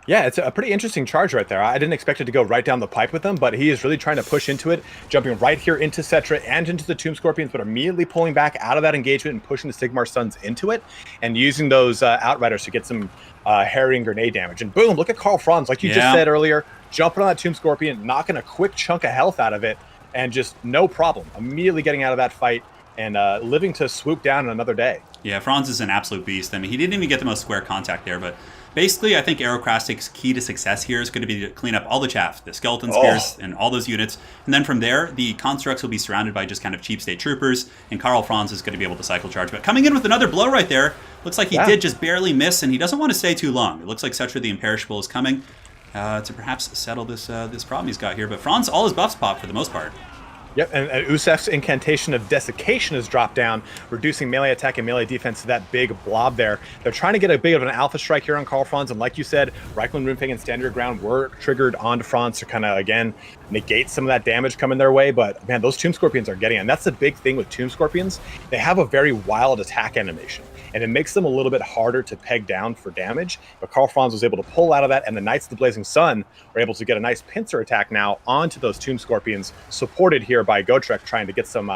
Yeah, it's a pretty interesting charge right there. I didn't expect it to go right down the pipe with him, but he is really trying to push into it, jumping right here into Settra and into the Tomb Scorpions, but immediately pulling back out of that engagement and pushing the Sigmar Suns into it, and using those Outriders to get some harrying grenade damage. And boom, look at Karl Franz, like you just said earlier, jumping on that Tomb Scorpion, knocking a quick chunk of health out of it, and just no problem, immediately getting out of that fight and living to swoop down in another day. Yeah, Franz is an absolute beast. I mean, he didn't even get the most square contact there, but basically, I think Aerocrastic's key to success here is going to be to clean up all the chaff, the skeleton spears, and all those units. And then from there, the constructs will be surrounded by just kind of cheap state troopers, and Karl Franz is going to be able to cycle charge. But coming in with another blow right there, looks like he did just barely miss, and he doesn't want to stay too long. It looks like Settra the Imperishable is coming to perhaps settle this problem he's got here. But Franz, all his buffs pop for the most part. Yep, and Usef's incantation of desiccation has dropped down, reducing melee attack and melee defense to that big blob there. They're trying to get a bit of an alpha strike here on Karl Franz, and like you said, Reikland, Runefang, and Stand Your Ground were triggered onto Franz to kind of, again, negate some of that damage coming their way, but man, those Tomb Scorpions are getting it. And that's the big thing with Tomb Scorpions. They have a very wild attack animation, and it makes them a little bit harder to peg down for damage, but Karl Franz was able to pull out of that, and the Knights of the Blazing Sun are able to get a nice pincer attack now onto those Tomb Scorpions, supported here by Gotrek trying to get some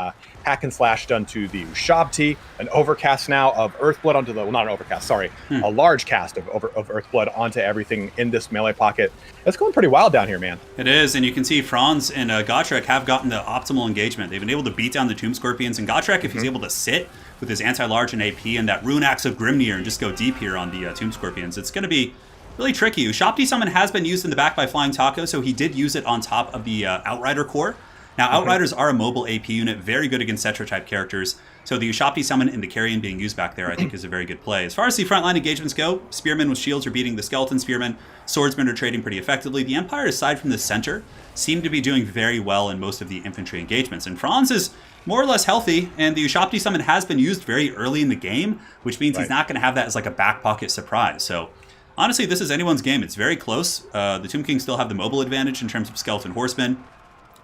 hack and slash done to the Ushabti, an overcast now of Earthblood onto the, well, not an overcast, sorry, a large cast of Earthblood onto everything in this melee pocket. It's going pretty wild down here, man. It is, and you can see Franz and Gotrek have gotten the optimal engagement. They've been able to beat down the Tomb Scorpions, and Gotrek, if he's able to sit with his anti-large and AP and that Rune Axe of Grimnir and just go deep here on the Tomb Scorpions, it's going to be really tricky. Ushabti Summon has been used in the back by Flying Taco, so he did use it on top of the Outrider core. Now, Outriders are a mobile AP unit, very good against Settra-type characters, so the Ushabti Summon and the Carrion being used back there, I think, is a very good play. As far as the frontline engagements go, Spearmen with shields are beating the Skeleton Spearmen, Swordsmen are trading pretty effectively. The Empire, aside from the center, seem to be doing very well in most of the infantry engagements, and Franz is more or less healthy, and the Ushabti Summon has been used very early in the game, which means he's not going to have that as like a back pocket surprise. So honestly, this is anyone's game. It's very close. The Tomb Kings still have the mobile advantage in terms of Skeleton Horsemen.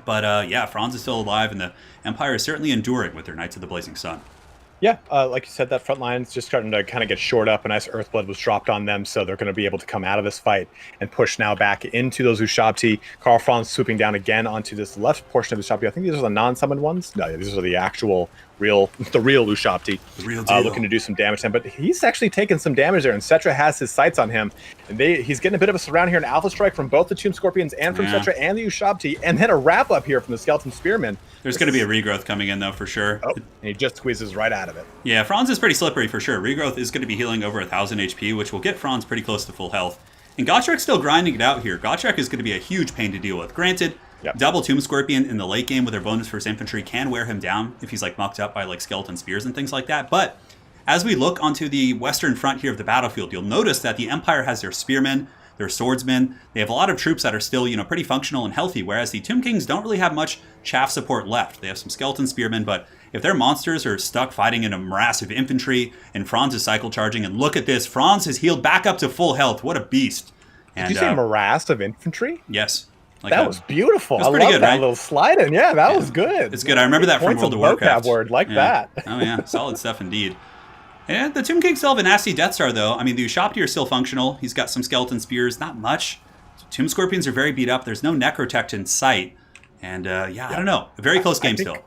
But yeah, Franz is still alive, and the Empire is certainly enduring with their Knights of the Blazing Sun. Yeah, like you said, that front line's just starting to kind of get shored up. A nice Earthblood was dropped on them, so they're going to be able to come out of this fight and push now back into those Ushabti. Karl Franz swooping down again onto this left portion of the Ushabti. I think these are the non-summoned ones. No, these are the actual real Ushabti. The real deal. Looking to do some damage to him, but he's actually taking some damage there, and Settra has his sights on him. And he's getting a bit of a surround here, an Alpha Strike from both the Tomb Scorpions and from Settra and the Ushabti, and then a wrap up here from the Skeleton Spearmen. There's going to be a regrowth coming in, though, for sure. Oh, and he just squeezes right out of it. Yeah, Franz is pretty slippery for sure. Regrowth is going to be healing over 1,000 HP, which will get Franz pretty close to full health. And Gottschalk's still grinding it out here. Gottschalk is going to be a huge pain to deal with. Granted, double Tomb Scorpion in the late game with their bonus for his infantry can wear him down if he's like mucked up by like skeleton spears and things like that. But as we look onto the western front here of the battlefield, you'll notice that the Empire has their spearmen, their swordsmen. They have a lot of troops that are still, pretty functional and healthy, whereas the Tomb Kings don't really have much chaff support left. They have some skeleton spearmen, but if their monsters are stuck fighting in a morass of infantry and Franz is cycle charging, and look at this, Franz has healed back up to full health. What a beast. And, did you say morass of infantry? Yes. Like that was beautiful. I love that little slide in. Yeah, that was good. It's good. I remember that from World of Warcraft. Word like that. Oh yeah, solid stuff indeed. And the Tomb Kings still have a nasty Death Star, though. I mean, the Ushabti are still functional. He's got some skeleton spears, not much. Tomb Scorpions are very beat up. There's no Necrotect in sight. And I don't know. A very close game still.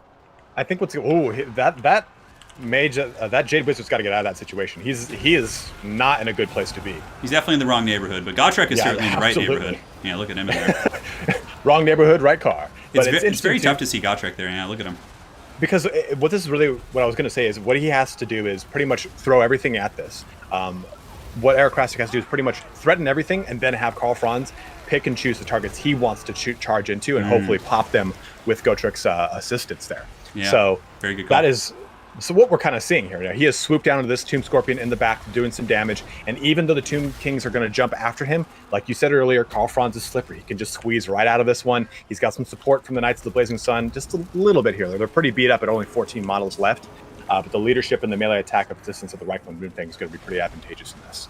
I think what's... Oh, that Mage, that Jade Wizard's got to get out of that situation. He is not in a good place to be. He's definitely in the wrong neighborhood, but Gotrek is certainly in the right neighborhood. Yeah, look at him in there. Wrong neighborhood, right car. But it's very tough to see Gotrek there. Yeah, look at him. Because what this is really, what I was going to say is what he has to do is pretty much throw everything at this. What Aerocrastic has to do is pretty much threaten everything and then have Karl Franz pick and choose the targets he wants to charge into and hopefully pop them with Gotrek's assistance there. Yeah, so very good call. that is what we're kind of seeing here. He has swooped down into this Tomb Scorpion in the back, doing some damage. And even though the Tomb Kings are going to jump after him, like you said earlier, Karl Franz is slippery. He can just squeeze right out of this one. He's got some support from the Knights of the Blazing Sun, just a little bit here. They're pretty beat up at only 14 models left. But the leadership and the melee attack of distance of the Rifle and Moon thing is going to be pretty advantageous in this.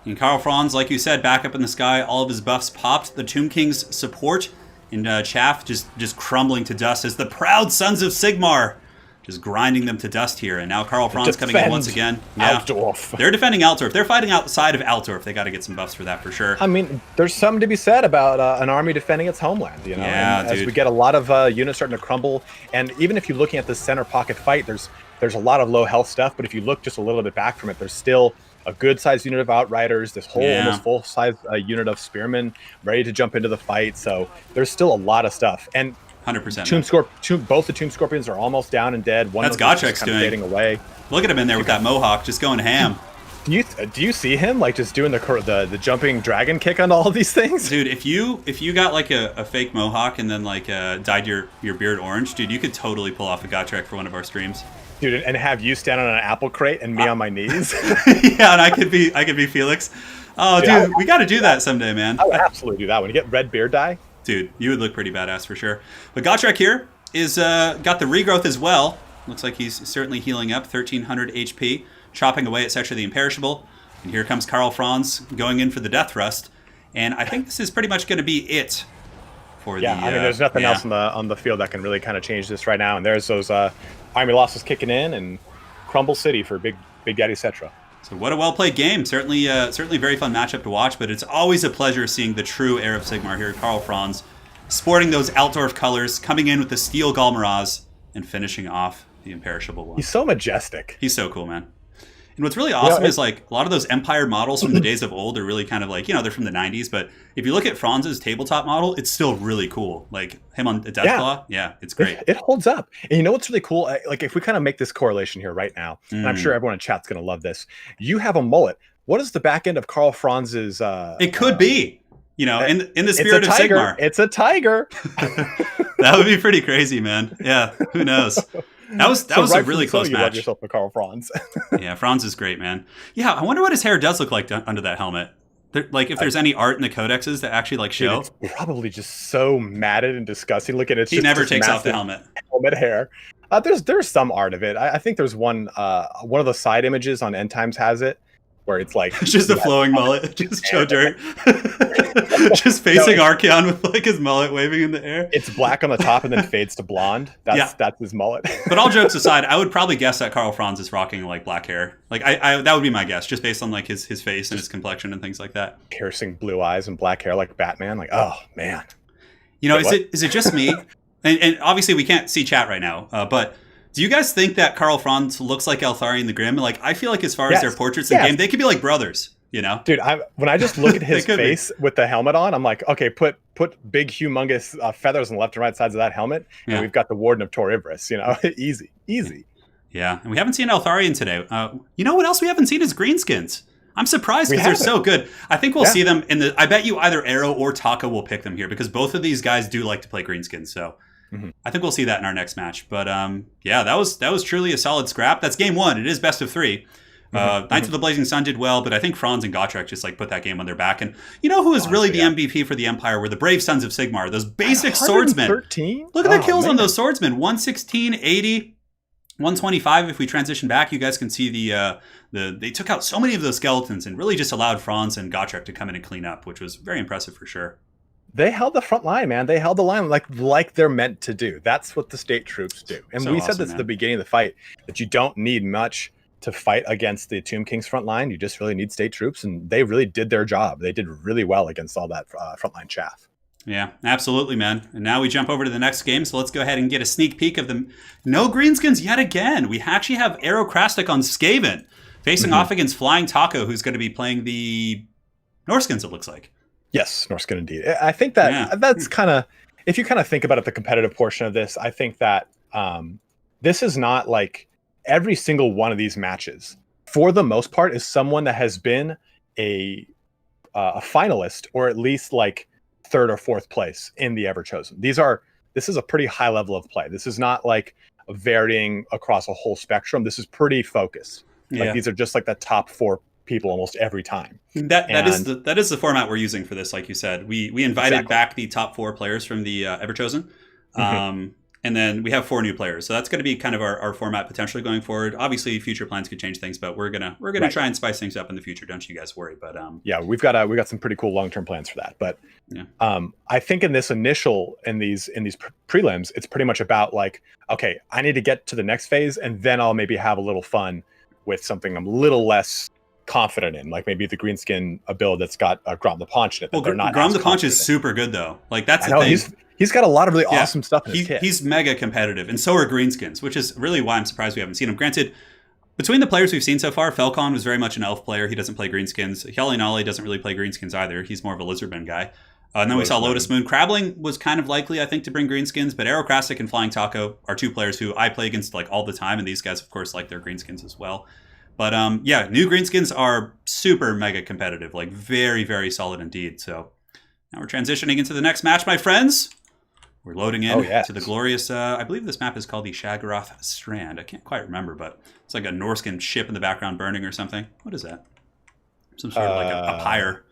And Karl Franz, like you said, back up in the sky, all of his buffs popped. The Tomb King's support and Chaff just crumbling to dust as the proud Sons of Sigmar just grinding them to dust here. And now Karl Franz coming in once again. Yeah. Altdorf. They're defending Altdorf. They're fighting outside of Altdorf. They got to get some buffs for that for sure. I mean, there's something to be said about an army defending its homeland, you know? Yeah, and as we get a lot of units starting to crumble, and even if you're looking at the center pocket fight, there's a lot of low health stuff, but if you look just a little bit back from it, there's still a good sized unit of Outriders, this whole almost full size unit of Spearmen ready to jump into the fight. So there's still a lot of stuff. And 100%. Both the Tomb Scorpions are almost down and dead. One That's Gottrek's doing. Fading away. Look at him in there with that Mohawk, just going ham. Do you see him like just doing the jumping dragon kick on all of these things? Dude, if you got like a fake Mohawk and then like dyed your beard orange, dude, you could totally pull off a Gotrek for one of our streams. Dude, and have you stand on an apple crate and me on my knees? Yeah, and I could be Felix. Oh, dude, we got to do that someday, man. I would absolutely do that one. You get red beard dye. Dude, you would look pretty badass for sure. But Gotrek here is got the regrowth as well. Looks like he's certainly healing up, 1,300 HP, chopping away at Section of the Imperishable. And here comes Karl Franz going in for the Death Thrust. And I think this is pretty much going to be it for the... I mean, there's nothing else on the field that can really kind of change this right now. And there's those army losses kicking in and Crumble City for Big Daddy Cetra. So what a well-played game. Certainly very fun matchup to watch, but it's always a pleasure seeing the true heir of Sigmar here, Karl Franz, sporting those Altdorf colors, coming in with the Steel Galmaraz, and finishing off the Imperishable one. He's so majestic. He's so cool, man. And what's really awesome is like a lot of those Empire models from the days of old are really kind of like, they're from the 90s, but if you look at Franz's tabletop model, it's still really cool. Like him on the Deathclaw, it's great. It holds up. And you know what's really cool? Like if we kind of make this correlation here right now, and I'm sure everyone in chat's going to love this, you have a mullet. What is the back end of Karl Franz's... it could be, in the spirit of Sigmar. It's a tiger. That would be pretty crazy, man. Yeah, who knows? That was a really close match. You love yourself with Karl Franz. Yeah, Franz is great, man. Yeah, I wonder what his hair does look like under that helmet. If there's any art in the codexes that actually show. Dude, it's probably just so matted and disgusting. Look at it. He never takes off the helmet hair. There's some art of it. I think there's one of the side images on End Times has it, where it's like it's just a flowing mullet, just Joe Dirt, just facing Archeon with his mullet waving in the air. It's black on the top and then fades to blonde. That's his mullet. But all jokes aside, I would probably guess that Karl Franz is rocking black hair. I that would be my guess, just based on his face and his complexion and things like that. Piercing blue eyes and black hair like Batman. Oh man. Is it just me? and obviously we can't see chat right now, but. Do you guys think that Karl Franz looks like Eltharion the Grim? I feel like as far as their portraits in game, they could be like brothers, Dude, when I just look at his face with the helmet on, I'm like, okay, put big, humongous feathers on the left and right sides of that helmet, and we've got the Warden of Tor Ibris, easy. Yeah, and we haven't seen Eltharion today. You know what else we haven't seen is Greenskins. I'm surprised because they're so good. I think we'll see them I bet you either Arrow or Taka will pick them here because both of these guys do like to play Greenskins, so... I think we'll see that in our next match. But that was truly a solid scrap. That's game one. It is best of three. Knights of the Blazing Sun did well, but I think Franz and Gotrek just put that game on their back. And you know who is really the MVP for the Empire were the brave Sons of Sigmar, those basic swordsmen. Look at the kills on those swordsmen. 116, 80, 125. If we transition back, you guys can see they took out so many of those skeletons and really just allowed Franz and Gotrek to come in and clean up, which was very impressive for sure. They held the front line, man. They held the line like they're meant to do. That's what the state troops do. And said this at the beginning of the fight, that you don't need much to fight against the Tomb King's front line. You just really need state troops, and they really did their job. They did really well against all that frontline chaff. Yeah, absolutely, man. And now we jump over to the next game. So let's go ahead and get a sneak peek of them. No greenskins yet again. We actually have Aerocrastic on Skaven facing off against Flying Taco, who's going to be playing the Norskins, it looks like. Yes, Norskin indeed. I think that that's kind of, if you kind of think about it, the competitive portion of this, I think that this is not like every single one of these matches, for the most part, is someone that has been a finalist or at least like third or fourth place in the Everchosen. This is a pretty high level of play. This is not like varying across a whole spectrum. This is pretty focused. Like these are just like the top 4 people almost every time. That is the format we're using for this. Like you said, we invited back the top 4 players from the Everchosen. And then we have 4 new players. So that's going to be kind of our format potentially going forward. Obviously, future plans could change things, but we're gonna try and spice things up in the future. Don't you guys worry. But yeah, we got some pretty cool long-term plans for that. But I think in these prelims, it's pretty much about like, okay, I need to get to the next phase, and then I'll maybe have a little fun with something I'm a little less confident in, like maybe the greenskin build that's got Grom the Paunch in it. Grom the Paunch is super good though. Like that's the thing. He's got a lot of really awesome stuff in his kit. He's mega competitive, and so are greenskins, which is really why I'm surprised we haven't seen him. Granted, between the players we've seen so far, Falcon was very much an elf player. He doesn't play greenskins. HjalleNalle doesn't really play greenskins either. He's more of a lizardman guy. And then we saw Lotus Moon. Crabling was kind of likely, I think, to bring greenskins, but Aerocrastic and Flying Taco are 2 players who I play against like all the time, and these guys, of course, like their greenskins as well. But new greenskins are super mega competitive, like very, very solid indeed. So now we're transitioning into the next match, my friends. We're loading in to the glorious, I believe this map is called the Shaggorath Strand. I can't quite remember, but it's like a Norskin ship in the background burning or something. What is that? Some sort of like a pyre.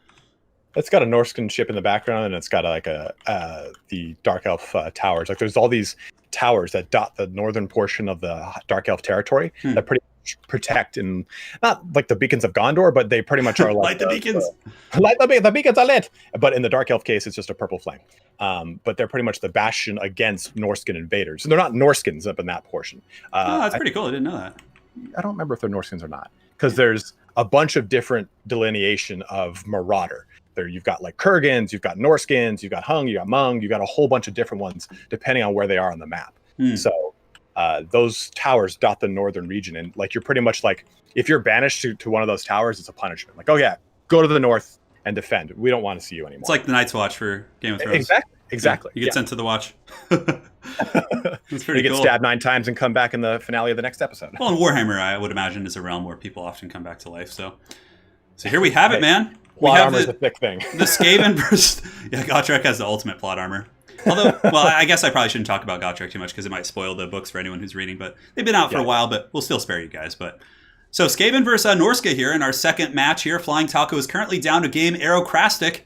It's got a Norskin ship in the background, and it's got like the Dark Elf towers. Like there's all these towers that dot the northern portion of the Dark Elf territory that pretty much protect, and not like the beacons of Gondor, but they pretty much are like light the beacons. The beacons are lit. But in the Dark Elf case, it's just a purple flame. But they're pretty much the bastion against Norskin invaders. And they're not Norskins up in that portion. That's pretty cool. I didn't know that. I don't remember if they're Norskins or not, because there's a bunch of different delineation of Marauder. There, you've got like Kurgans, you've got Norskins, you've got Hung, you got Mung, you got a whole bunch of different ones depending on where they are on the map. So those towers dot the northern region, and like you're pretty much like, if you're banished to one of those towers, it's a punishment. Like, oh yeah, go to the north and defend. We don't want to see you anymore. It's like the Night's Watch for Game of Thrones. Exactly. Yeah, you get sent to the watch. It's pretty you get cool. stabbed 9 times and come back in the finale of the next episode. Well, in Warhammer, I would imagine, is a realm where people often come back to life. So here we have it, man. Plot armor is a thick thing. The Skaven versus Gotrek has the ultimate plot armor. Although, well, I guess I probably shouldn't talk about Gotrek too much because it might spoil the books for anyone who's reading. But they've been out for a while, but we'll still spare you guys. But so Skaven versus Norska here in our second match here. Flying Taco is currently down a game. Aerocrastic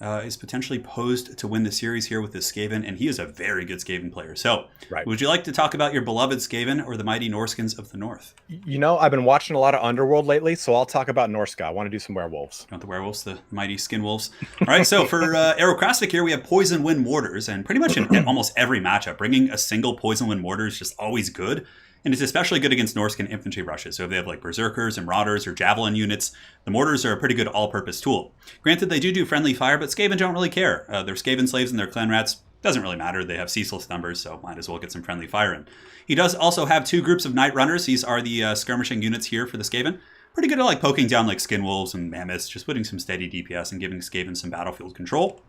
is potentially posed to win the series here with this Skaven, and he is a very good Skaven player. So, would you like to talk about your beloved Skaven or the mighty Norskins of the North? You know, I've been watching a lot of Underworld lately, so I'll talk about Norska. I want to do some werewolves. Not the werewolves, the mighty skin wolves. All right, so for Aerocrastic here, we have Poison Wind Mortars, and pretty much in almost every matchup, bringing a single Poison Wind Mortar is just always good. And it's especially good against Norskin infantry rushes. So if they have like Berserkers and Marauders or Javelin units, the mortars are a pretty good all-purpose tool. Granted, they do friendly fire, but Skaven don't really care. Their Skaven slaves and their clan rats, doesn't really matter. They have ceaseless numbers, so might as well get some friendly fire in. He does also have 2 groups of Night Runners. These are the skirmishing units here for the Skaven. Pretty good at like poking down like Skin Wolves and Mammoths, just putting some steady DPS and giving Skaven some battlefield control.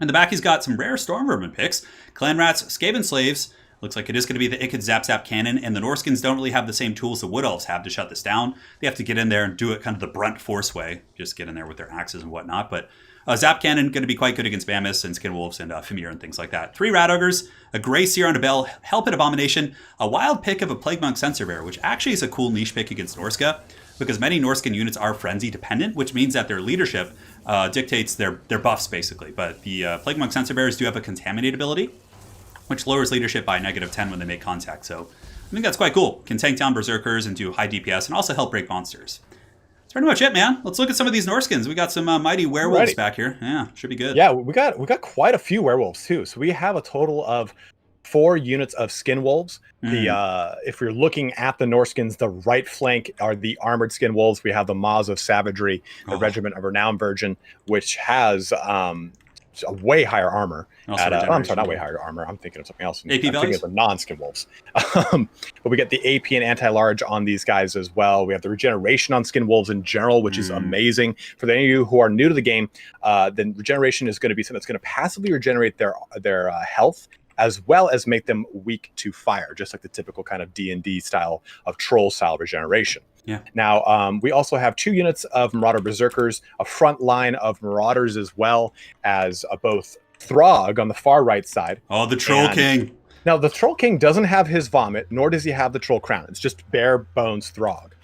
In the back, he's got some rare Storm Vermin picks. Clan rats, Skaven slaves. Looks like it is going to be the Ikid Zap Zap cannon, and the Norskins don't really have the same tools the Wood Elves have to shut this down. They have to get in there and do it kind of the brunt force way, just get in there with their axes and whatnot. But Zap Cannon going to be quite good against Mammoths and Skin Wolves and Fimir and things like that. 3 Rat Ogres, a Grey Seer on a Bell, Hellpit Abomination, a wild pick of a Plague Monk Sensor Bear, which actually is a cool niche pick against Norska, because many Norskin units are frenzy dependent, which means that their leadership dictates their buffs basically. But the Plague Monk Sensor Bears do have a Contaminate ability, which lowers leadership by -10 when they make contact. So I think that's quite cool. Can tank down Berserkers and do high DPS and also help break monsters. That's pretty much it, man. Let's look at some of these Norskins. We got some mighty werewolves back here. Yeah, should be good. Yeah, we got quite a few werewolves too. So we have a total of 4 units of Skin Wolves. If you're looking at the Norskins, the right flank are the armored Skin Wolves. We have the Maws of Savagery, the Regiment of Renowned Virgin, which has a way higher armor. Also I'm sorry, not way higher armor. I'm thinking of something else. AP I'm values? thinking of the non-skin wolves. But we get the AP and anti-large on these guys as well. We have the regeneration on skin wolves in general, which is amazing. For any of you who are new to the game, then regeneration is going to be something that's going to passively regenerate their health, as well as make them weak to fire, just like the typical kind of D&D style of troll style regeneration. Yeah. Now, we also have 2 units of Marauder Berserkers, a front line of Marauders, as well as both Throg on the far right side. Oh, the Troll King. Now, the Troll King doesn't have his vomit, nor does he have the Troll Crown. It's just bare bones Throg,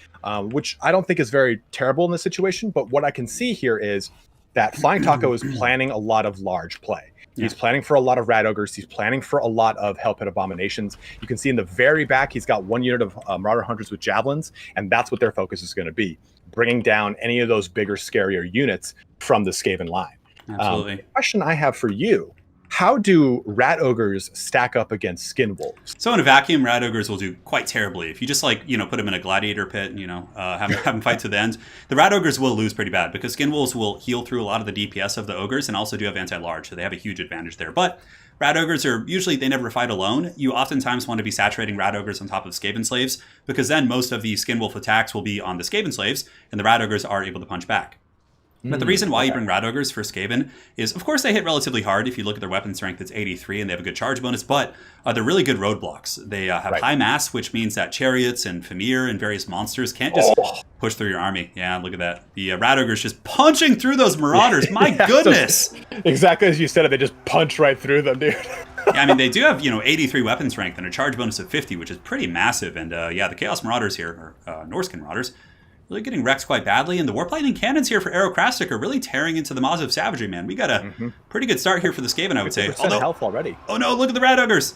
which I don't think is very terrible in this situation. But what I can see here is that Flying Taco is planning a lot of large play. He's planning for a lot of Rat Ogres. He's planning for a lot of Hell Pit Abominations. You can see in the very back, he's got 1 unit of Marauder Hunters with Javelins, and that's what their focus is going to be, bringing down any of those bigger, scarier units from the Skaven line. Absolutely. The question I have for you, how do Rat Ogres stack up against Skin Wolves? So in a vacuum, Rat Ogres will do quite terribly. If you just put them in a gladiator pit and, have them fight to the end, the Rat Ogres will lose pretty bad because Skin Wolves will heal through a lot of the DPS of the Ogres and also do have anti-large, so they have a huge advantage there. But Rat Ogres are usually, they never fight alone. You oftentimes want to be saturating Rat Ogres on top of Skaven Slaves because then most of the Skin Wolf attacks will be on the Skaven Slaves and the Rat Ogres are able to punch back. But the reason why you bring Rat Ogres for Skaven is, of course, they hit relatively hard. If you look at their weapon strength, it's 83, and they have a good charge bonus, but they're really good roadblocks. They have high mass, which means that chariots and Famir and various monsters can't just push through your army. Yeah, look at that. The Rat Ogres just punching through those Marauders. My goodness! Exactly as you said it, they just punch right through them, dude. Yeah, I mean, they do have, 83 weapon strength and a charge bonus of 50, which is pretty massive. And the Chaos Marauders here, or Norskin Marauders, really getting wrecked quite badly, and the Warp Lightning Cannons here for Aerocrastic are really tearing into the Maws of Savagery, man. We got a pretty good start here for the Skaven, I would say. Although, health already. Oh no, look at the Rat Ogres.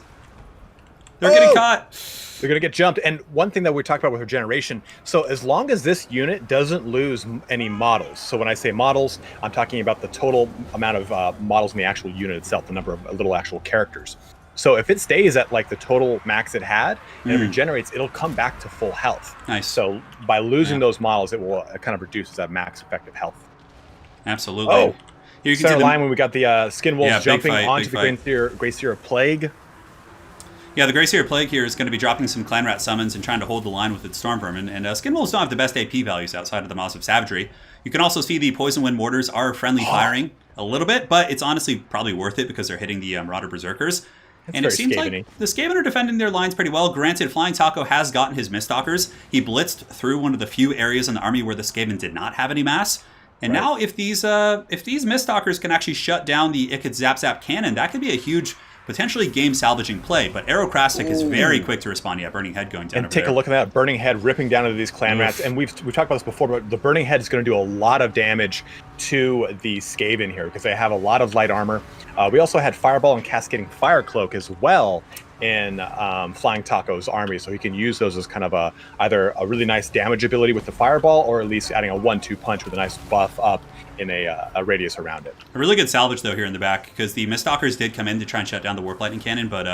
They're getting caught. They're going to get jumped. And one thing that we talked about with regeneration, so as long as this unit doesn't lose any models, so when I say models, I'm talking about the total amount of models in the actual unit itself, the number of little actual characters. So if it stays at like the total max it had and it regenerates, it'll come back to full health. Nice. So by losing those models, it will kind of reduce that max effective health. Absolutely. Oh, here you can center see line when we got the Skin Wolves jumping fight, onto the Greyseer of Plague. Yeah, the Greyseer Plague here is going to be dropping some Clan Rat summons and trying to hold the line with its Storm Vermin. And Skin Wolves don't have the best AP values outside of the Maws of Savagery. You can also see the Poison Wind Mortars are friendly firing a little bit, but it's honestly probably worth it because they're hitting the Marauder Berserkers. And it seems like the Skaven are defending their lines pretty well. Granted, Flying Taco has gotten his Miststalkers. He blitzed through one of the few areas in the army where the Skaven did not have any mass. And now if these Miststalkers can actually shut down the Ikid Zap Zap cannon, that could be a huge, potentially game-salvaging play. But Aerocrastic is very quick to respond. Yeah, Burning Head going down and take a look at that Burning Head ripping down into these Clan Rats. And we've talked about this before, but the Burning Head is going to do a lot of damage to the Skaven here because they have a lot of light armor. We also had Fireball and Cascading Fire Cloak as well in Flying Taco's army, so he can use those as kind of either a really nice damage ability with the Fireball, or at least adding a 1-2 punch with a nice buff up in a radius around it. A really good salvage though here in the back, because the Miststalkers did come in to try and shut down the Warp Lightning Cannon, but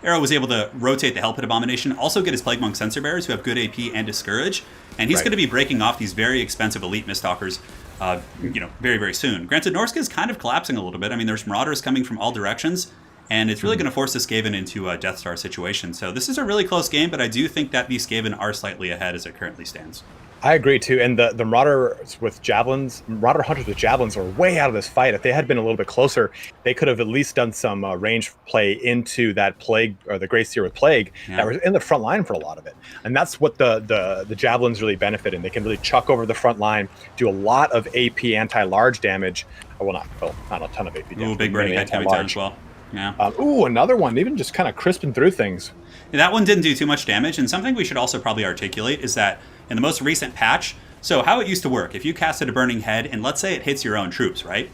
Aero was able to rotate the Hell Pit Abomination, also get his Plague Monk Sensor Bearers who have good AP and Discourage, and he's going to be breaking off these very expensive Elite Miststalkers very, very soon. Granted, Norska is kind of collapsing a little bit. I mean, there's Marauders coming from all directions, and it's really going to force the Skaven into a Death Star situation. So this is a really close game, but I do think that the Skaven are slightly ahead as it currently stands. I agree too, and the Marauder Hunters with Javelins are way out of this fight. If they had been a little bit closer, they could have at least done some range play into that Plague, or the Greyseer with Plague, that was in the front line for a lot of it. And that's what the Javelins really benefit in. They can really chuck over the front line, do a lot of AP anti-large damage. Not a ton of AP damage. Ooh, big Burning Head coming down as well. Yeah. Another one, even just kind of crisping through things. Yeah, that one didn't do too much damage, and something we should also probably articulate is that in the most recent patch, so how it used to work, if you casted a Burning Head, and let's say it hits your own troops, right?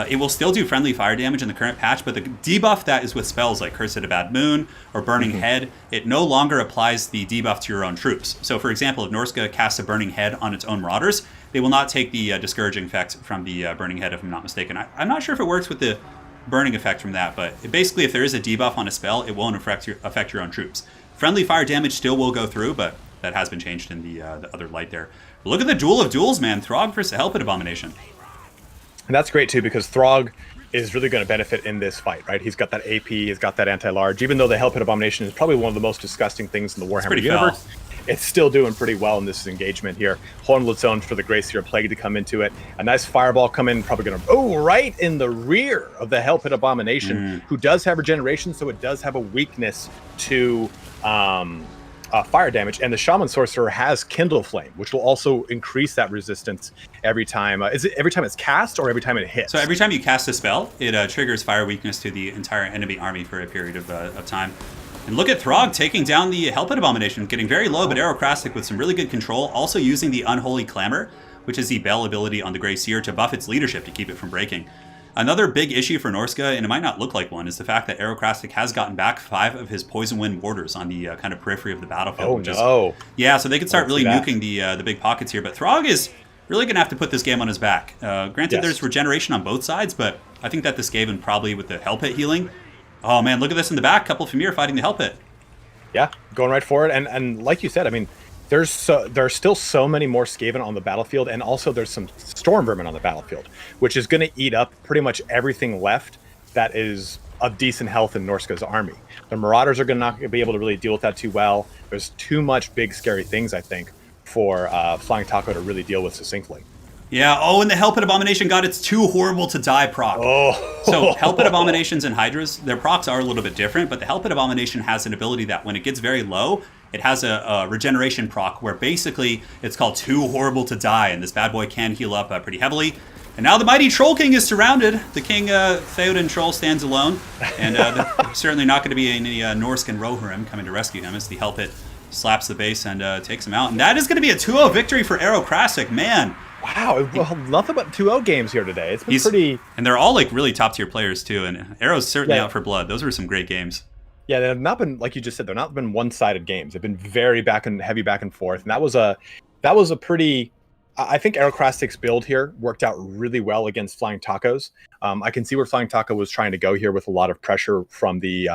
It will still do friendly fire damage in the current patch, but the debuff that is with spells like Curse of a Bad Moon or Burning Head, it no longer applies the debuff to your own troops. So for example, if Norska casts a Burning Head on its own Marauders, they will not take the discouraging effect from the Burning Head, if I'm not mistaken. I'm not sure if it works with the burning effect from that, but basically if there is a debuff on a spell, it won't affect your own troops. Friendly fire damage still will go through, but that has been changed in the other light there. But look at the Duel of Duels, man. Throg versus Hell Pit Abomination. And that's great too, because Throg is really going to benefit in this fight, right? He's got that AP, he's got that anti-large. Even though the Hell Pit Abomination is probably one of the most disgusting things in the Warhammer universe, it's still doing pretty well in this engagement here. Hornblood Zone for the Gracier Plague to come into it. A nice fireball come in, probably going to right in the rear of the Hell Pit Abomination, who does have regeneration, so it does have a weakness to fire damage, and the Shaman Sorcerer has Kindle Flame, which will also increase that resistance every time. Is it every time it's cast or every time it hits? So every time you cast a spell, it triggers fire weakness to the entire enemy army for a period of time. And look at Throg taking down the Hell Pit Abomination, getting very low, but Aerocrastic with some really good control, also using the Unholy Clamor, which is the Bell ability on the Grey Seer to buff its leadership to keep it from breaking. Another big issue for Norska, and it might not look like one, is the fact that Aerocrastic has gotten back 5 of his Poison Wind Warders on the kind of periphery of the battlefield. Yeah, so they could start really nuking the big pockets here. But Throg is really going to have to put this game on his back. Granted, there's regeneration on both sides, but I think that this Skaven probably with the Hell Pit healing. Oh man, look at this in the back. Couple Famir fighting the Hell Pit. Yeah, going right for it. And like you said, I mean, there are still so many more Skaven on the battlefield, and also there's some Storm Vermin on the battlefield, which is going to eat up pretty much everything left that is of decent health in Norska's army. The Marauders are not going to be able to really deal with that too well. There's too much big, scary things, I think, for Flying Taco to really deal with succinctly. Yeah, and the Hell Pit Abomination got its too horrible to die proc. So Hell Pit Abominations and Hadras, their procs are a little bit different, but the Hell Pit Abomination has an ability that when it gets very low, it has a regeneration proc where basically it's called too horrible to die, and this bad boy can heal up pretty heavily. And now the mighty Troll King is surrounded. The King Theoden Troll stands alone, and there's certainly not going to be any Norsk and Rohirrim coming to rescue him as the Hell Pit slaps the base and takes him out. And that is going to be a 2-0 victory for Aerocrastic, man. Wow, well, nothing but 2-0 games here today. It's been pretty... And they're all like really top tier players too, and Arrow's certainly out for blood. Those were some great games. Yeah, they've not been, like you just said, they've not been one-sided games. They've been very heavy back and forth, and that was a pretty... I think Aerocrastic's build here worked out really well against Flying Tacos. I can see where Flying Taco was trying to go here with a lot of pressure from the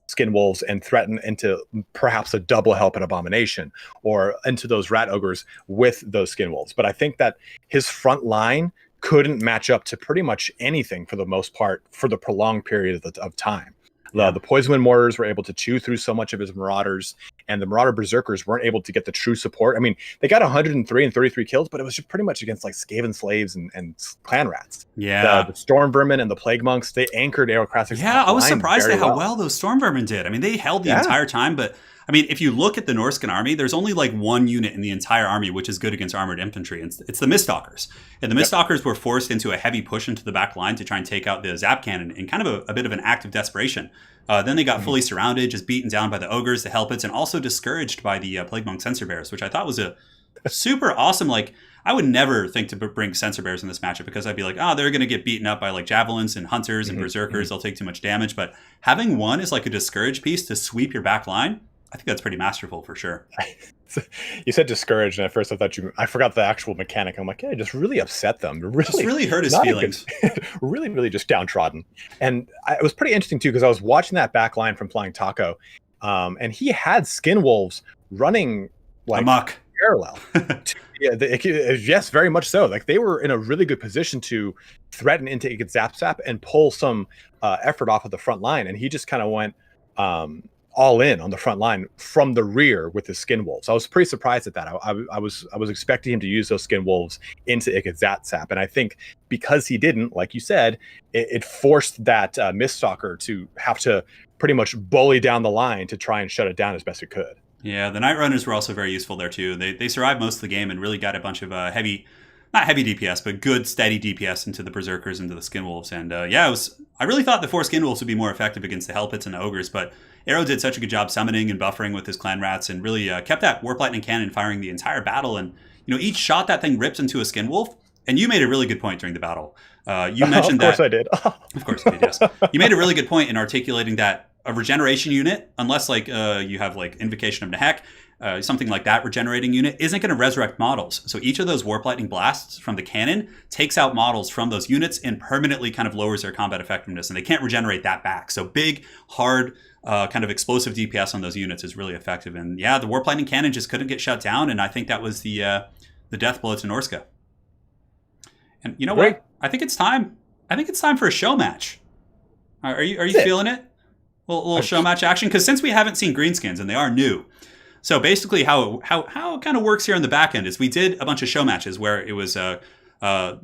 Skin Wolves and threaten into perhaps a double Hell Pit Abomination or into those Rat Ogres with those Skin Wolves. But I think that his front line couldn't match up to pretty much anything for the most part for the prolonged period of time. The Poison Wind Mortars were able to chew through so much of his Marauders, and the Marauder Berserkers weren't able to get the true support. I mean, they got 103 and 33 kills, but it was just pretty much against like Skaven Slaves and Clan Rats. Yeah. The Storm Vermin and the Plague Monks, they anchored Aerocrastic's I was surprised at how well those Storm Vermin did. I mean, they held the entire time, but I mean, if you look at the Norscan army, there's only like one unit in the entire army which is good against armored infantry. It's the Miststalkers. And the Miststalkers were forced into a heavy push into the back line to try and take out the Zap Cannon in kind of a bit of an act of desperation. Then they got fully surrounded, just beaten down by the Ogres, the Hell Pits, and also discouraged by the Plague Monk Censor Bears, which I thought was a super awesome, like, I would never think to bring Censor Bears in this matchup because I'd be like, they're going to get beaten up by like Javelins and Hunters and Berserkers. They'll take too much damage. But having one is like a discourage piece to sweep your back line. I think that's pretty masterful for sure. You said discouraged, and at first I forgot the actual mechanic. I'm like, it just really upset them. Really hurt his feelings. really just downtrodden. And it was pretty interesting too, because I was watching that back line from Flying Taco, and he had Skin Wolves running like amok. Parallel. Yes, very much so. Like they were in a really good position to threaten into Ikit Zap and pull some effort off of the front line, and he just kind of went all in on the front line from the rear with his Skin Wolves. I was pretty surprised at that. I was expecting him to use those Skin Wolves into Ikit Zap, and I think because he didn't, like you said, it forced that Miststalker to have to pretty much bully down the line to try and shut it down as best it could. Yeah, the Night Runners were also very useful there too. They survived most of the game and really got a bunch of not heavy DPS, but good steady DPS into the Berserkers, into the Skin Wolves. And I really thought the 4 Skin Wolves would be more effective against the Hell Pits and the Ogres, but Arrow did such a good job summoning and buffering with his Clan Rats and really kept that Warp Lightning Cannon firing the entire battle. And each shot that thing rips into a Skin Wolf. And you made a really good point during the battle. You mentioned that. Of course I did. Of course you did, yes. You made a really good point in articulating that a regeneration unit, unless like you have like Invocation of Nehek, something like that regenerating unit, isn't going to resurrect models. So each of those Warp Lightning blasts from the cannon takes out models from those units and permanently kind of lowers their combat effectiveness, and they can't regenerate that back. So big, hard, kind of explosive DPS on those units is really effective. And yeah, the Warp Lightning cannon just couldn't get shut down, and I think that was the death blow to Norska. And you know what? I think it's time. I think it's time for a show match. Are you feeling it? A little show match action? Because since we haven't seen greenskins and they are new, so basically how it kind of works here on the back end is we did a bunch of show matches where it was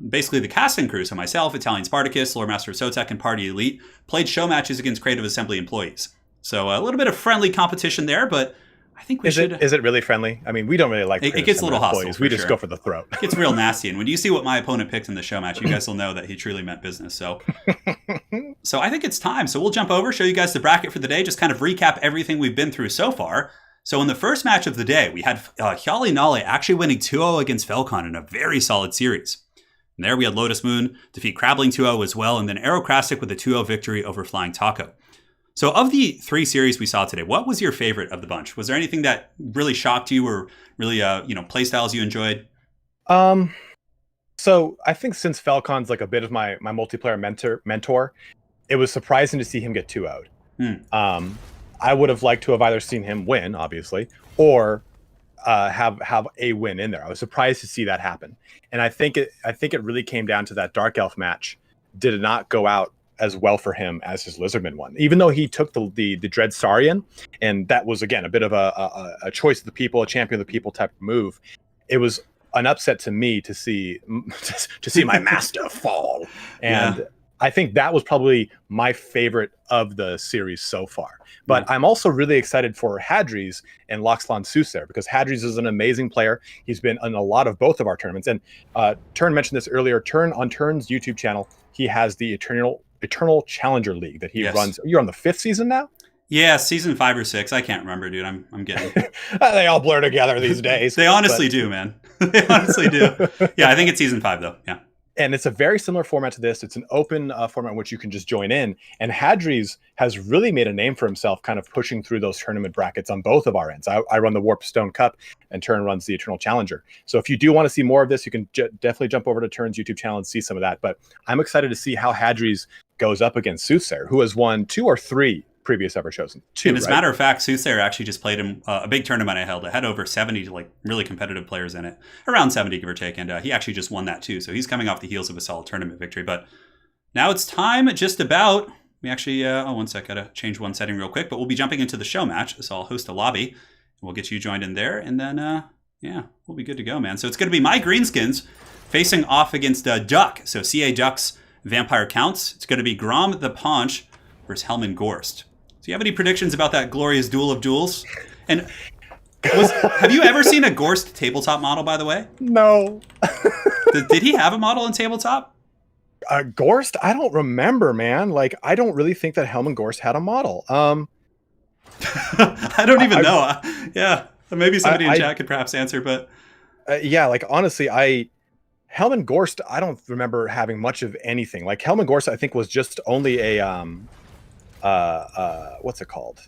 basically the casting crew, so myself, ItalianSparticus, Lore Master of Sotek, and Party Elite played show matches against Creative Assembly employees. So a little bit of friendly competition there, but I think we should. Is it really friendly? I mean, we don't really like it gets a little hostile. We just go for the throat. It gets real nasty. And when you see what my opponent picked in the show match, you guys will know that he truly meant business. So I think it's time. So we'll jump over, show you guys the bracket for the day, just kind of recap everything we've been through so far. So in the first match of the day, we had HjalleNalle actually winning 2-0 against Falcon in a very solid series. And there we had Lotus Moon defeat Crabling 2-0 as well, and then Aerocrastic with a 2-0 victory over Flying Taco. So of the 3 series we saw today, what was your favorite of the bunch? Was there anything that really shocked you or really, play styles you enjoyed? So I think since Falcon's like a bit of my multiplayer mentor, it was surprising to see him get 2-0'd. I would have liked to have either seen him win, obviously, or have a win in there. I was surprised to see that happen. And I think it really came down to that Dark Elf match did not go out as well for him as his Lizardman one, even though he took the Dread Saurian, and that was again a bit of a choice of the people, a champion of the people type of move. It was an upset to me to see my master fall, and yeah. I think that was probably my favorite of the series so far. But I'm also really excited for Hadras and Loxlon Soothsayer, because Hadras is an amazing player. He's been in a lot of both of our tournaments, and Turin mentioned this earlier. On Turin's YouTube channel, he has the Eternal Challenger League that he runs. You're on the 5th season now? Yeah, season 5 or 6. I can't remember, dude. I'm getting. They all blur together these days. They honestly do, man. They honestly do. Yeah, I think it's season 5 though. Yeah. And it's a very similar format to this. It's an open format in which you can just join in. And Hadras has really made a name for himself, kind of pushing through those tournament brackets on both of our ends. I run the Warp Stone Cup, and Turin runs the Eternal Challenger. So if you do want to see more of this, you can definitely jump over to Turin's YouTube channel and see some of that. But I'm excited to see how Hadras goes up against Soothsayer, who has won 2 or 3 previous Everchosen. 2, and as a matter of fact, Soothsayer actually just played him a big tournament I held. It had over 70 really competitive players in it, around 70 give or take, and he actually just won that too. So he's coming off the heels of a solid tournament victory. But now it's time, just about. We actually, one sec, gotta change one setting real quick. But we'll be jumping into the show match, so I'll host a lobby, and we'll get you joined in there, and then we'll be good to go, man. So it's gonna be my greenskins facing off against Duck. So CA Duck's Vampire Counts. It's gonna be Grom the Paunch versus Helman Gorst. Do you have any predictions about that glorious duel of duels? And have you ever seen a Gorst tabletop model, by the way? No. Did he have a model in tabletop? Gorst? I don't remember, man. Like, I don't really think that Helman Gorst had a model. I don't even know. Yeah, maybe somebody in chat could perhaps answer, but... honestly, Helman Gorst, I don't remember having much of anything. Like, Helman Gorst, I think, was just only a... what's it called?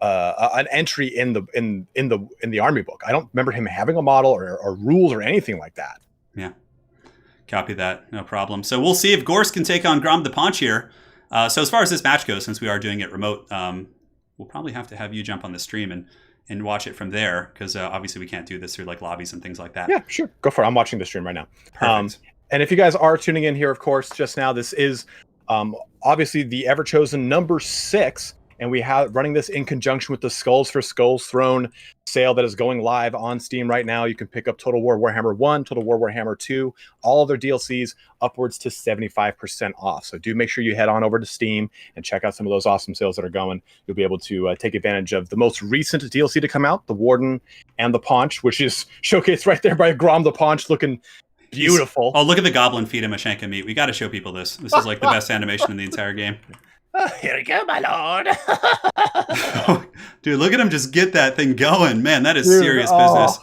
An entry in the army book. I don't remember him having a model or rules or anything like that. Yeah, copy that. No problem. So we'll see if Gorst can take on Grom the Paunch here. So as far as this match goes, since we are doing it remote, we'll probably have to have you jump on the stream and watch it from there, because obviously we can't do this through like lobbies and things like that. Yeah, sure. Go for it. I'm watching the stream right now. Perfect. And if you guys are tuning in here, of course, just now, this is obviously the Everchosen number 6, and we have running this in conjunction with the Skulls for Skulls Throne sale that is going live on Steam right now. You can pick up Total War Warhammer 1, Total War Warhammer 2, all of their DLCs upwards to 75% off. So do make sure you head on over to Steam and check out some of those awesome sales that are going. You'll be able to take advantage of the most recent DLC to come out, the Warden and the Paunch, which is showcased right there by Grom the Paunch, looking beautiful. Oh, look at the goblin feed him a shank of meat. We got to show people this. This is like the best animation in the entire game. Here we go, my lord. Dude, look at him just get that thing going. Man, that is serious business.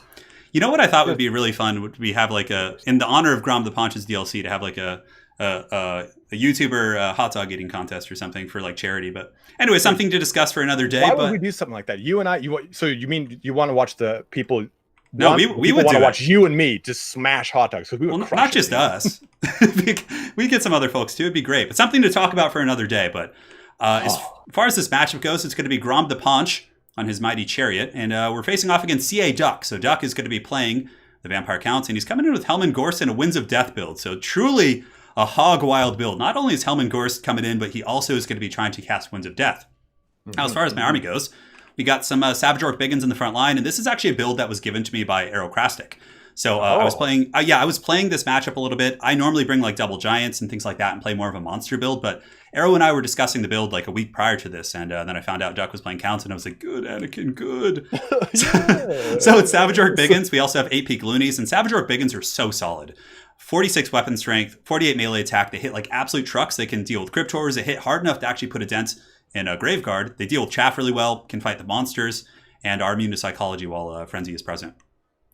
You know what I thought would be really fun would be have like in the honor of Grom the Paunch's DLC, to have like a YouTuber hot dog eating contest or something for like charity. But anyway, something to discuss for another day. Why would we do something like that? You and I. So you mean you want to watch the people? No, we would want to watch you and me just smash hot dogs. We would not just us. We get some other folks too. It'd be great. But something to talk about for another day. But as far as this matchup goes, it's going to be Grom the Paunch on his mighty chariot, and we're facing off against CA Duck. So Duck is going to be playing the Vampire Counts, and he's coming in with Helman Gorst and a Winds of Death build. So truly a hog wild build. Not only is Helmengorst coming in, but he also is going to be trying to cast Winds of Death. Now, as far as my army goes, we got some Savage Orc Biggins in the front line, and this is actually a build that was given to me by Aerocrastic. So I was playing, I was playing this matchup a little bit. I normally bring like double giants and things like that and play more of a monster build, but Aero and I were discussing the build like a week prior to this, and then I found out Duck was playing Counts, and I was like, good, Anakin, good. So it's Savage Orc Biggins. We also have 8 Peak Loonies, and Savage Orc Biggins are so solid. 46 weapon strength, 48 melee attack. They hit like absolute trucks. They can deal with Cryptors. They hit hard enough to actually put a dent in a Graveguard. They deal with Chaff really well, can fight the monsters, and are immune to Psychology while Frenzy is present.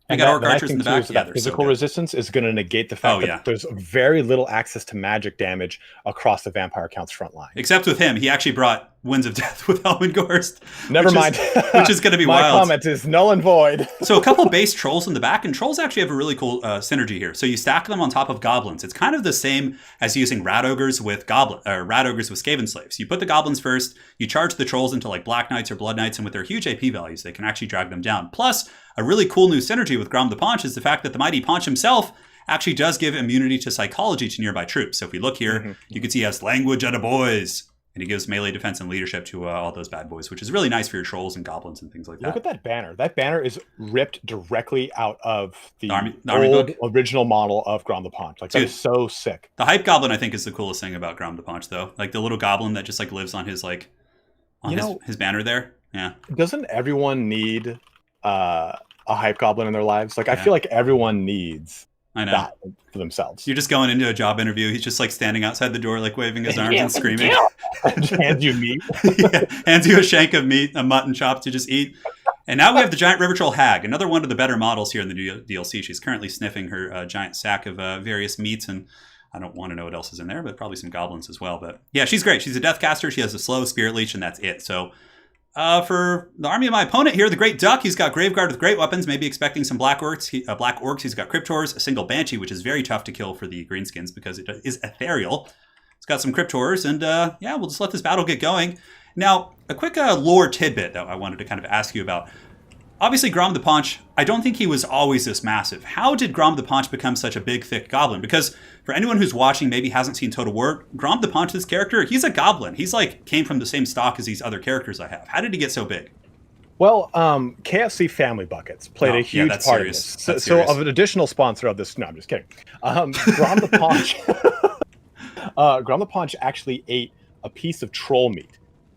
We got Orc Archers in the back. Yeah, physical resistance is going to negate the fact that there's very little access to magic damage across the Vampire Count's front line. Except with him, he actually brought Winds of Death with Helmengorst. Never mind. Which is going to be My wild. My comment is null and void. So a couple base Trolls in the back, and Trolls actually have a really cool synergy here. So you stack them on top of Goblins. It's kind of the same as using Rat Ogres with Rat Ogres with Skaven Slaves. You put the Goblins first, you charge the Trolls into like Black Knights or Blood Knights, and with their huge AP values, they can actually drag them down. Plus, a really cool new synergy with Grom the Paunch is the fact that the Mighty Paunch himself actually does give immunity to Psychology to nearby troops. So if we look here, you can see he has Language of the Boys, and he gives melee defense and leadership to all those bad boys, which is really nice for your Trolls and Goblins and things like that. Look at that banner. That banner is ripped directly out of the army old book? original model of Grom the Paunch. Like, that is so sick. The Hype Goblin, I think, is the coolest thing about Grom the Paunch, though. Like the little goblin that just like lives on his like his banner there. Yeah. Doesn't everyone need a Hype Goblin in their lives? Like, I feel like everyone needs that for themselves. You're just going into a job interview. He's just like standing outside the door, like waving his arms and screaming. Hands you meat. Hands you a shank of meat, a mutton chop to just eat. And now we have the Giant River Troll Hag, another one of the better models here in the DLC. She's currently sniffing her giant sack of various meats, and I don't want to know what else is in there, but probably some goblins as well. But yeah, she's great. She's a Deathcaster. She has a slow Spirit Leech, and that's it. So for the army of my opponent here, the Great Duck, he's got Graveguard with great weapons, maybe expecting some Black Orcs. He's got Cryptors, a single Banshee, which is very tough to kill for the Greenskins because it is ethereal. It's got some Cryptors, and we'll just let this battle get going. Now, a quick lore tidbit that I wanted to kind of ask you about. Obviously, Grom the Paunch, I don't think he was always this massive. How did Grom the Paunch become such a big, thick goblin? Because for anyone who's watching, maybe hasn't seen Total War, Grom the Paunch, this character, he's a goblin. He's like, came from the same stock as these other characters I have. How did he get so big? Well, KFC Family Buckets played a huge part of this. So of an additional sponsor of this, no, I'm just kidding. Grom the Paunch, Grom the Paunch actually ate a piece of troll meat.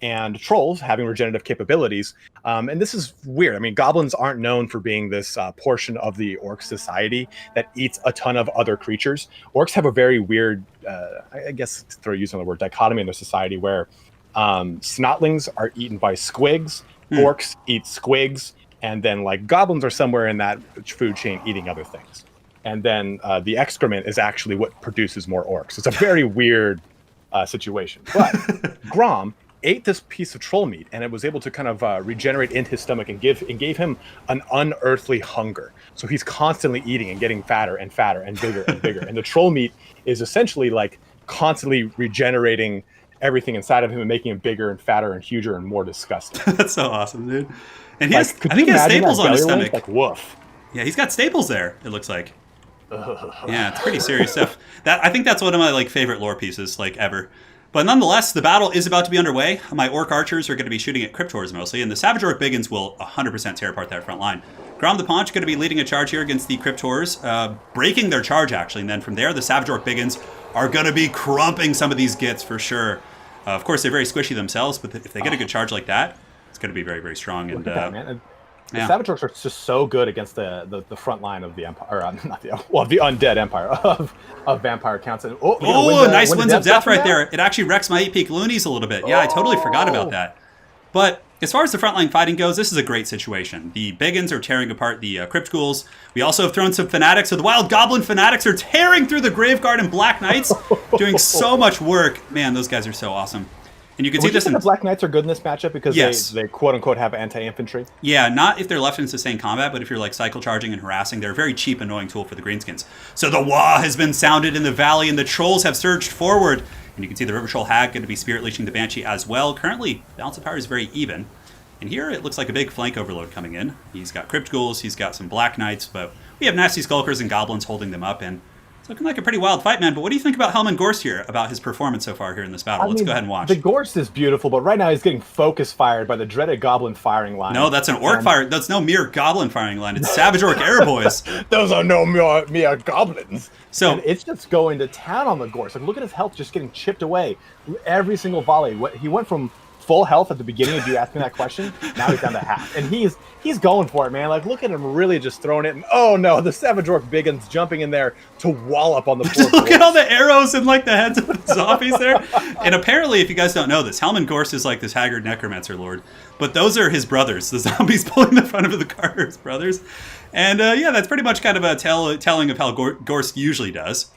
And trolls having regenerative capabilities, and this is weird. I mean, goblins aren't known for being this portion of the orc society that eats a ton of other creatures. Orcs have a very weird, I guess, throw using the word dichotomy in their society, where snotlings are eaten by squigs, orcs eat squigs, and then like goblins are somewhere in that food chain eating other things. And then the excrement is actually what produces more orcs. It's a very weird situation. But Grom ate this piece of troll meat, and it was able to kind of regenerate into his stomach and gave him an unearthly hunger. So he's constantly eating and getting fatter and fatter and bigger and bigger. And the troll meat is essentially like constantly regenerating everything inside of him and making him bigger and fatter and huger and more disgusting. That's so awesome, dude. And he has, I think he has staples on his stomach. Like, woof. Yeah, he's got staples there, it looks like. Yeah, it's pretty serious stuff. I think that's one of my like favorite lore pieces like ever. But nonetheless, the battle is about to be underway. My Orc Archers are going to be shooting at Cryptors mostly, and the Savage Orc Biggins will 100% tear apart that front line. Grom the Paunch going to be leading a charge here against the Cryptors, breaking their charge actually, and then from there, the Savage Orc Biggins are going to be crumping some of these gits for sure. Of course, they're very squishy themselves, but if they get a good charge like that, it's going to be very, very strong. Look at that, man. The Savage Orcs are just so good against the front line of the Empire, or not the undead Empire of Vampire Counts. And, nice Winds of Death right there. It actually wrecks my 8-peak loonies a little bit. Yeah, I totally forgot about that. But as far as the frontline fighting goes, this is a great situation. The Biggins are tearing apart the Crypt Ghouls. We also have thrown some Fanatics, so the Wild Goblin Fanatics are tearing through the Graveguard and Black Knights, doing so much work. Man, those guys are so awesome. And you can see this in the Black Knights are good in this matchup because they quote unquote have anti-infantry. Yeah, not if they're left in sustained combat, but if you're like cycle charging and harassing, they're a very cheap, annoying tool for the Greenskins. So the wah has been sounded in the valley, and the trolls have surged forward. And you can see the River Troll Hag going to be spirit leeching the Banshee as well. Currently, balance of power is very even. And here it looks like a big flank overload coming in. He's got Crypt Ghouls, he's got some Black Knights, but we have Nasty Skulkers and Goblins holding them up. And It's looking like a pretty wild fight, man. But what do you think about Helman Gorst here, about his performance so far here in this battle? Let's go ahead and watch. The Gorst is beautiful, but right now he's getting focus fired by the dreaded Goblin firing line. No, that's an Orc fire. That's no mere Goblin firing line. It's Savage Orc Air Boys. Those are no mere goblins. So and it's just going to town on the Gorst. Like, look at his health just getting chipped away. Every single volley. He went from full health at the beginning of you asking that question. Now he's down to half, and he's going for it, man. Like, look at him really just throwing it. And oh no, the Savage Orc Biggin's jumping in there to wallop on the poor Look at all the arrows and like the heads of the zombies there. And apparently, if you guys don't know this, Helman Gorst is like this haggard necromancer lord, but those are his brothers. The zombies pulling the front of the car are his brothers. And yeah, that's pretty much kind of a telling of how Gorst usually does.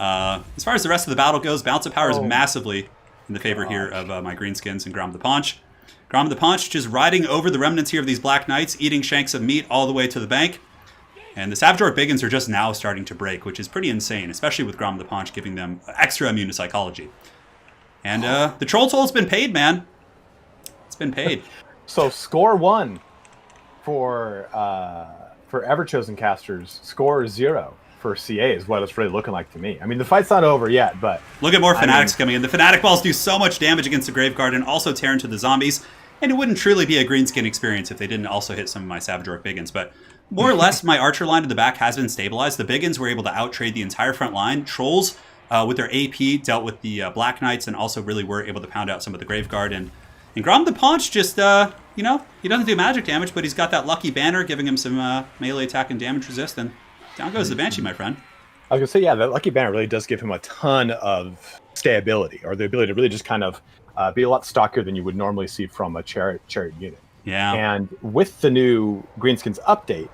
As far as the rest of the battle goes, balance of power is massively in the favor here of my greenskins and Grom the Paunch. Grom the Paunch just riding over the remnants here of these Black Knights, eating shanks of meat all the way to the bank. And the Savage Orc Biggins are just now starting to break, which is pretty insane, especially with Grom the Paunch giving them extra immune to psychology. And the Troll Toll's been paid, man. It's been paid. So score 1 for Everchosen casters, score 0 for CA is what it's really looking like to me. I mean, the fight's not over yet, but... Look at more Fanatics coming in. The Fanatic Balls do so much damage against the Graveguard and also tear into the zombies, and it wouldn't truly be a greenskin experience if they didn't also hit some of my Savage Orc Biggins, but more or less, my Archer line in the back has been stabilized. The Biggins were able to out-trade the entire front line. Trolls, with their AP, dealt with the Black Knights and also really were able to pound out some of the Graveguard, and Grom the Paunch just, you know, he doesn't do magic damage, but he's got that lucky banner giving him some melee attack and damage resist, and down goes the Banshee, my friend. I was going to say, yeah, that lucky banner really does give him a ton of stayability, or the ability to really just kind of be a lot stockier than you would normally see from a chariot unit. Yeah. And with the new Greenskins update,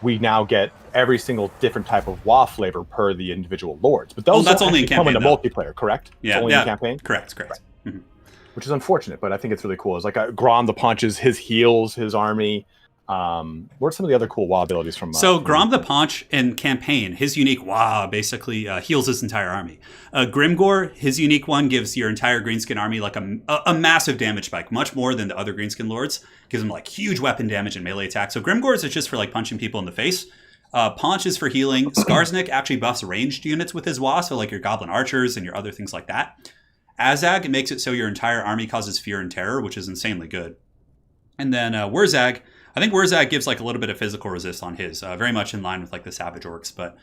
we now get every single different type of WoW flavor per the individual lords. But those that's only in campaign, come into multiplayer, correct? Yeah, it's only in campaign? Correct. Right. Mm-hmm. Which is unfortunate, but I think it's really cool. It's like Grom the Paunches, his heals, his army. What are some of the other cool WoW abilities from... So Grom the Paunch in campaign, his unique WoW basically heals his entire army. Grimgor, his unique one, gives your entire Greenskin army like a massive damage spike, much more than the other Greenskin lords. Gives them like huge weapon damage and melee attack. So Grimgor's is just for like punching people in the face. Paunch is for healing. Skarsnik actually buffs ranged units with his WoW, so like your Goblin Archers and your other things like that. Azag makes it so your entire army causes fear and terror, which is insanely good. And then Wurzag, I think Wurzag gives like a little bit of physical resist on his, very much in line with like the Savage Orcs. But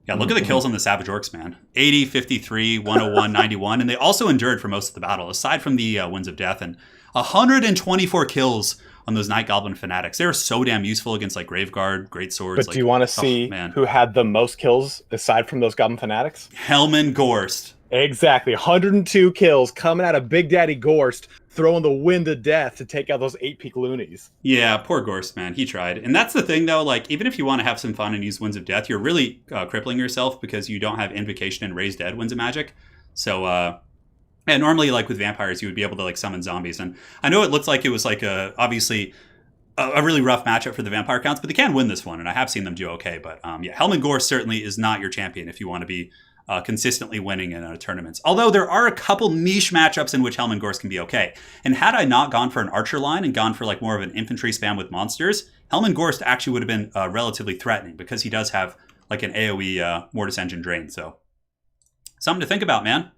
yeah, look at the kills on the Savage Orcs, man. 80, 53, 101, 91. And they also endured for most of the battle, aside from the Winds of Death. And 124 kills on those Night Goblin Fanatics. They're so damn useful against like Graveguard, Great Swords. But do you want to see who had the most kills aside from those Goblin Fanatics? Helman Gorst. Exactly. 102 kills coming out of Big Daddy Gorst, throwing the Wind of Death to take out those 8-peak loonies. Yeah, poor Gorst, man. He tried. And that's the thing, though. Like, even if you want to have some fun and use Winds of Death, you're really crippling yourself because you don't have Invocation and Raise Dead Winds of Magic. So, and normally, like, with vampires, you would be able to, like, summon zombies. And I know it looks like it was, like, obviously a really rough matchup for the vampire counts, but they can win this one, and I have seen them do okay. But, yeah, Helman Gorst certainly is not your champion if you want to be consistently winning in tournaments. Although there are a couple niche matchups in which Helman Gorst can be okay. And had I not gone for an archer line and gone for like more of an infantry spam with monsters, Helman Gorst actually would have been relatively threatening because he does have like an AoE Mortis Engine Drain. So something to think about, man.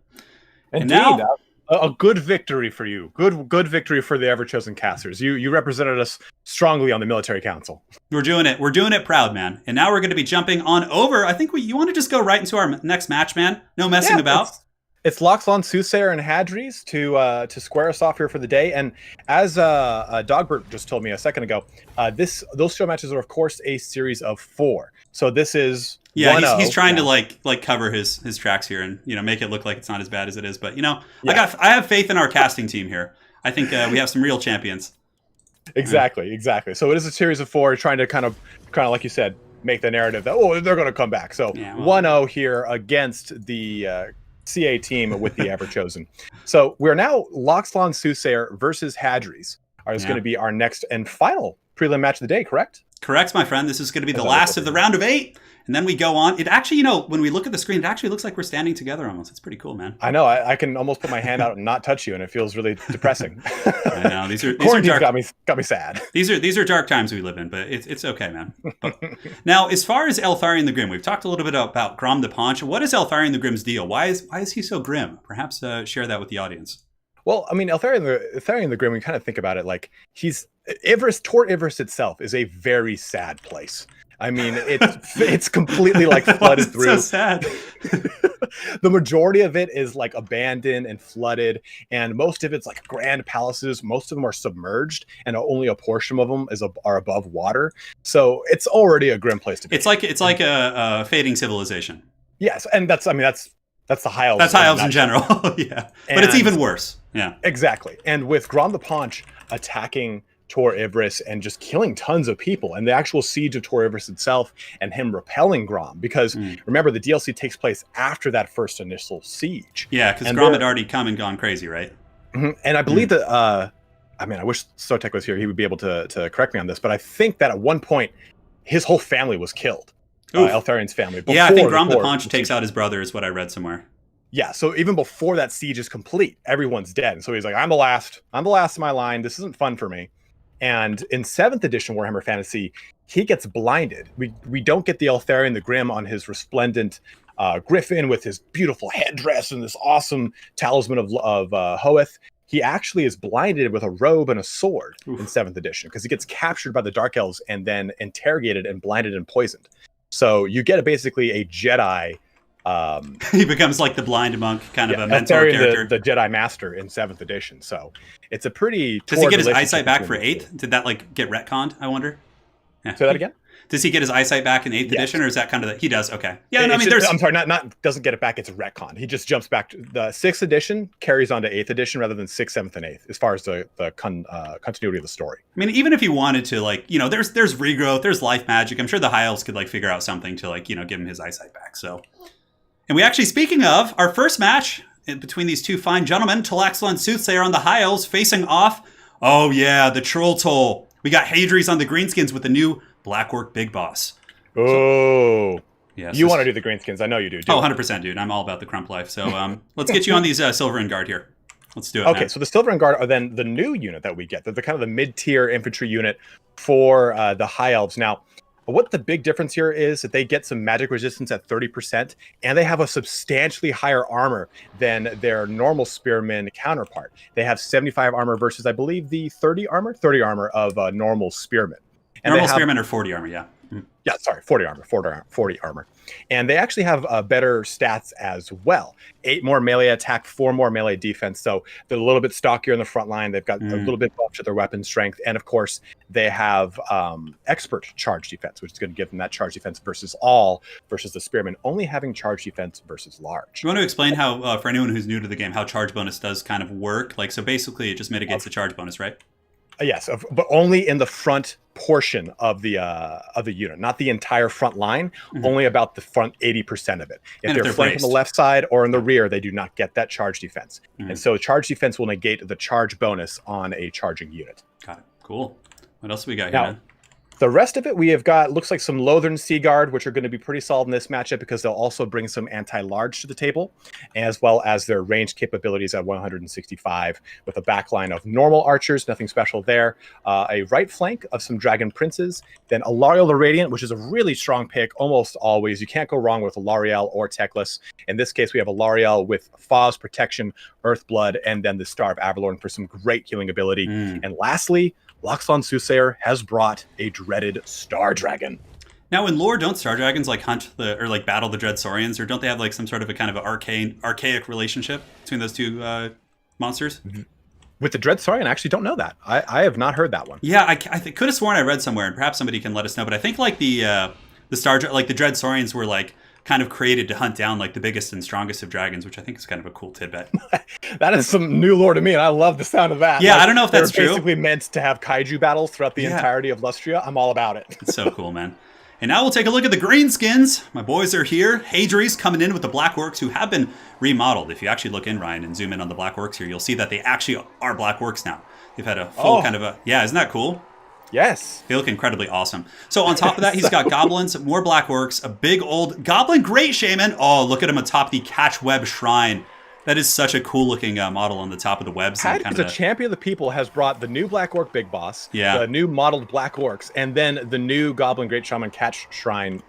Indeed. And now, a good victory for you. Good victory for the Everchosen casters. You represented us strongly on the military council. We're doing it. We're doing it proud, man. And now we're going to be jumping on over. I think you want to just go right into our next match, man. No messing about. It's Loxlon, Soothsayer, and Hadras to square us off here for the day. And as Dogbert just told me a second ago, those show matches are of course a series of 4. So this is he's trying to like cover his tracks here and make it look like it's not as bad as it is. But I have faith in our casting team here. I think we have some real champions. Exactly. So it is a series of 4, trying to kind of like you said, make the narrative that they're going to come back. So 1-0 here against the CA team with the Everchosen. So we're now Loxlon Soothsayer versus Hadras. Is going to be our next and final prelim match of the day, correct? Correct, my friend. This is going to be the last of the round of 8. And then we go on. It actually, you know, when we look at the screen, it actually looks like we're standing together almost. It's pretty cool, man. I know. I can almost put my hand out and not touch you, and it feels really depressing. I know. These are Quarantine's dark. got me sad. These are dark times we live in, but it's okay, man. Now, as far as Eltharion the Grim, we've talked a little bit about Grom the Paunch. What is Eltharion the Grim's deal? Why is he so grim? Perhaps share that with the audience. Well, I mean, Eltharion the Grim, we kind of think about it like Tor Everest itself is a very sad place. I mean, it's completely like flooded through. So sad. The majority of it is like abandoned and flooded, and most of it's like grand palaces. Most of them are submerged, and only a portion of them are above water. So it's already a grim place to be. It's like a fading civilization. Yes, and that's the High Elves. That's High Elves in general. Yeah, but it's even worse. Yeah, exactly. And with Grom the Paunch attacking Tor Everest and just killing tons of people, and the actual siege of Tor Everest itself, and him repelling Grom, because remember the DLC takes place after that first initial siege. Yeah, because Grom had already come and gone crazy, right? And I believe that I mean, I wish Sotek was here; he would be able to correct me on this, but I think that at one point his whole family was killed. Eltharion's family. Yeah, I think Grom the Paunch takes out his brother, is what I read somewhere. Yeah, so even before that siege is complete, everyone's dead. And so he's like, I'm the last of my line. This isn't fun for me. And in 7th edition Warhammer Fantasy, he gets blinded. We don't get the Eltharion the Grim on his resplendent griffin with his beautiful headdress and this awesome talisman of Hoeth. He actually is blinded with a robe and a sword in 7th edition because he gets captured by the Dark Elves and then interrogated and blinded and poisoned. So you get basically a Jedi. He becomes like the blind monk, kind of a mentor character. The Jedi Master in 7th edition. So it's a pretty. Does he get his eyesight back for 8th? Did that like get retconned? I wonder. Yeah. Say that again. Does he get his eyesight back in 8th edition, or is that kind of he does? Okay. Yeah. No, I mean, I'm sorry. Not doesn't get it back. It's retconned. He just jumps back. The 6th edition carries on to 8th edition rather than 6th, 7th, and 8th as far as the continuity of the story. I mean, even if he wanted to, like, you know, there's regrowth, there's life magic. I'm sure the High Elves could like figure out something to like, you know, give him his eyesight back. So. And we actually, speaking of, our first match between these two fine gentlemen, Talaxla and Soothsayer on the High Elves facing off. Oh yeah, the Troll Toll. We got Hadras on the Greenskins with the new Blackwork Big Boss. Oh. Yes. You want to do the Greenskins. I know you do. 100%, dude. I'm all about the crump life. So let's get you on these Silver and Guard here. Let's do it. Okay, man. So the Silver and Guard are then the new unit that we get. They're the kind of the mid-tier infantry unit for the High Elves. Now, what the big difference here is that they get some magic resistance at 30%, and they have a substantially higher armor than their normal spearman counterpart. They have 75 armor versus, I believe, the 30 armor of normal spearmen. And normal spearmen are 40 armor, yeah. Yeah, sorry, 40 armor. And they actually have better stats as well. 8 more melee attack, 4 more melee defense. So they're a little bit stockier in the front line. They've got a little bit buff to their weapon strength. And of course, they have expert charge defense, which is going to give them that charge defense versus the spearmen only having charge defense versus large. You want to explain how, for anyone who's new to the game, how charge bonus does kind of work? Like, so basically it just mitigates the charge bonus, right? Yes, but only in the front portion of the unit, not the entire front line. Only about the front 80% of it. If they're flanked on the left side or in the rear, they do not get that charge defense. And so charge defense will negate the charge bonus on a charging unit. Got it. Cool. What else we got here, man? The rest of it, we have got, looks like some Lothern Sea Guard, which are going to be pretty solid in this matchup because they'll also bring some anti-large to the table, as well as their ranged capabilities at 165 with a backline of normal archers, nothing special there. A right flank of some Dragon Princes, then Alariel the Radiant, which is a really strong pick almost always. You can't go wrong with Alariel or Teclis. In this case, we have Alariel with Faw's Protection, Earthblood, and then the Star of Avalorn for some great healing ability. And lastly, Loxlon Soothsayer has brought a dreaded Star Dragon. Now, in lore, don't Star Dragons like hunt or like battle the Dread Saurians, or don't they have like some sort of a kind of an archaic relationship between those two monsters? With the Dread Saurian, I actually don't know that. I have not heard that one. Yeah, I could have sworn I read somewhere, and perhaps somebody can let us know. But I think like the Dread Saurians were like kind of created to hunt down like the biggest and strongest of dragons, which I think is kind of a cool tidbit. That is some new lore to me, and I love the sound of that. Yeah, like, I don't know if that's true. They're basically meant to have kaiju battles throughout the entirety of Lustria. I'm all about it. It's so cool, man. And now we'll take a look at the Greenskins. My boys are here. Hadras coming in with the Black Orcs, who have been remodeled. If you actually look in, Ryan, and zoom in on the Black Orcs here, you'll see that they actually are Black Orcs now. They've had a full kind of a... Yeah, isn't that cool? Yes. They look incredibly awesome. So on top of that, he's got goblins, more black orcs, a big old goblin great shaman. Oh, look at him atop the catch web shrine. That is such a cool looking model on the top of the webs. Hadras, a champion of the people, has brought the new Black Orc Big Boss, yeah, the new modeled Black Orcs, and then the new Goblin Great Shaman Catch Shrine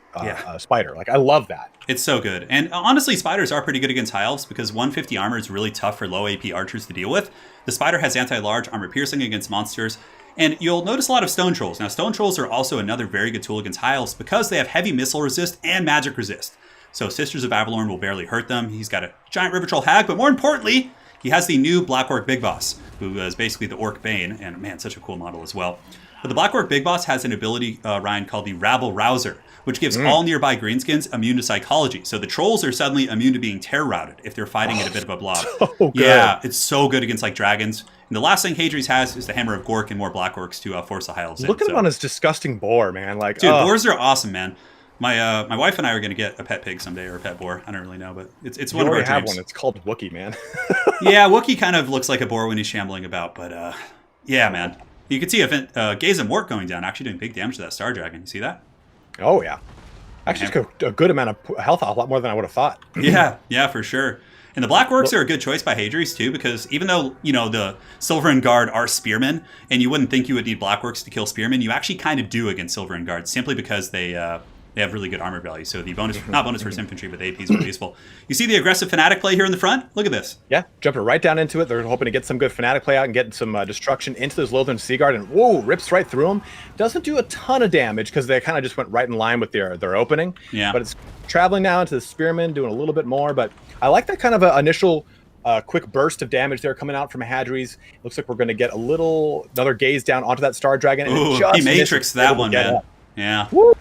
Spider. Like, I love that. It's so good. And honestly, spiders are pretty good against high elves because 150 armor is really tough for low AP archers to deal with. The spider has anti-large armor piercing against monsters. And you'll notice a lot of stone trolls. Now, stone trolls are also another very good tool against high elves because they have heavy missile resist and magic resist. So Sisters of Avalorn will barely hurt them. He's got a giant river troll hag, but more importantly, he has the new Black Orc Big Boss, who is basically the Orc Bane, and man, such a cool model as well. But the Black Orc Big Boss has an ability, Ryan, called the Rabble Rouser, which gives all nearby greenskins immune to psychology. So the trolls are suddenly immune to being terror routed if they're fighting at a bit of a blob. So yeah, it's so good against like dragons. And the last thing Hadras has is the Hammer of Gork and more Black Orcs to force the high elves in. Look at him on his disgusting boar, man. Like, dude, boars are awesome, man. My wife and I are going to get a pet pig someday, or a pet boar. I don't really know, but it's one of our dreams. Have one. It's called Wookie, man. Yeah, Wookie kind of looks like a boar when he's shambling about, but yeah, man. You can see Gaze and Mort going down, actually doing big damage to that Star Dragon. You see that? Oh, yeah. Actually, it's got a good amount of health, a lot more than I would have thought. Yeah, for sure. And the Black Orcs are a good choice by Hadras, too, because even though, you know, the Silverin Guard are spearmen, and you wouldn't think you would need Black Orcs to kill spearmen, you actually kind of do against Silverin Guard, simply because they have really good armor value. So the bonus, not bonus versus infantry, but the AP is really useful. You see the aggressive Fanatic play here in the front? Look at this. Yeah, jumping right down into it. They're hoping to get some good Fanatic play out and get some destruction into those Lothern Sea Guard, and whoa, rips right through them. Doesn't do a ton of damage because they kind of just went right in line with their opening. Yeah. But it's traveling now into the Spearmen, doing a little bit more. But I like that kind of initial quick burst of damage there coming out from Hadras. Looks like we're going to get another gaze down onto that Star Dragon. And ooh, he matrixed that one, man. Yeah. Woo.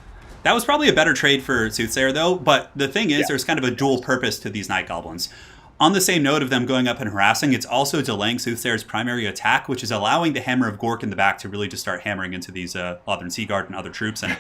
That was probably a better trade for Soothsayer, though. But the thing is, there's kind of a dual purpose to these Night Goblins. On the same note of them going up and harassing, it's also delaying Soothsayer's primary attack, which is allowing the Hammer of Gork in the back to really just start hammering into these Lothern Sea Guard and other troops. And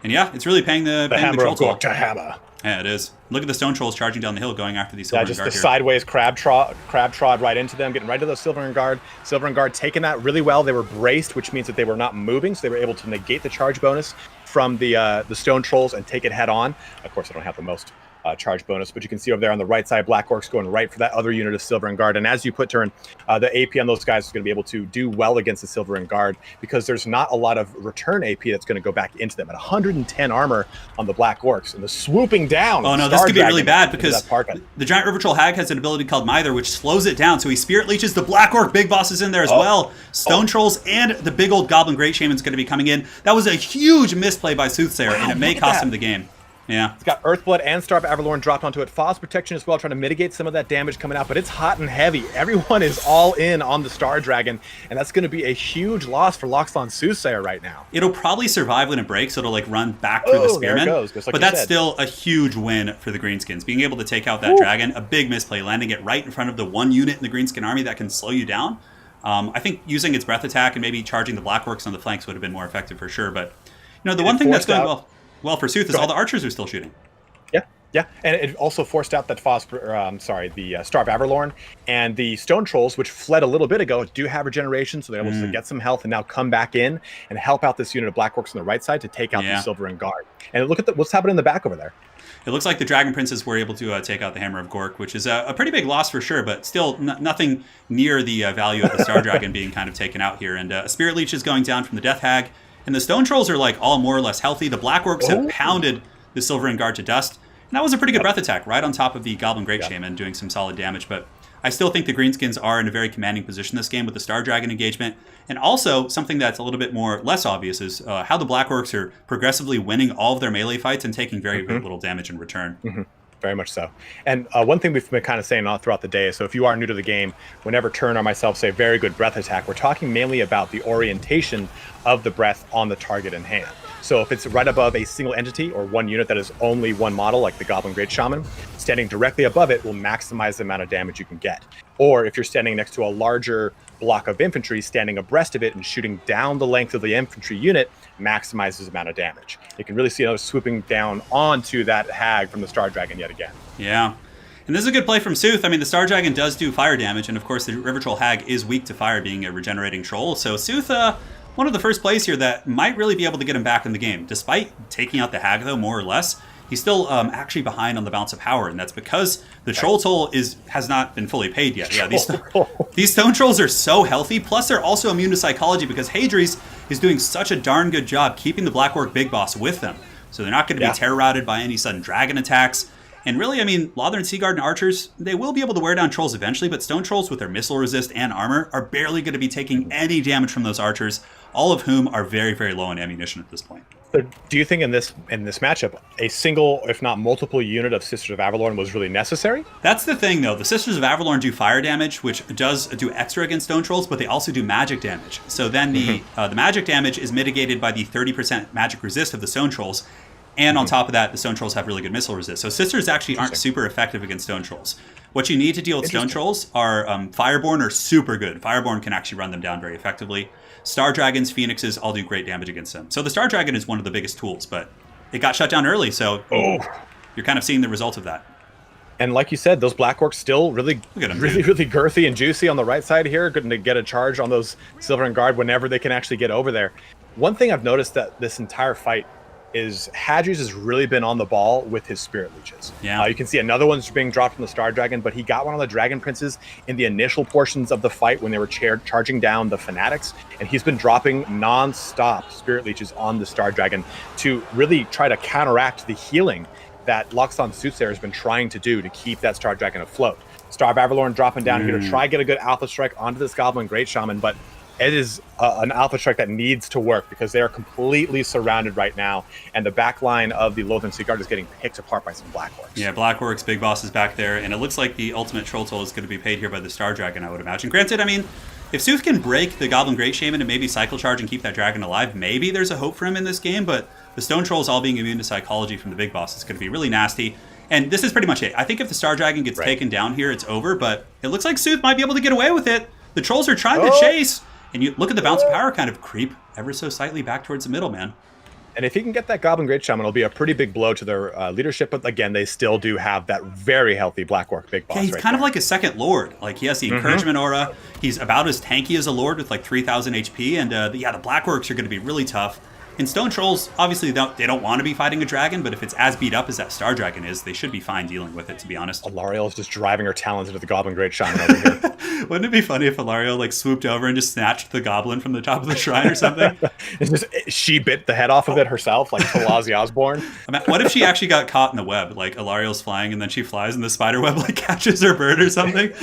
yeah, it's really paying the Hammer of troll Gork to hammer. Yeah, it is. Look at the Stone Trolls charging down the hill, going after these Silverin Guard just here. the sideways crab trod right into them, getting right to those Silverin Guard. Silverin Guard taking that really well. They were braced, which means that they were not moving, so they were able to negate the charge bonus from the Stone Trolls and take it head on. Of course, I don't have the most charge bonus, but you can see over there on the right side, Black Orcs going right for that other unit of Silverin Guard. And as you put Turin, the AP on those guys is going to be able to do well against the Silverin Guard because there's not a lot of return AP that's going to go back into them. At 110 armor on the Black Orcs and the swooping down. Oh no, this could be really bad because the Giant River Troll Hag has an ability called Mither, which slows it down. So he Spirit Leeches the Black Orc Big Bosses in there as well. Stone Trolls and the big old Goblin Great Shaman's going to be coming in. That was a huge misplay by Soothsayer, and it may cost him the game. Yeah. It's got Earthblood and Star of Avalorn dropped onto it. Frost Protection as well, trying to mitigate some of that damage coming out, but it's hot and heavy. Everyone is all in on the Star Dragon, and that's going to be a huge loss for Loxlon Soothsayer right now. It'll probably survive when it breaks, so it'll like run back through the Spearmen. There it goes, like but that's still a huge win for the Greenskins. Being able to take out that dragon, a big misplay, landing it right in front of the one unit in the Greenskin army that can slow you down. I think using its breath attack and maybe charging the Black Orcs on the flanks would have been more effective for sure. But you know, the one thing that's going well for Sooth is all the archers are still shooting. Yeah, and it also forced out that the Star of Avalorn and the Stone Trolls, which fled a little bit ago, do have regeneration, so they're able to get some health and now come back in and help out this unit of Black Orcs on the right side to take out the Silverin Guard. And look at what's happening in the back over there. It looks like the Dragon Princes were able to take out the Hammer of Gork, which is a pretty big loss for sure, but still nothing near the value of the Star Dragon being kind of taken out here. And Spirit Leech is going down from the Death Hag, and the Stone Trolls are like all more or less healthy. The Black Orcs have pounded the Silverin Guard to dust. And that was a pretty good breath attack right on top of the Goblin Great Shaman doing some solid damage. But I still think the Greenskins are in a very commanding position this game with the Star Dragon engagement. And also, something that's a little bit less obvious is how the Black Orcs are progressively winning all of their melee fights and taking very little damage in return. Very much so. And one thing we've been kind of saying all throughout the day, so if you are new to the game, whenever Turin or myself say very good breath attack, we're talking mainly about the orientation of the breath on the target in hand. So if it's right above a single entity or one unit that is only one model, like the Goblin Great Shaman, standing directly above it will maximize the amount of damage you can get. Or if you're standing next to a larger block of infantry, standing abreast of it and shooting down the length of the infantry unit maximizes the amount of damage. You can really see another swooping down onto that hag from the Star Dragon yet again. Yeah. And this is a good play from Sooth. I mean, the Star Dragon does do fire damage, and of course the River Troll Hag is weak to fire, being a regenerating troll. So Sooth one of the first plays here that might really be able to get him back in the game. Despite taking out the Hag, though, more or less, he's still actually behind on the Bounce of Power, and that's because the Troll Toll has not been fully paid yet. Yeah, these Stone Trolls are so healthy, plus they're also immune to Psychology because Hadras is doing such a darn good job keeping the Black Orc Big Boss with them. So they're not going to be terror-routed by any sudden dragon attacks. And really, I mean, Lothern, Seaguard, and Archers, they will be able to wear down Trolls eventually, but Stone Trolls with their missile resist and armor are barely going to be taking any damage from those Archers, all of whom are very, very low on ammunition at this point. So do you think in this matchup, a single, if not multiple unit of Sisters of Avalorn was really necessary? That's the thing, though. The Sisters of Avalorn do fire damage, which does do extra against Stone Trolls, but they also do magic damage. So then the magic damage is mitigated by the 30% magic resist of the Stone Trolls. And on top of that, the Stone Trolls have really good missile resist. So Sisters actually aren't super effective against Stone Trolls. What you need to deal with Stone Trolls are Fireborn are super good. Fireborn can actually run them down very effectively. Star Dragons, Phoenixes all do great damage against them. So the Star Dragon is one of the biggest tools, but it got shut down early, so you're kind of seeing the result of that. And like you said, those Black Orcs still really girthy and juicy on the right side here. Going to get a charge on those Silver and Guard whenever they can actually get over there. One thing I've noticed that this entire fight is Hadras has really been on the ball with his Spirit Leeches. Yeah. You can see another one's being dropped from the Star Dragon, but he got one on the Dragon Princes in the initial portions of the fight when they were charging down the Fanatics, and he's been dropping non-stop Spirit Leeches on the Star Dragon to really try to counteract the healing that Loxodon Soothsayer has been trying to do to keep that Star Dragon afloat. Star of Avalorn dropping down here to try get a good Alpha Strike onto this Goblin Great Shaman, but it is an Alpha Strike that needs to work because they are completely surrounded right now, and the back line of the Lothern Seaguard is getting picked apart by some Black Orcs. Yeah, Black Orcs, Big Boss is back there, and it looks like the ultimate Troll Toll is going to be paid here by the Star Dragon, I would imagine. Granted, I mean, if Sooth can break the Goblin Great Shaman and maybe Cycle Charge and keep that Dragon alive, maybe there's a hope for him in this game, but the Stone Trolls all being immune to Psychology from the Big Boss is going to be really nasty. And this is pretty much it. I think if the Star Dragon gets taken down here, it's over, but it looks like Sooth might be able to get away with it. The Trolls are trying to chase. And you look at the Bounce of Power kind of creep ever so slightly back towards the middle, man. And if he can get that Goblin Great Shaman, it'll be a pretty big blow to their leadership. But again, they still do have that very healthy Black Orc Big Boss. Yeah, he's kind of like a second Lord. Like, he has the Encouragement Aura. He's about as tanky as a Lord with like 3,000 HP. And the Black Orcs are going to be really tough. And Stone Trolls, obviously, they don't want to be fighting a dragon, but if it's as beat up as that Star Dragon is, they should be fine dealing with it, to be honest. Alarielle is just driving her talons into the Goblin Great Shaman over here. Wouldn't it be funny if Alarielle like swooped over and just snatched the goblin from the top of the shrine or something? She bit the head off of it herself, like Ozzy Osbourne. I mean, what if she actually got caught in the web? Like, Alarielle's flying and then she flies and the spider web like catches her bird or something?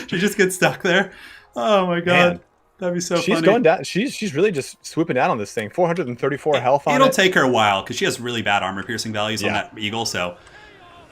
She just gets stuck there. Oh my god. Man. That'd be so funny. She's going down. She's really just swooping down on this thing. 434 health on it. It'll take her a while because she has really bad armor piercing values on that eagle. So,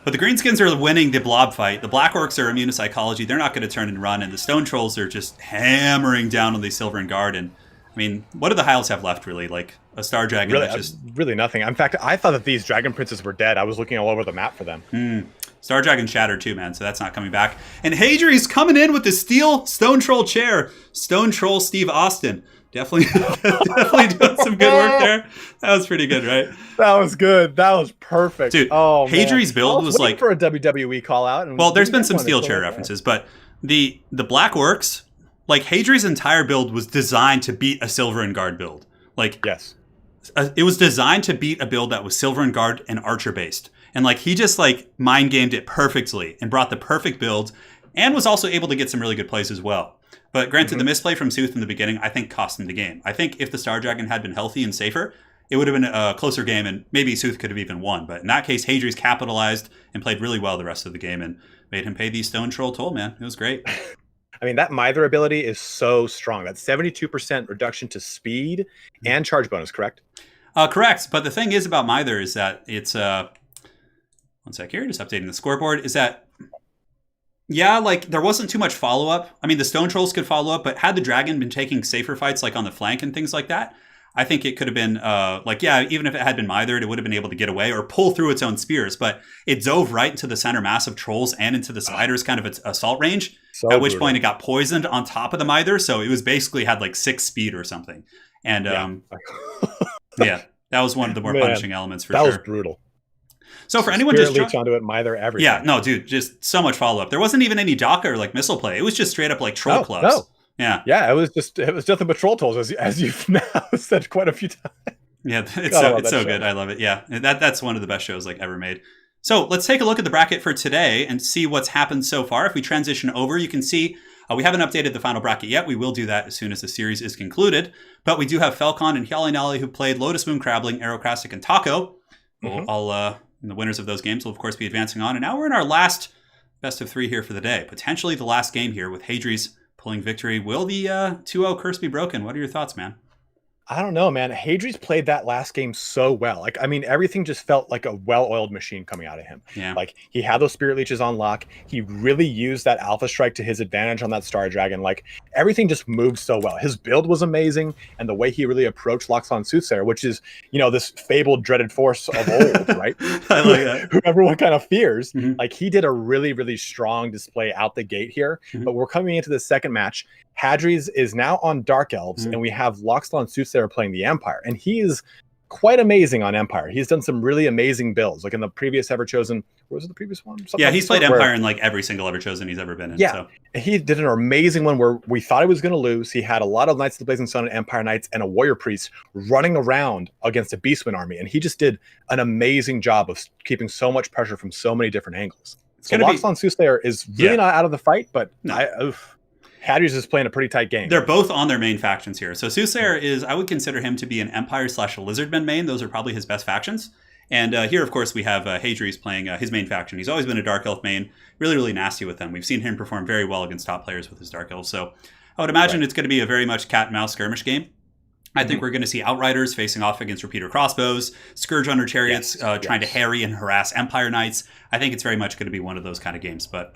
but the Greenskins are winning the blob fight. The Black Orcs are immune to Psychology. They're not going to turn and run, and the Stone Trolls are just hammering down on the Silver and Guard. And I mean, what do the Hyles have left really? Like a Star Dragon? Really, that's just really nothing. In fact, I thought that these Dragon Princes were dead. I was looking all over the map for them. Star Dragon shattered too, man, so that's not coming back. And Hadras coming in with the steel Stone Troll chair. Stone Troll Steve Austin. Definitely doing some good work there. That was pretty good, right? That was good. That was perfect. Dude, Hadras' build was like... for a WWE call-out. Well, there's been some steel chair references, but the Black Orcs, like Hadras' entire build was designed to beat a Silver and Guard build. Like, yes. It was designed to beat a build that was Silver and Guard and Archer based. And like he just like mind gamed it perfectly and brought the perfect build and was also able to get some really good plays as well. But granted, the misplay from Sooth in the beginning, I think, cost him the game. I think if the Star Dragon had been healthy and safer, it would have been a closer game and maybe Sooth could have even won. But in that case, Hadras capitalized and played really well the rest of the game and made him pay the Stone Troll toll, man. It was great. I mean, that Mither ability is so strong. That's 72% reduction to speed and charge bonus, correct? Correct. But the thing is about Mither is that it's... one sec here, just updating the scoreboard, is that, yeah, like, there wasn't too much follow-up. I mean, the Stone Trolls could follow up, but had the Dragon been taking safer fights, like on the flank and things like that, I think it could have been, even if it had been Mithered, it would have been able to get away or pull through its own spears, but it dove right into the center mass of Trolls and into the Spiders' kind of its assault range, at which point it got poisoned on top of the Mither, so it was basically had, like, 6 speed or something. And, yeah, that was one of the more punishing elements for sure. That was brutal. So for anyone just leech onto it, Mither, everything. Yeah, no, dude, just so much follow up. There wasn't even any Daka or like missile play. It was just straight up like troll clubs. Yeah. Yeah, it was just nothing but troll tools, as you've now said quite a few times. Yeah, it's so good. I love it. Yeah, that's one of the best shows like ever made. So let's take a look at the bracket for today and see what's happened so far. If we transition over, you can see we haven't updated the final bracket yet. We will do that as soon as the series is concluded. But we do have Falcon and HjalleNalle who played Lotus Moon, Crabling, Aerocrastic, and Taco. The winners of those games will, of course, be advancing on. And now we're in our last best of 3 here for the day. Potentially the last game here with Hadras pulling victory. Will the 2-0 curse be broken? What are your thoughts, man? I don't know, man. Hadras played that last game so well. Like, I mean, everything just felt like a well-oiled machine coming out of him. Yeah. Like, he had those Spirit Leeches on lock. He really used that Alpha Strike to his advantage on that Star Dragon. Like, everything just moved so well. His build was amazing, and the way he really approached Loxodon Soothsayer, which is, this fabled, dreaded force of old, right? I like that. Who everyone kind of fears. Mm-hmm. Like, he did a really, really strong display out the gate here. Mm-hmm. But we're coming into the second match. Hadras is now on Dark Elves, and we have Loxodon Soothsayer playing the Empire, and he is quite amazing on Empire. He's done some really amazing builds, like in the previous Everchosen. What was it, the previous one? He's played Empire in like every single Everchosen he's ever been in. Yeah, so. He did an amazing one where we thought he was going to lose. He had a lot of Knights of the Blazing Sun and Empire Knights and a Warrior Priest running around against a Beastwind army, and he just did an amazing job of keeping so much pressure from so many different angles. So Loxodon Soothsayer is really not out of the fight, but Hadras is playing a pretty tight game. They're both on their main factions here. So Soothsayer I would consider him to be an Empire/Lizardmen main. Those are probably his best factions. And here, of course, we have Hadras playing his main faction. He's always been a Dark Elf main. Really, really nasty with them. We've seen him perform very well against top players with his Dark Elves. So I would imagine it's going to be a very much cat and mouse skirmish game. I think we're going to see Outriders facing off against Repeater Crossbows, Scourge Hunter Chariots trying to harry and harass Empire Knights. I think it's very much going to be one of those kind of games. But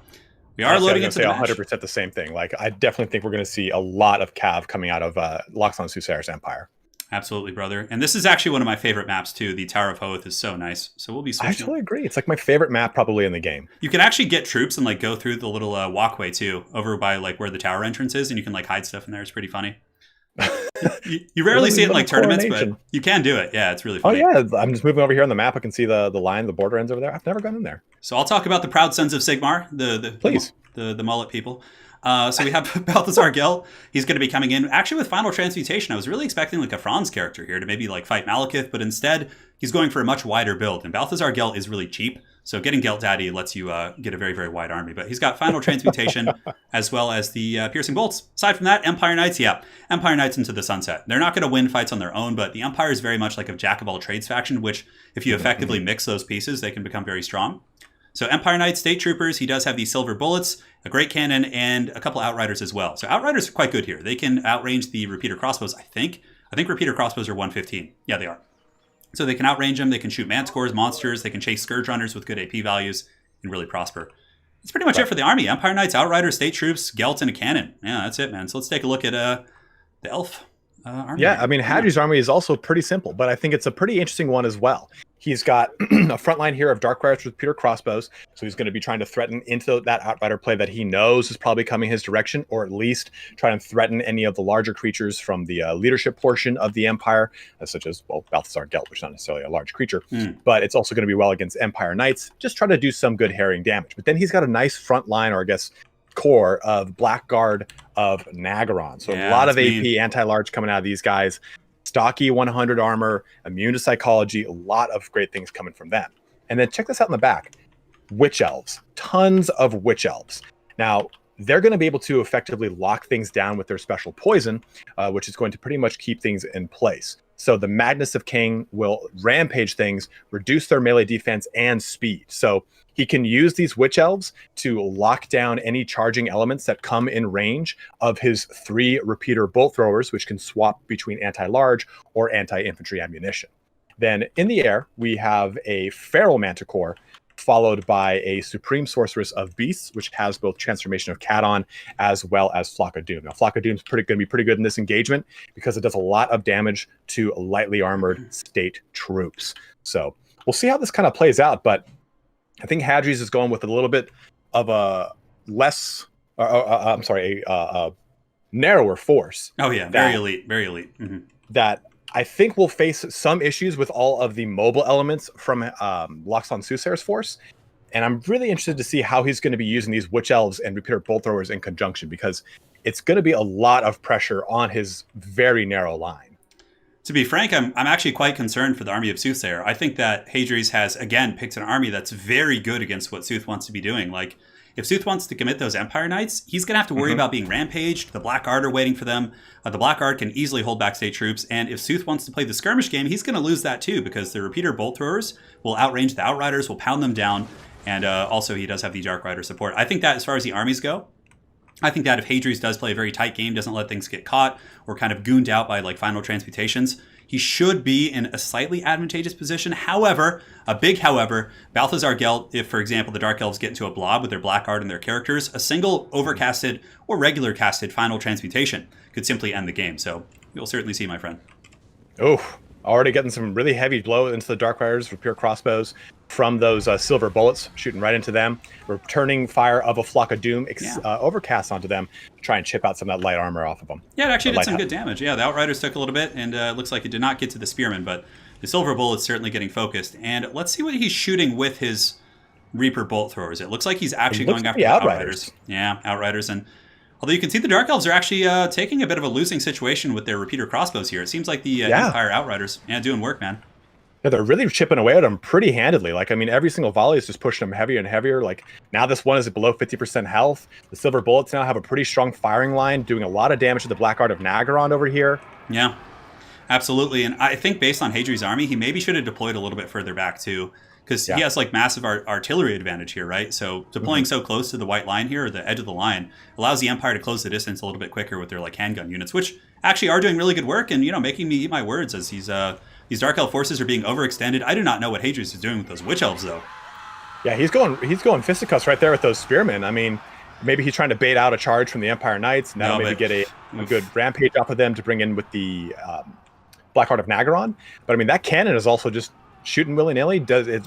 we are loading into the match. 100% the same thing. Like, I definitely think we're going to see a lot of Cav coming out of Loxodon Soothsayer's Empire. Absolutely, brother. And this is actually one of my favorite maps, too. The Tower of Hoth is so nice. So we'll be switching. I totally agree. It's like my favorite map probably in the game. You can actually get troops and like go through the little walkway, too, over by like where the tower entrance is. And you can like hide stuff in there. It's pretty funny. You rarely see it in like tournaments, but you can do it. Yeah, it's really funny. Oh, yeah. I'm just moving over here on the map. I can see the line, the border ends over there. I've never gone in there. So I'll talk about the proud sons of Sigmar, Please. The mullet people. So we have Balthazar Gelt. He's going to be coming in actually with Final Transmutation. I was really expecting like a Franz character here to maybe like fight Malekith, but instead he's going for a much wider build. And Balthazar Gelt is really cheap. So getting Gelt Daddy lets you get a very, very wide army. But he's got Final Transmutation as well as the Piercing Bolts. Aside from that, Empire Knights, Empire Knights into the sunset. They're not going to win fights on their own, but the Empire is very much like a jack of all trades faction, which if you effectively mix those pieces, they can become very strong. So Empire Knights, State Troopers, he does have these silver bullets, a great cannon, and a couple Outriders as well. So Outriders are quite good here. They can outrange the Repeater Crossbows, I think. I think Repeater Crossbows are 115. Yeah, they are. So they can outrange them, they can shoot Mancores, monsters, they can chase Scourge Runners with good AP values, and really prosper. That's pretty much it for the army. Empire Knights, Outriders, State Troops, Gelt, and a cannon. Yeah, that's it, man. So let's take a look at the Elf army. Yeah, I mean, Hadras' army is also pretty simple, but I think it's a pretty interesting one as well. He's got a front line here of Dark Riders with Peter Crossbows, so he's going to be trying to threaten into that Outrider play that he knows is probably coming his direction, or at least try and threaten any of the larger creatures from the leadership portion of the Empire, such as, well, Balthazar Gelt, which is not necessarily a large creature, but it's also going to be well against Empire Knights, just try to do some good harrying damage. But then he's got a nice front line, or I guess core of Blackguard of Nagaron. So a lot of AP anti-large coming out of these guys. Stocky 100 armor, immune to psychology, a lot of great things coming from them. And then check this out in the back. Witch Elves. Tons of Witch Elves. Now, they're going to be able to effectively lock things down with their special poison, which is going to pretty much keep things in place. So the Magnus of King will rampage things, reduce their melee defense and speed. So he can use these Witch Elves to lock down any charging elements that come in range of his 3 repeater bolt throwers, which can swap between anti-large or anti-infantry ammunition. Then in the air, we have a Feral Manticore, followed by a Supreme Sorceress of Beasts, which has both Transformation of Cadon as well as Flock of Doom. Now, Flock of Doom is going to be pretty good in this engagement because it does a lot of damage to lightly armored state troops. So we'll see how this kind of plays out, but I think Hadras is going with a little bit of a narrower force. Oh, yeah, very elite, very elite. Mm-hmm. That I think will face some issues with all of the mobile elements from Loxodon Soothsayer's force. And I'm really interested to see how he's going to be using these Witch Elves and Repeater Bolt Throwers in conjunction, because it's going to be a lot of pressure on his very narrow line. To be frank, I'm actually quite concerned for the army of Soothsayer. I think that Hadras has, again, picked an army that's very good against what Sooth wants to be doing. Like, if Sooth wants to commit those Empire Knights, he's going to have to worry about being rampaged. The Black Guard are waiting for them. The Black Guard can easily hold back state troops. And if Sooth wants to play the skirmish game, he's going to lose that too, because the Repeater Bolt Throwers will outrange the Outriders, will pound them down. And also, he does have the Dark Rider support. I think that as far as the armies go, I think that if Hadras does play a very tight game, doesn't let things get caught, or kind of gooned out by like final transmutations, he should be in a slightly advantageous position. However, a big however, Balthazar Gelt, if, for example, the Dark Elves get into a blob with their Black Guard and their characters, a single overcasted or regular casted final transmutation could simply end the game. So you'll certainly see, my friend. Oh, already getting some really heavy blow into the Dark Riders with pure crossbows from those silver bullets, shooting right into them, returning fire of a Flock of Doom, overcast onto them to try and chip out some of that light armor off of them. Yeah, it actually did some good damage. Yeah, the Outriders took a little bit, and it looks like it did not get to the Spearmen, but the silver bullet's certainly getting focused. And let's see what he's shooting with his Reaper Bolt Throwers. It looks like he's actually going after the Outriders. Yeah, Outriders. And although you can see the Dark Elves are actually taking a bit of a losing situation with their Repeater Crossbows here. It seems like the Empire Outriders, doing work, man. Yeah, they're really chipping away at them pretty handedly. Like, I mean, every single volley is just pushing them heavier and heavier. Like, now this one is below 50% health. The Silver Bullets now have a pretty strong firing line, doing a lot of damage to the Black Guard of Nagaron over here. Yeah, absolutely. And I think based on Hadras' army, he maybe should have deployed a little bit further back, too. Because he has, like, massive artillery advantage here, right? So deploying so close to the white line here, or the edge of the line, allows the Empire to close the distance a little bit quicker with their, like, handgun units, which actually are doing really good work and, making me eat my words as these Dark Elf forces are being overextended. I do not know what Hadras is doing with those Witch Elves, though. Yeah, he's going fisticuffs right there with those Spearmen. I mean, maybe he's trying to bait out a charge from the Empire Knights. Now maybe get a good rampage off of them to bring in with the Black Heart of Nagaron. But, I mean, that cannon is also just shooting willy-nilly.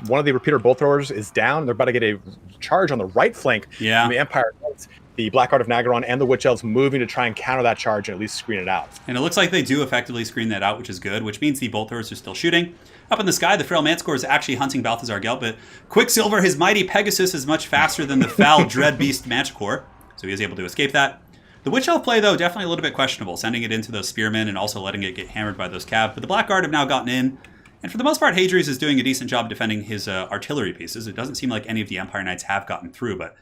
One of the Repeater Bolt Throwers is down. They're about to get a charge on the right flank from the Empire Knights. The Black Heart of Nagaron and the Witch Elves moving to try and counter that charge and at least screen it out. And it looks like they do effectively screen that out, which is good, which means the Bolt Throwers are still shooting. Up in the sky, the Frail Manticore is actually hunting Balthazar Gelt, but Quicksilver, his mighty Pegasus, is much faster than the foul Dread Beast Manticore, so he is able to escape that. The Witch Elf play, though, definitely a little bit questionable, sending it into those Spearmen and also letting it get hammered by those Cav. But the Black Guard have now gotten in, and for the most part, Hadras is doing a decent job defending his artillery pieces. It doesn't seem like any of the Empire Knights have gotten through, but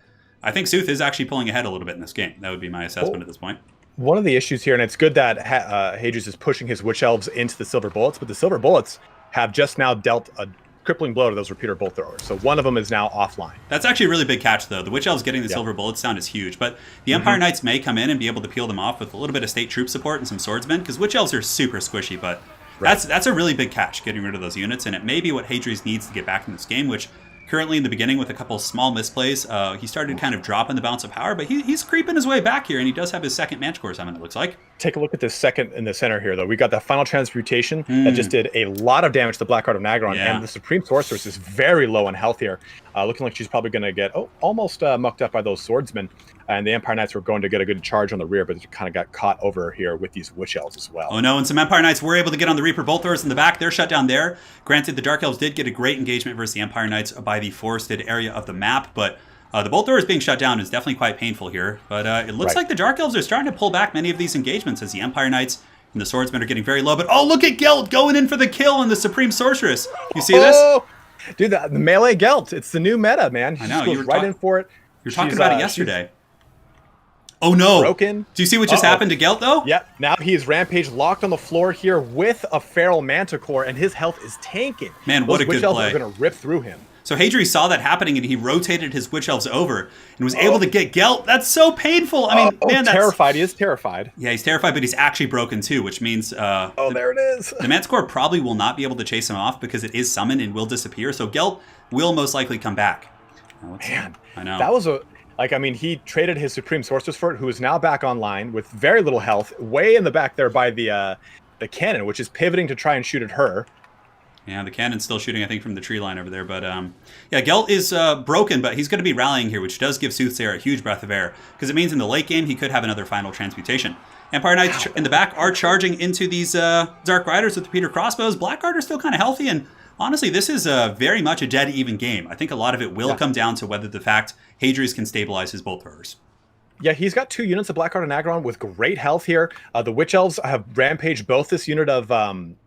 I think Sooth is actually pulling ahead a little bit in this game. That would be my assessment at this point. One of the issues here, and it's good that Hadras is pushing his Witch Elves into the Silver Bullets, but the Silver Bullets have just now dealt a crippling blow to those Repeater Bolt Throwers. So one of them is now offline. That's actually a really big catch, though. The Witch Elves getting the Silver Bullets down is huge, but the Empire Knights may come in and be able to peel them off with a little bit of state troop support and some swordsmen, because Witch Elves are super squishy, but that's a really big catch, getting rid of those units, and it may be what Hadras needs to get back in this game, which currently in the beginning with a couple small misplays, he started kind of dropping the balance of power, but he's creeping his way back here, and he does have his second Manticore summon, it looks like. Take a look at this second in the center here, though. We got that final transmutation that just did a lot of damage to the Black Heart of Nagaron, and the Supreme Sorceress is very low on health here, looking like she's probably going to get almost mucked up by those swordsmen. And the Empire Knights were going to get a good charge on the rear, but they kind of got caught over here with these Witch Elves as well. Oh no, and some Empire Knights were able to get on the Reaper Bolt Throwers in the back. They're shut down there. Granted, the Dark Elves did get a great engagement versus the Empire Knights by the forested area of the map, but the Bolt Throwers being shut down is definitely quite painful here. But it looks like the Dark Elves are starting to pull back many of these engagements as the Empire Knights and the Swordsmen are getting very low. But look at Gelt going in for the kill on the Supreme Sorceress. You see this? Dude, the melee Gelt. It's the new meta, man. I know. You were in for it. You were talking about it yesterday. Oh no! Broken. Do you see what just happened to Gelt, though? Yep. Now he is rampage locked on the floor here with a feral Manticore, and his health is tanking. Man, what a good play! Witch Elves are going to rip through him. So Hadras saw that happening, and he rotated his Witch Elves over and was able to get Gelt. That's so painful. I mean, man, that's terrified. He is terrified. Yeah, he's terrified, but he's actually broken too, which means there it is. The Manticore probably will not be able to chase him off because it is summoned and will disappear. So Gelt will most likely come back. Man, I know that was he traded his Supreme Sorceress for it, who is now back online with very little health, way in the back there by the cannon, which is pivoting to try and shoot at her. Yeah, the cannon's still shooting, I think, from the tree line over there. But, Gelt is broken, but he's going to be rallying here, which does give Soothsayer a huge breath of air, because it means in the late game he could have another final transmutation. Empire Knights in the back are charging into these Dark Riders with the Repeater Crossbows. Black Guard are still kind of healthy, and Honestly, this is very much a dead even game. I think a lot of it will come down to whether the fact Hadras can stabilize his bolt throwers. Yeah, he's got 2 units of Blackguard and Agron with great health here. The Witch Elves have rampaged both this unit of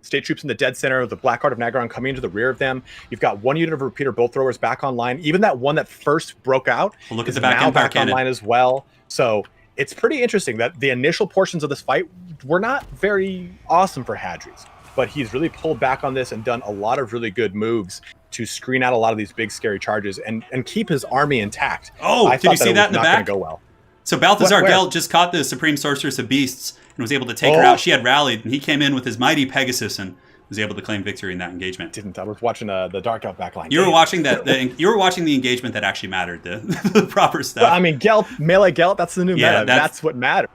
state troops in the dead center, the Blackguard of Nagron coming into the rear of them. You've got 1 unit of repeater bolt throwers back online. Even that one that first broke out look is at the now back cannon online as well. So it's pretty interesting that the initial portions of this fight were not very awesome for Hadras, but he's really pulled back on this and done a lot of really good moves to screen out a lot of these big scary charges and keep his army intact. Oh, did you see that in the back? Go well. So Balthazar Gelt just caught the Supreme Sorceress of Beasts and was able to take her out. She had rallied, and he came in with his mighty Pegasus and was able to claim victory in that engagement. I was watching the Dark Elf backline. You were watching that. You were watching the engagement that actually mattered, the proper stuff. Well, I mean, melee Gelt, that's the new meta. That's what matters.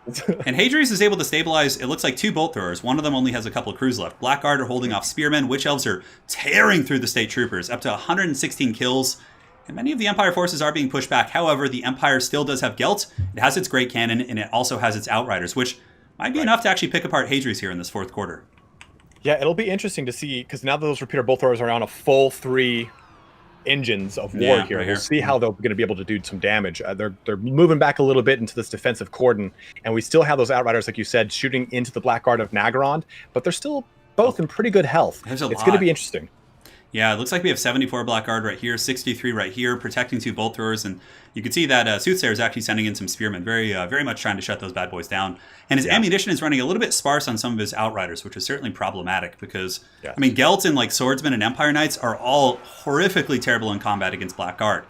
And Hadras is able to stabilize, it looks like 2 bolt throwers. One of them only has a couple of crews left. Blackguard are holding off spearmen. Witch Elves are tearing through the state troopers, up to 116 kills. And many of the Empire forces are being pushed back. However, the Empire still does have Gelt. It has its Great Cannon, and it also has its Outriders, which might be enough to actually pick apart Hadras here in this 4th quarter. Yeah, it'll be interesting to see, because now that those repeater bolt throwers are on a full 3 engines of war here, we'll see how they're going to be able to do some damage. They're moving back a little bit into this defensive cordon, and we still have those Outriders, like you said, shooting into the Blackguard of Nagron, but they're still both in pretty good health. It's going to be interesting. Yeah, it looks like we have 74 Blackguard right here, 63 right here, protecting 2 bolt throwers, and you can see that Soothsayer is actually sending in some spearmen, very much trying to shut those bad boys down. And his ammunition is running a little bit sparse on some of his Outriders, which is certainly problematic because, I mean, Gelt and like Swordsmen and Empire Knights are all horrifically terrible in combat against Blackguard.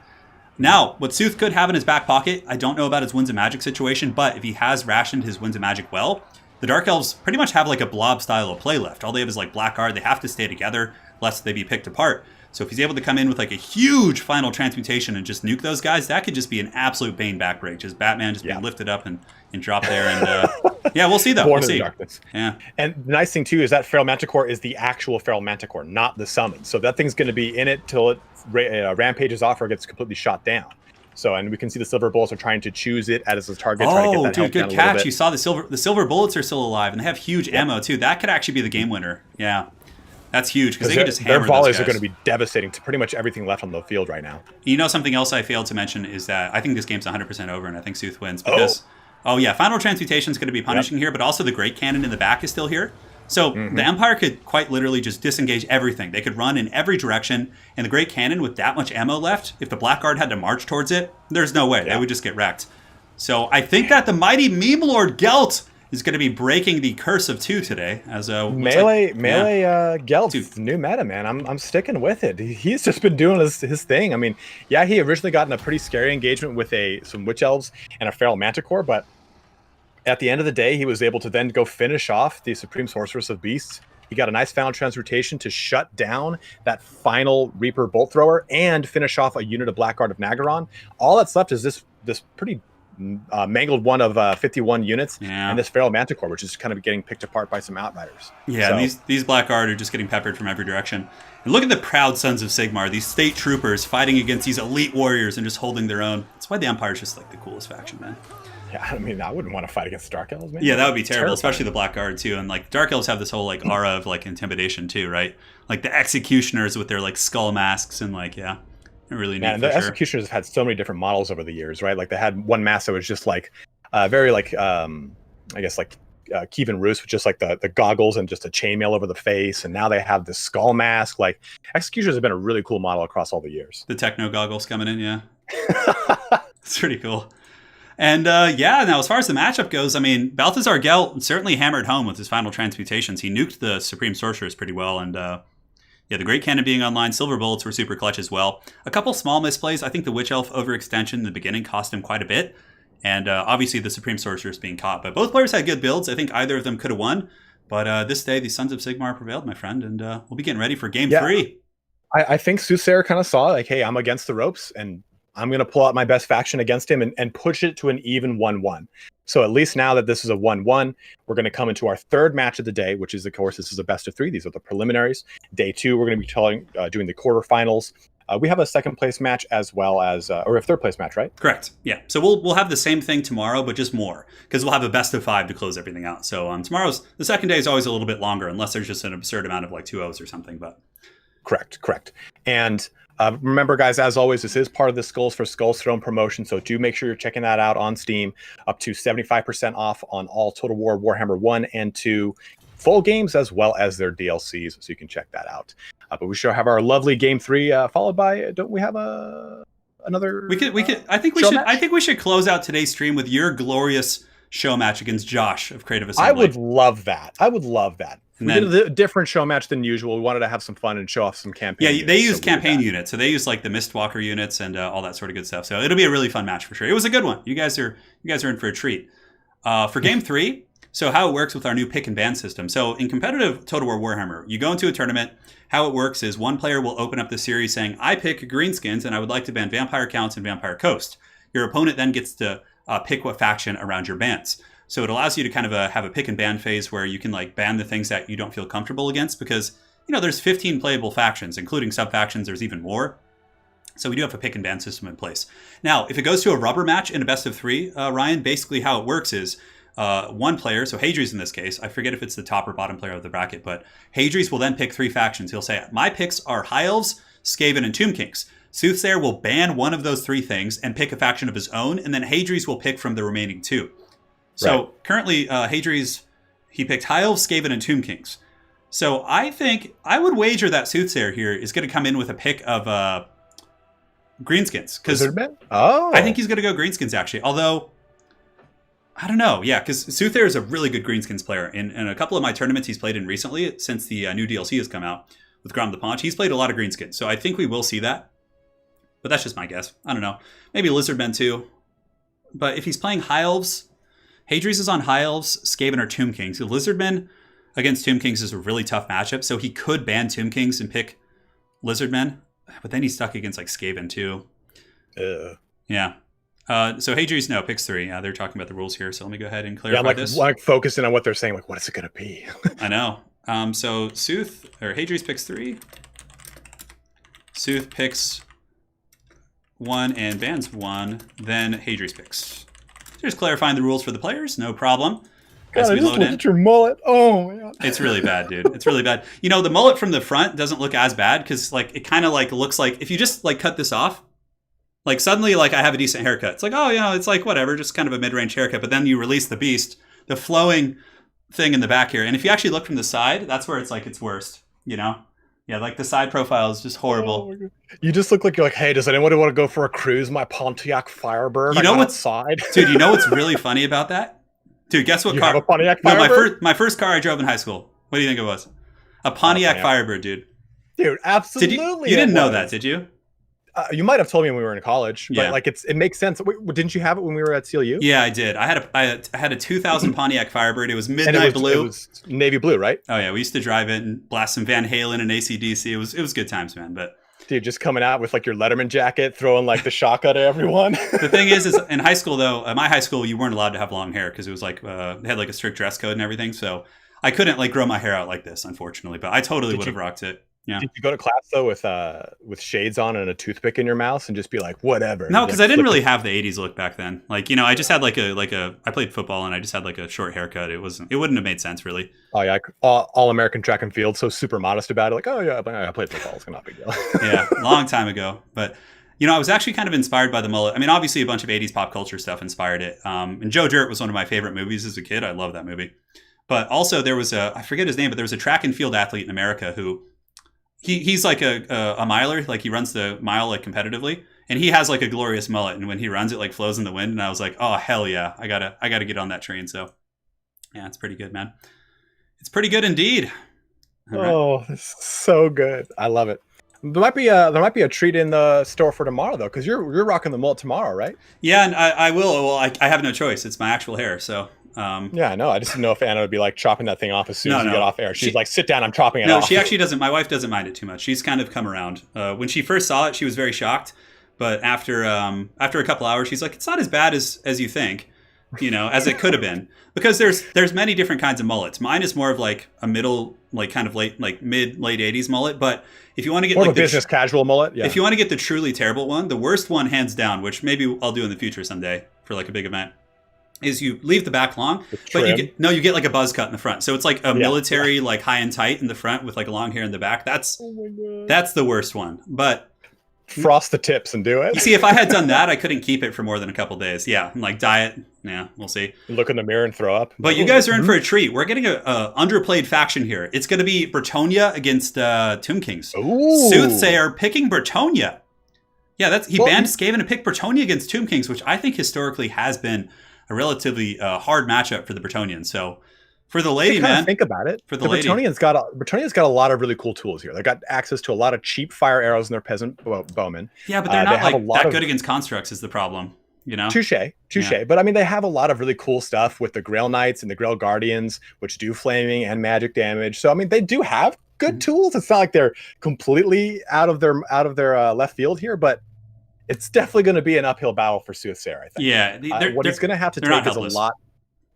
Now, what Sooth could have in his back pocket, I don't know about his Winds of Magic situation, but if he has rationed his Winds of Magic well, the Dark Elves pretty much have like a blob style of play left. All they have is like Blackguard. They have to stay together lest they be picked apart. So if he's able to come in with like a huge final transmutation and just nuke those guys, that could just be an absolute Bane backbreak. Just Batman just being lifted up and dropped there. And yeah, we'll see though. Born we'll see. Darkness. Yeah. And the nice thing too is that Feral Manticore is the actual Feral Manticore, not the summon. So that thing's going to be in it till it rampages off or gets completely shot down. So, and we can see the silver bullets are trying to choose it as a target. Oh, dude, good catch. You saw the silver bullets are still alive, and they have huge ammo too. That could actually be the game winner. Yeah. That's huge because they can just hammer their volleys those guys. Are going to be devastating to pretty much everything left on the field right now. You know, something else I failed to mention is that I think this game's 100% over, and I think Sooth wins because, final transmutation is going to be punishing here, but also the Great Cannon in the back is still here. So the Empire could quite literally just disengage everything. They could run in every direction, and the Great Cannon with that much ammo left, if the Blackguard had to march towards it, there's no way. They would just get wrecked. So I think that the mighty Meme Lord Gelt is going to be breaking the curse of 2 today. As melee Gelt, new meta, man. I'm sticking with it. He's just been doing his thing. I mean, he originally got in a pretty scary engagement with some Witch Elves and a Feral Manticore, but at the end of the day, he was able to then go finish off the Supreme Sorceress of Beasts. He got a nice final transmutation to shut down that final Reaper Bolt Thrower and finish off a unit of Blackguard of Nagaron. All that's left is this pretty mangled one of 51 units and this Feral Manticore, which is kind of getting picked apart by some Outriders. Yeah, so, these Blackguard are just getting peppered from every direction. And look at the proud sons of Sigmar, these state troopers fighting against these elite warriors and just holding their own. That's why the Empire's just like the coolest faction, man. Yeah, I mean, I wouldn't want to fight against Dark Elves, man. Yeah, that would be terrible, especially the Blackguard too. And like Dark Elves have this whole like aura of like intimidation too, right? Like the Executioners with their like skull masks and like really neat. And the Executioners have had so many different models over the years, right? Like they had one mask that was just like very like I guess like Kievan Roos with just like the goggles and just a chainmail over the face, and now they have this skull mask. Like Executioners have been a really cool model across all the years. The techno goggles coming in, it's pretty cool. And now as far as the matchup goes, I mean, Balthazar Gelt certainly hammered home with his final transmutations. He nuked the Supreme Sorceress pretty well, and the Great Cannon being online, Silver Bullets were super clutch as well. A couple small misplays. I think the Witch Elf overextension in the beginning cost him quite a bit, and obviously the Supreme Sorceress being caught. But both players had good builds. I think either of them could have won, but this day the Sons of Sigmar prevailed, my friend, and we'll be getting ready for Game 3. I think Soothsayer kind of saw like, hey, I'm against the ropes, and I'm going to pull out my best faction against him and push it to an even 1-1. So at least now that this is a 1-1, we're going to come into our third match of the day, which is, of course, this is a best of 3. These are the preliminaries. Day 2, we're going to be doing the quarterfinals. We have a second place match as well as, or a third place match, right? Correct. Yeah. So we'll have the same thing tomorrow, but just more, because we'll have a best of 5 to close everything out. So the second day is always a little bit longer, unless there's just an absurd amount of like 2-0s or something. But Correct. And remember, guys, as always, this is part of the Skulls for Skulls Throne promotion, so do make sure you're checking that out on Steam. Up to 75% off on all Total War Warhammer 1 and 2 full games, as well as their DLCs, so you can check that out. But we sure have our lovely Game 3, followed by, don't we have another? We could. I think we should close out today's stream with your glorious show match against Josh of Creative Assembly. I would love that. We did a different show match than usual. We wanted to have some fun and show off some campaign units. They use campaign units. So they use like the Mistwalker units and all that sort of good stuff. So it'll be a really fun match for sure. It was a good one. You guys are in for a treat. For Game 3, so how it works with our new pick and ban system. So in competitive Total War Warhammer, you go into a tournament. How it works is one player will open up the series saying, I pick greenskins and I would like to ban Vampire Counts and Vampire Coast. Your opponent then gets to pick what faction around your bans. So it allows you to kind of have a pick and ban phase where you can like ban the things that you don't feel comfortable against because, there's 15 playable factions, including sub-factions. There's even more. So we do have a pick and ban system in place. Now, if it goes to a rubber match in a best of 3, Ryan, basically how it works is one player, so Hadras in this case, I forget if it's the top or bottom player of the bracket, but Hadras will then pick 3 factions. He'll say, my picks are High Elves, Skaven, and Tomb Kings. Soothsayer will ban one of those 3 things and pick a faction of his own, and then Hadras will pick from the remaining 2. So currently, Hadras, he picked High Elves, Skaven, and Tomb Kings. So I think I would wager that Soothsayer here is going to come in with a pick of greenskins. I think he's going to go greenskins, actually. Although, I don't know. Yeah, because Soothsayer is a really good greenskins player. In a couple of my tournaments he's played in recently, since the new DLC has come out with Grom the Paunch, he's played a lot of greenskins. So I think we will see that. But that's just my guess. I don't know. Maybe Lizardmen too. But if he's playing High Elves... Hadras is on High Elves, Skaven, or Tomb Kings. So Lizardmen against Tomb Kings is a really tough matchup. So he could ban Tomb Kings and pick Lizardmen. But then he's stuck against like Skaven too. Yeah. So Hadras, picks 3. Yeah, they're talking about the rules here. So let me go ahead and clarify this. Like focusing on what they're saying. Like, what is it going to be? I know. So Hadras picks 3. Sooth picks 1 and bans 1. Then Hadras picks. Just clarifying the rules for the players, no problem. God, I just looked at your mullet. Oh my god, it's really bad, dude. It's really bad. The mullet from the front doesn't look as bad because like it kind of like looks like if you just like cut this off, like suddenly like I have a decent haircut. It's like it's like whatever, just kind of a mid-range haircut. But then you release the beast, the flowing thing in the back here, and if you actually look from the side, that's where it's like it's worst. Yeah, like the side profile is just horrible. Oh, you just look like you're like, hey, does anyone want to go for a cruise? My Pontiac Firebird. Dude? You know what's really funny about that? Dude, guess what you car? Have a Pontiac Firebird? No, my first car I drove in high school. What do you think it was? A Pontiac Firebird, dude. Dude, absolutely. You didn't know that, did you? You might have told me when we were in college, but like it makes sense. Wait, didn't you have it when we were at CLU? Yeah, I did. I had a 2000 Pontiac Firebird. It was midnight blue. It was navy blue, right? Oh yeah, we used to drive it and blast some Van Halen and AC/DC. It was good times, man. But dude, just coming out with like your Letterman jacket, throwing like the shotgun at everyone. The thing is in high school though, my high school you weren't allowed to have long hair because it was like they had like a strict dress code and everything. So I couldn't like grow my hair out like this, unfortunately. But I totally would have rocked it. Yeah. Did you go to class though with shades on and a toothpick in your mouth and just be like, whatever? No, because I didn't really have the '80s look back then. Like, I just had like a I played football and I just had like a short haircut. It wouldn't have made sense really. Oh yeah, all American track and field, so super modest about it. Like, oh yeah, I played football. It's not a big deal. Yeah, long time ago. But I was actually kind of inspired by the mullet. I mean, obviously a bunch of '80s pop culture stuff inspired it. And Joe Dirt was one of my favorite movies as a kid. I love that movie. But also there was I forget his name, but there was a track and field athlete in America who. He's like a miler, like he runs the mile like competitively, and he has like a glorious mullet, and when he runs it like flows in the wind, and I was like, oh hell yeah, I gotta get on that train. So yeah, it's pretty good, man. It's pretty good indeed. Oh, this is so good. I love it. There might be a treat in the store for tomorrow though, because you're rocking the mullet tomorrow, right? Yeah, and I will. Well, I have no choice. It's my actual hair, so. Yeah, I know. I just didn't know if Anna would be like chopping that thing off as soon as you get off air. She's like, sit down, I'm chopping it off. No, she actually doesn't. My wife doesn't mind it too much. She's kind of come around. When she first saw it, she was very shocked. But after a couple hours, she's like, it's not as bad as you think, as it could have been. Because there's many different kinds of mullets. Mine is more of like a middle, like kind of late 80s mullet. But if you want to get more like of a business casual mullet, yeah. If you want to get the truly terrible one, the worst one hands down, which maybe I'll do in the future someday for like a big event, is you leave the back long, but you get like a buzz cut in the front. So it's like a military like high and tight in the front with like long hair in the back. That's the worst one. But frost the tips and do it. You see, if I had done that, I couldn't keep it for more than a couple days. Yeah, like diet. Yeah, we'll see. Look in the mirror and throw up. But you guys are in for a treat. We're getting a underplayed faction here. It's going to be Bretonnia against Tomb Kings. Ooh. Soothsayer picking Bretonnia. Yeah, he banned Skaven and picked Bretonnia against Tomb Kings, which I think historically has been a relatively hard matchup for the Bretonians. So for the lady, man, think about it. For the lady, Bretonians got a lot of really cool tools here. They got access to a lot of cheap fire arrows in their peasant bowmen. Yeah, but they're not like that good against constructs is the problem. You know, touche. Yeah. But I mean, they have a lot of really cool stuff with the Grail Knights and the Grail Guardians, which do flaming and magic damage. So I mean, they do have good tools. It's not like they're completely out of their left field here, but it's definitely going to be an uphill battle for Soothsayer, I think. Yeah. What he's going to have to take is a lot.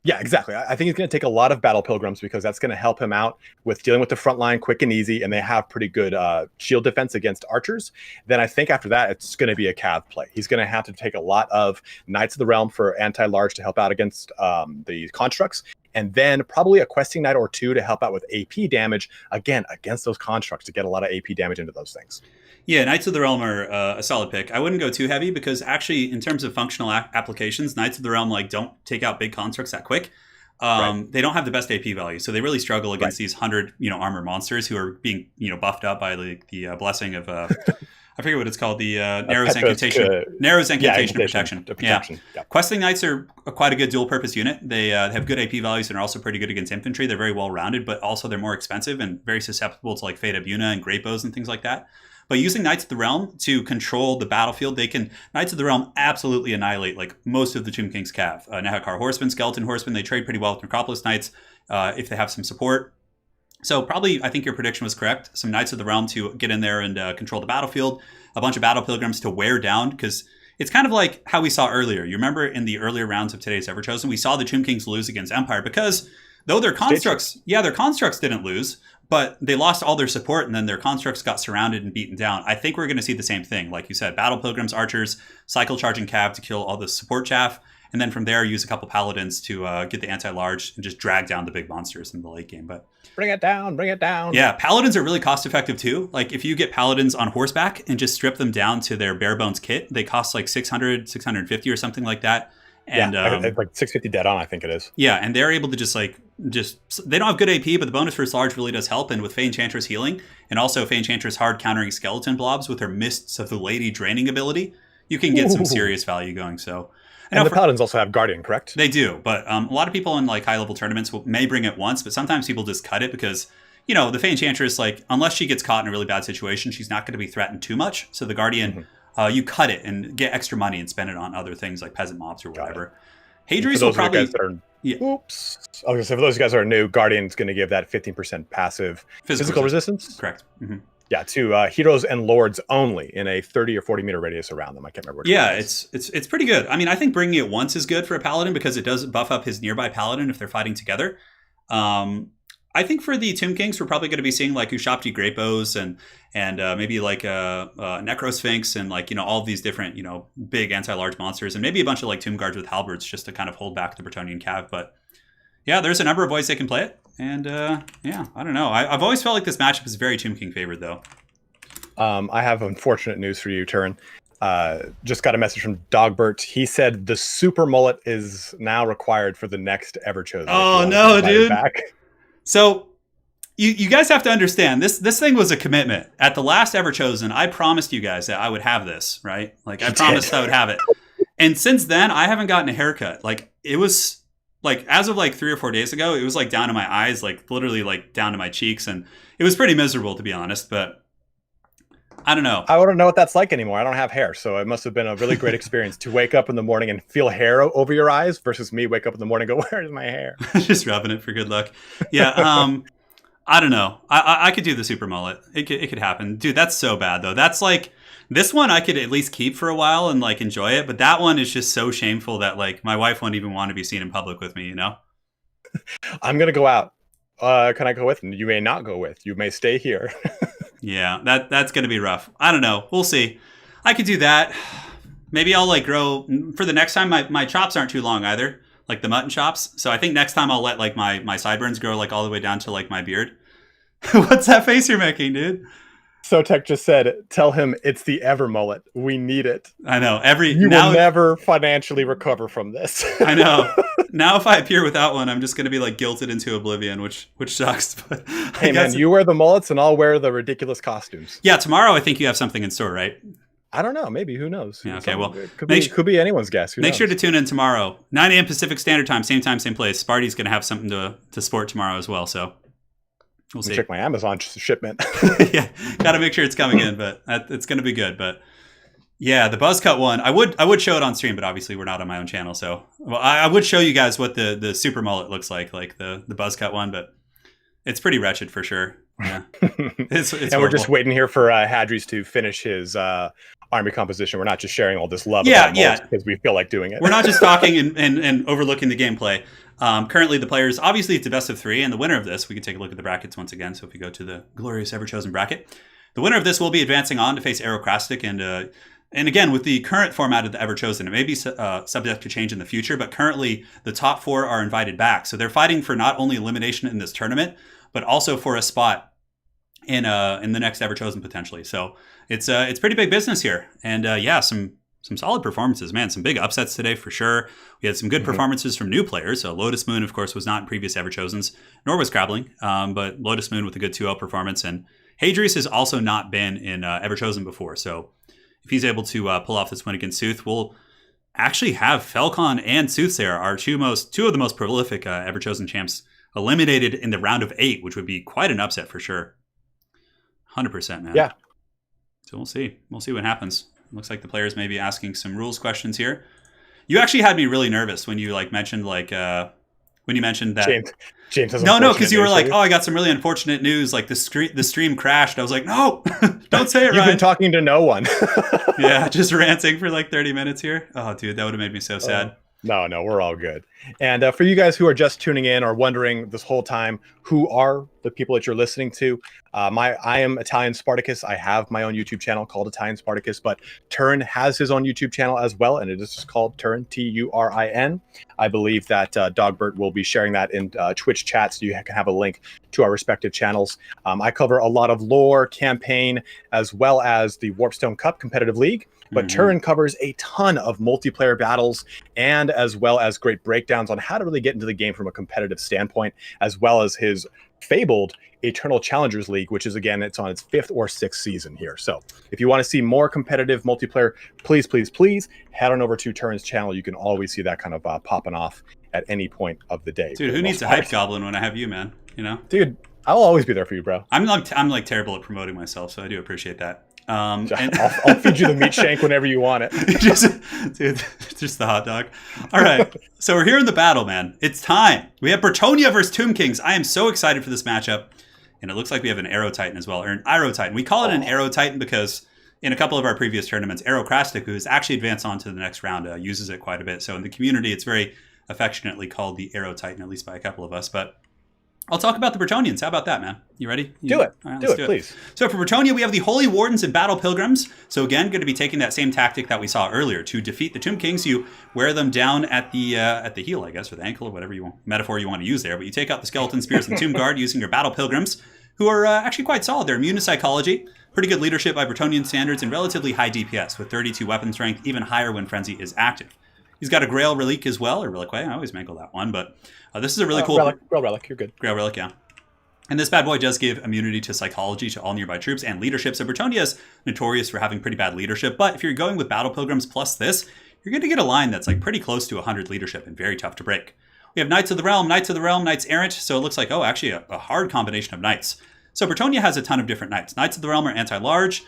Yeah, exactly. I think he's going to take a lot of battle pilgrims because that's going to help him out with dealing with the front line quick and easy, and they have pretty good shield defense against archers. Then I think after that, it's going to be a cav play. He's going to have to take a lot of Knights of the Realm for anti-large to help out against the constructs, and then probably a questing knight or two to help out with AP damage, again, against those constructs to get a lot of AP damage into those things. Yeah, Knights of the Realm are a solid pick. I wouldn't go too heavy because actually, in terms of functional applications, Knights of the Realm don't take out big constructs that quick. They don't have the best AP value, so they really struggle against these 100 armor monsters who are being buffed up by the blessing of I forget what it's called, the Narrows Incantation of Protection. Yeah. Questing Knights are quite a good dual purpose unit. They have good AP values and are also pretty good against infantry. They're very well rounded, but also they're more expensive and very susceptible to like Fate Abuna and Great Bows and things like that. But using Knights of the Realm to control the battlefield, Knights of the Realm absolutely annihilate like most of the Tomb King's cav. Nehakar Horsemen, Skeleton Horsemen, they trade pretty well with Necropolis Knights if they have some support. So probably, I think your prediction was correct. Some Knights of the Realm to get in there and control the battlefield. A bunch of Battle Pilgrims to wear down, because it's kind of like how we saw earlier. You remember in the earlier rounds of today's Everchosen, we saw the Tomb Kings lose against Empire because though their constructs didn't lose, but they lost all their support, and then their constructs got surrounded and beaten down. I think we're going to see the same thing. Like you said, Battle Pilgrims, Archers, cycle charging cav to kill all the support chaff, and then from there use a couple Paladins to get the anti-large and just drag down the big monsters in the late game. But bring it down. Yeah, Paladins are really cost effective too. Like if you get Paladins on horseback and just strip them down to their bare bones kit, they cost like 600, 650 or something like that. And it's like 650 dead on, I think it is. Yeah, and they're able to just they don't have good AP, but the bonus first large really does help. And with Fey Enchantress healing, and also Fey Enchantress hard countering skeleton blobs with her Mists of the Lady draining ability, you can get some serious value going. So, and the Paladins also have Guardian, correct? They do, but a lot of people in like high level tournaments may bring it once, but sometimes people just cut it because the Fey Enchantress, like unless she gets caught in a really bad situation, she's not going to be threatened too much. So the Guardian, you cut it and get extra money and spend it on other things like peasant mobs or whatever. Hadras will probably. Oops. I was going to say, for those guys who are new, Guardian's going to give that 15% passive physical resistance. Correct. Mm-hmm. Yeah, to heroes and lords only in a 30 or 40 meter radius around them. I can't remember. It's pretty good. I mean, I think bringing it once is good for a paladin because it does buff up his nearby paladin if they're fighting together. I think for the Tomb Kings, we're probably going to be seeing like Ushapti Great Bows and maybe like Necrosphinx and like all of these different big anti-large monsters and maybe a bunch of like Tomb Guards with halberds just to kind of hold back the Bretonian cav. But yeah, there's a number of ways they can play it, and I don't know. I've always felt like this matchup is very Tomb King favored though. I have unfortunate news for you, Turin. Just got a message from Dogbert. He said the super mullet is now required for the next Everchosen. Oh no, dude! So you guys have to understand this thing was a commitment. At the last Everchosen, I promised you guys that I would have this, right? Like I promised I would have it. And since then, I haven't gotten a haircut. Like it was like as of like 3 or 4 days ago, it was like down to my eyes, like literally like down to my cheeks, and it was pretty miserable to be honest, but I don't know. I wouldn't know what that's like anymore. I don't have hair, so it must have been a really great experience to wake up in the morning and feel hair over your eyes versus me wake up in the morning and go, where's my hair? Just rubbing it for good luck. Yeah, I don't know. I could do the super mullet. It could happen. Dude, that's so bad, though. That's like, this one I could at least keep for a while and like enjoy it, but that one is just so shameful that like my wife won't even want to be seen in public with me, I'm going to go out. Can I go with? You may not go with. You may stay here. Yeah, that's going to be rough. I don't know. We'll see. I could do that. Maybe I'll like grow for the next time. My chops aren't too long either. like the mutton chops. So I think next time I'll let like my sideburns grow like all the way down to like my beard. What's that face you're making, dude? Sotech just said, tell him it's the ever mullet. We need it. I know. You will never financially recover from this. I know. Now if I appear without one, I'm just going to be like guilted into oblivion, which sucks. But hey man, you wear the mullets and I'll wear the ridiculous costumes. Yeah, tomorrow I think you have something in store, right? I don't know. Maybe. Who knows? Yeah, okay, well, could be anyone's guess. Make sure to tune in tomorrow. 9 a.m. Pacific Standard Time, same place. Sparty's going to have something to sport tomorrow as well, so we'll see. Check my Amazon shipment. Yeah, got to make sure it's coming in, but it's going to be good. But yeah, the buzz cut one, I would show it on stream, but obviously we're not on my own channel, so I would show you guys what the super mullet looks like the buzz cut one, but it's pretty wretched for sure. Yeah, it's and horrible. We're just waiting here for Hadras to finish his army composition. We're not just sharing all this love about because we feel like doing it. We're not just talking and overlooking the gameplay. Currently, the players, obviously, it's a best of 3, and the winner of this, we can take a look at the brackets once again. So if we go to the glorious Everchosen bracket, the winner of this will be advancing on to face Aerocrastic. And again, with the current format of the Everchosen, it may be subject to change in the future, but currently the top 4 are invited back. So they're fighting for not only elimination in this tournament, but also for a spot in the next Everchosen potentially. So it's pretty big business here. And some solid performances, man. Some big upsets today for sure. We had some good performances from new players. So Lotus Moon, of course, was not in previous Everchosens, nor was Crabling. But Lotus Moon with a good 2-0 performance. And Hadras has also not been in Everchosen before. So if he's able to pull off this win against Sooth, we'll actually have Falcon and Soothsayer, our two of the most prolific Everchosen champs, eliminated in the round of 8, which would be quite an upset for sure. 100%, man. Yeah. So we'll see. We'll see what happens. Looks like the players may be asking some rules questions here. You actually had me really nervous when you mentioned that. James has no, because you were like, I got some really unfortunate news. Like the stream crashed. I was like, no, don't say it. You've been talking to no one. Yeah, just ranting for like 30 minutes here. Oh, dude, that would have made me so sad. No, we're all good. And for you guys who are just tuning in or wondering this whole time, who are the people that you're listening to? I am ItalianSparticus. I have my own YouTube channel called ItalianSparticus, but Turin has his own YouTube channel as well, and it is just called Turin, Turin. I believe that Dogbert will be sharing that in Twitch chat, so you can have a link to our respective channels. I cover a lot of lore, campaign, as well as the Warpstone Cup competitive league. But Turin covers a ton of multiplayer battles and as well as great breakdowns on how to really get into the game from a competitive standpoint, as well as his fabled Eternal Challengers League, which is, again, it's on its 5th or 6th season here. So if you want to see more competitive multiplayer, please head on over to Turin's channel. You can always see that kind of popping off at any point of the day. Dude, who needs a hype goblin when I have you, man? You know? Dude, I'll always be there for you, bro. I'm like terrible at promoting myself, so I do appreciate that. And I'll feed you the meat shank whenever you want it. just the hot dog. All right. So we're here in the battle, man. It's time. We have Bretonnia versus Tomb Kings. I am so excited for this matchup. And it looks like we have an Aero Titan as well, or an Aero Titan. We call it an Aero Titan because in a couple of our previous tournaments, Aerocrastic, who has actually advanced on to the next round, uses it quite a bit. So in the community, it's very affectionately called the Aero Titan, at least by a couple of us. But I'll talk about the Bretonians. How about that, man? You ready? Do it. All right, do it, please. So for Bretonnia, we have the Holy Wardens and Battle Pilgrims. So again, going to be taking that same tactic that we saw earlier. To defeat the Tomb Kings, you wear them down at the heel, I guess, or the ankle, or whatever metaphor you want to use there. But you take out the Skeleton Spears and Tomb Guard using your Battle Pilgrims, who are actually quite solid. They're immune to psychology, pretty good leadership by Bretonian standards, and relatively high DPS with 32 weapon strength, even higher when Frenzy is active. He's got a Grail Relic as well, or Reliquary. I always mangle that one, but this is a really cool... Grail Relic, you're good. Grail Relic, yeah. And this bad boy does give immunity to psychology to all nearby troops and leadership. So Bretonnia is notorious for having pretty bad leadership. But if you're going with Battle Pilgrims plus this, you're going to get a line that's like pretty close to 100 leadership and very tough to break. We have Knights of the Realm, Knights Errant. So it looks like, actually a hard combination of Knights. So Bretonnia has a ton of different Knights. Knights of the Realm are anti-large.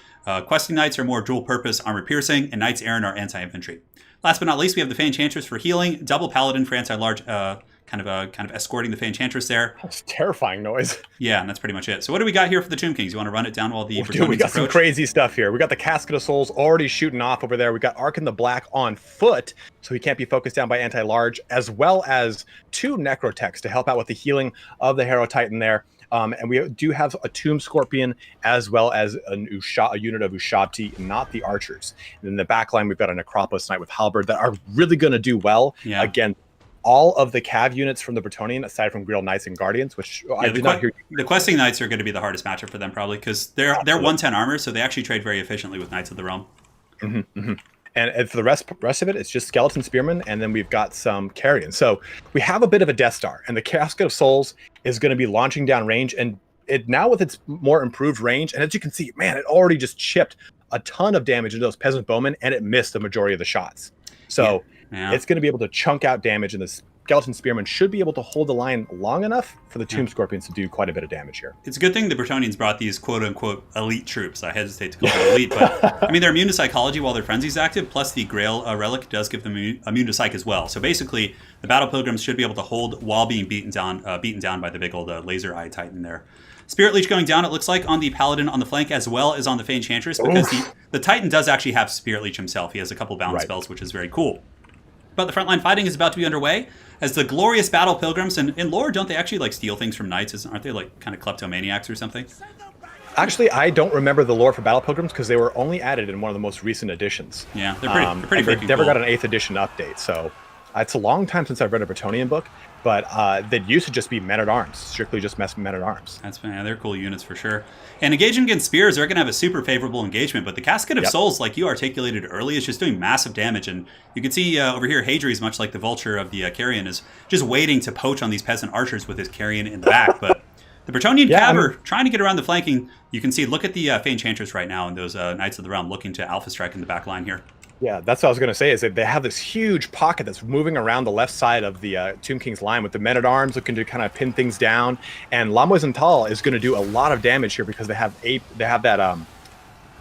Questing Knights are more dual-purpose armor-piercing. And Knights Errant are anti-infantry. Last but not least, we have the Fey Enchantress for healing. Double Paladin for anti-large... kind of escorting the Fey Enchantress there. That's terrifying noise. Yeah, and that's pretty much it. So what do we got here for the Tomb Kings? You want to run it down while the Bretonians we got approach? Some crazy stuff here. We got the Casket of Souls already shooting off over there. We got Ark in the Black on foot, so he can't be focused down by anti-large, as well as 2 Necrotechs to help out with the healing of the Hero Titan there. And we do have a Tomb Scorpion as well as a unit of Ushabti, not the archers. And in the back line, we've got a Necropolis Knight with Halberd that are really going to do well. Yeah. Again, all of the cav units from the Bretonnian, aside from Grill Knights and Guardians, which I did not hear. The questing Knights are going to be the hardest matchup for them probably because they're 110 armor, so they actually trade very efficiently with Knights of the Realm. And for the rest of it, it's just Skeleton Spearmen, and then we've got some Carrion. So we have a bit of a Death Star, and the Casket of Souls is going to be launching down range, and it now with its more improved range, and as you can see, man, it already just chipped a ton of damage into those Peasant Bowmen, and it missed the majority of the shots. So it's going to be able to chunk out damage, and the Skeleton Spearmen should be able to hold the line long enough for the Tomb Scorpions to do quite a bit of damage here. It's a good thing the Bretonnians brought these quote-unquote elite troops. I hesitate to call them elite, but I mean, they're immune to Psychology while their Frenzy's active, plus the Grail relic does give them immune to Psych as well. So basically, the Battle Pilgrims should be able to hold while being beaten down by the big old Laser Eye Titan there. Spirit Leech going down, it looks like, on the Paladin on the flank as well as on the Fey Enchantress, because the Titan does actually have Spirit Leech himself. He has a couple bound spells, which is very cool. But the frontline fighting is about to be underway as the glorious Battle Pilgrims, and in lore, don't they actually like steal things from Knights? Aren't they like kind of kleptomaniacs or something? Actually, I don't remember the lore for Battle Pilgrims because they were only added in one of the most recent editions. Yeah, they're pretty freaking cool. They've never got an 8th edition update, so it's a long time since I've read a Bretonnian book, but that used to just be men-at-arms, strictly just men-at-arms. They're cool units for sure. And engaging against spears, they're going to have a super favorable engagement, but the Casket of Souls, like you articulated early, is just doing massive damage, and you can see over here, Hadras, much like the Vulture of the Carrion, is just waiting to poach on these Peasant Archers with his Carrion in the back, but the Bretonnian Cav are trying to get around the flanking. You can see, look at the Fey Enchantress right now, and those Knights of the Realm looking to Alpha Strike in the back line here. Yeah, that's what I was going to say, is that they have this huge pocket that's moving around the left side of the Tomb King's line with the men-at-arms looking to kind of pin things down. And La Moisental is going to do a lot of damage here because they have that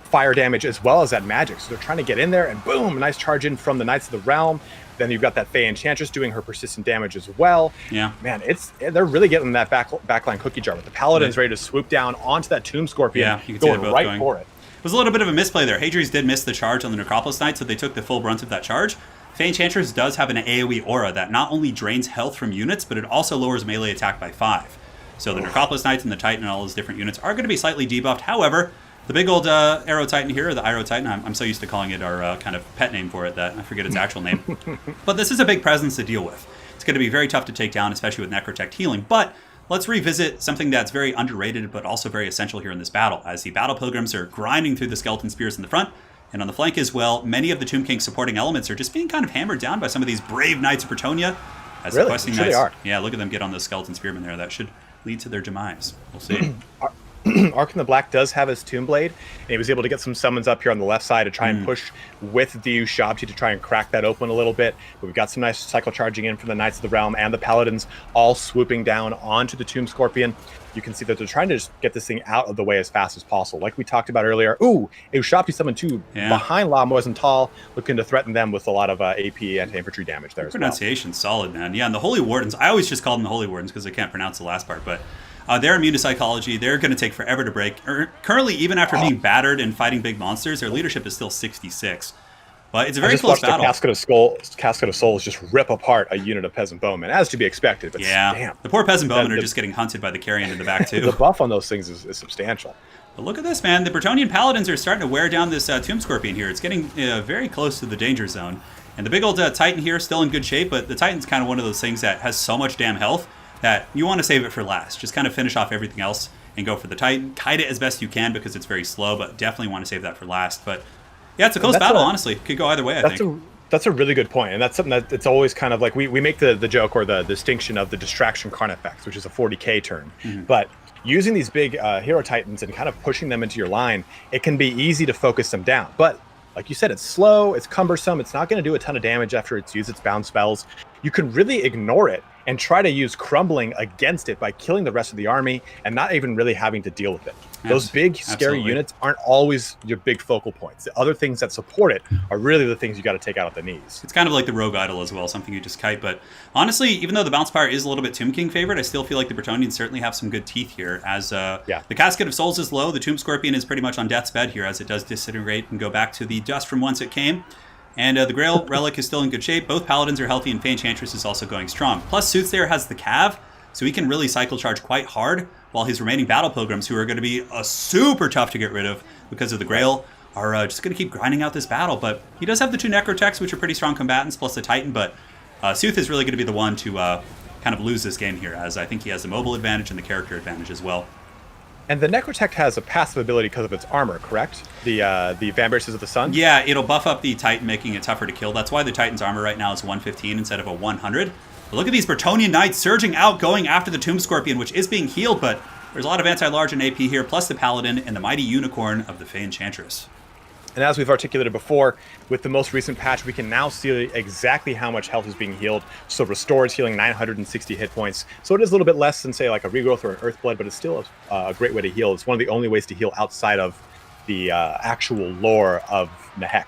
fire damage as well as that magic. So they're trying to get in there, and boom, a nice charge in from the Knights of the Realm. Then you've got that Fey Enchantress doing her persistent damage as well. Yeah. Man, they're really getting that backline cookie jar with the Paladins ready to swoop down onto that Tomb Scorpion, going right for it. It was a little bit of a misplay there. Hadras did miss the charge on the Necropolis Knight, so they took the full brunt of that charge. Fey Enchantress does have an AoE aura that not only drains health from units, but it also lowers melee attack by 5. So the Necropolis Knights and the Titan and all those different units are going to be slightly debuffed. However, the big old Aero Titan here, or the Aero Titan, I'm so used to calling it our kind of pet name for it that I forget its actual name. But this is a big presence to deal with. It's going to be very tough to take down, especially with Necrotect healing. But let's revisit something that's very underrated, but also very essential here in this battle, as the Battle Pilgrims are grinding through the Skeleton Spears in the front, and on the flank as well, many of the Tomb King's supporting elements are just being kind of hammered down by some of these brave Knights of Bretonnia. As the questing Knights, yeah, look at them get on the Skeleton Spearmen there. That should lead to their demise. We'll see. Ark in the Black does have his Tomb Blade, and he was able to get some summons up here on the left side to try and push with the Ushabti to try and crack that open a little bit. But we've got some nice cycle charging in from the Knights of the Realm and the Paladins, all swooping down onto the Tomb Scorpion. You can see that they're trying to just get this thing out of the way as fast as possible. Like we talked about earlier, Ushabti summon 2 behind La Moisental, looking to threaten them with a lot of AP anti-infantry damage there as well. Pronunciation's solid, man. Yeah, and the Holy Wardens, I always just call them the Holy Wardens because I can't pronounce the last part, but they're immune to Psychology. They're going to take forever to break. Currently, even after being battered and fighting big monsters, their leadership is still 66. But it's a very close battle. Casket of Souls just rip apart a unit of Peasant Bowmen, as to be expected. But damn, the poor Peasant Bowmen are just getting hunted by the Carrion in the back, too. The buff on those things is substantial. But look at this, man. The Bretonnian Paladins are starting to wear down this Tomb Scorpion here. It's getting very close to the danger zone. And the big old Titan here is still in good shape, but the Titan's kind of one of those things that has so much damn health that you want to save it for last. Just kind of finish off everything else and go for the Titan. Kite it as best you can because it's very slow, but definitely want to save that for last. But yeah, it's a close battle, honestly. Could go either way, I think. That's a really good point, and that's something that it's always kind of like we make the joke or the distinction of the Distraction Carnifex, which is a 40k turn. But using these big Hero Titans and kind of pushing them into your line, it can be easy to focus them down. But like you said, it's slow, it's cumbersome, it's not going to do a ton of damage after it's used its bound spells. You can really ignore it and try to use Crumbling against it by killing the rest of the army and not even really having to deal with it. Those big, scary units aren't always your big focal points. The other things that support it are really the things you got to take out at the knees. It's kind of like the Rogue Idol as well, something you just kite. But honestly, even though the Bounce Power is a little bit Tomb King favorite, I still feel like the Bretonnians certainly have some good teeth here. As the Casket of Souls is low, the Tomb Scorpion is pretty much on death's bed here as it does disintegrate and go back to the dust from whence it came. And the Grail Relic is still in good shape. Both Paladins are healthy, and Fey Enchantress is also going strong. Plus, Soothsayer has the Cav, so he can really cycle charge quite hard, while his remaining Battle Pilgrims, who are going to be super tough to get rid of because of the Grail, are just going to keep grinding out this battle. But he does have the 2 Necrotechs, which are pretty strong combatants, plus the Titan. But Sooth is really going to be the one to kind of lose this game here, as I think he has the mobile advantage and the character advantage as well. And the Necrotect has a passive ability because of its armor, correct? The Vambraces of the Sun? Yeah, it'll buff up the Titan, making it tougher to kill. That's why the Titan's armor right now is 115 instead of a 100. But look at these Bretonnian Knights surging out, going after the Tomb Scorpion, which is being healed, but there's a lot of anti-large and AP here, plus the Paladin and the mighty Unicorn of the Fey Enchantress. And as we've articulated before, with the most recent patch, we can now see exactly how much health is being healed. So Restore is healing 960 hit points. So it is a little bit less than, say, like a Regrowth or an Earthblood, but it's still a great way to heal. It's one of the only ways to heal outside of the actual lore of Nehek.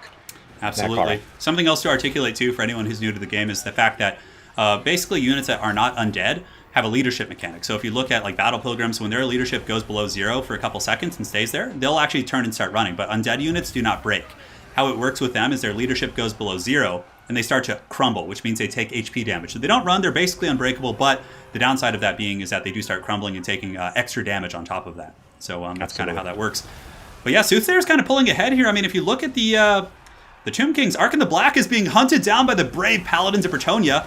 Absolutely. Something else to articulate, too, for anyone who's new to the game is the fact that basically units that are not undead have a leadership mechanic. So if you look at like Battle Pilgrims, when their leadership goes below 0 for a couple seconds and stays there, they'll actually turn and start running. But undead units do not break. How it works with them is their leadership goes below 0 and they start to crumble, which means they take HP damage. So they don't run, they're basically unbreakable, but the downside of that being is that they do start crumbling and taking extra damage on top of that. So that's kind of how that works. But yeah, Soothsayer's kind of pulling ahead here. I mean, if you look at the Tomb Kings, Ark in the Black is being hunted down by the brave Paladins of Bretonnia.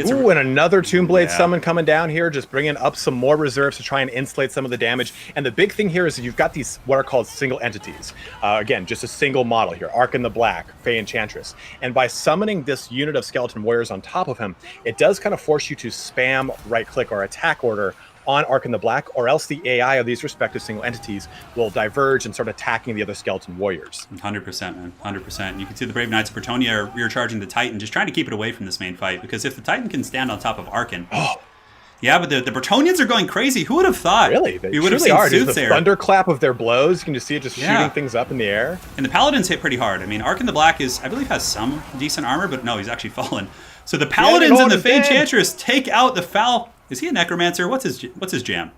Ooh, and another Tombblade summon coming down here, just bringing up some more reserves to try and insulate some of the damage. And the big thing here is that you've got these what are called single entities. Again, just a single model here, Ark in the Black, Fey Enchantress. And by summoning this unit of Skeleton Warriors on top of him, it does kind of force you to spam right-click or attack order on Ark in the Black, or else the AI of these respective single entities will diverge and start attacking the other Skeleton Warriors. 100%, man. 100%. You can see the Brave Knights of Bretonnia are rear charging the Titan, just trying to keep it away from this main fight, because if the Titan can stand on top of Arkin... Oh. Yeah, but the Bretonnians are going crazy. Who would have thought? Really? They truly are. Just the thunderclap of their blows. You can just see it just shooting things up in the air. And the Paladins hit pretty hard. I mean, Ark in the Black is, I believe, has some decent armor, but no, he's actually fallen. So the Paladins and the Fey Enchantress take out the Foul... Is he a necromancer? What's his jam?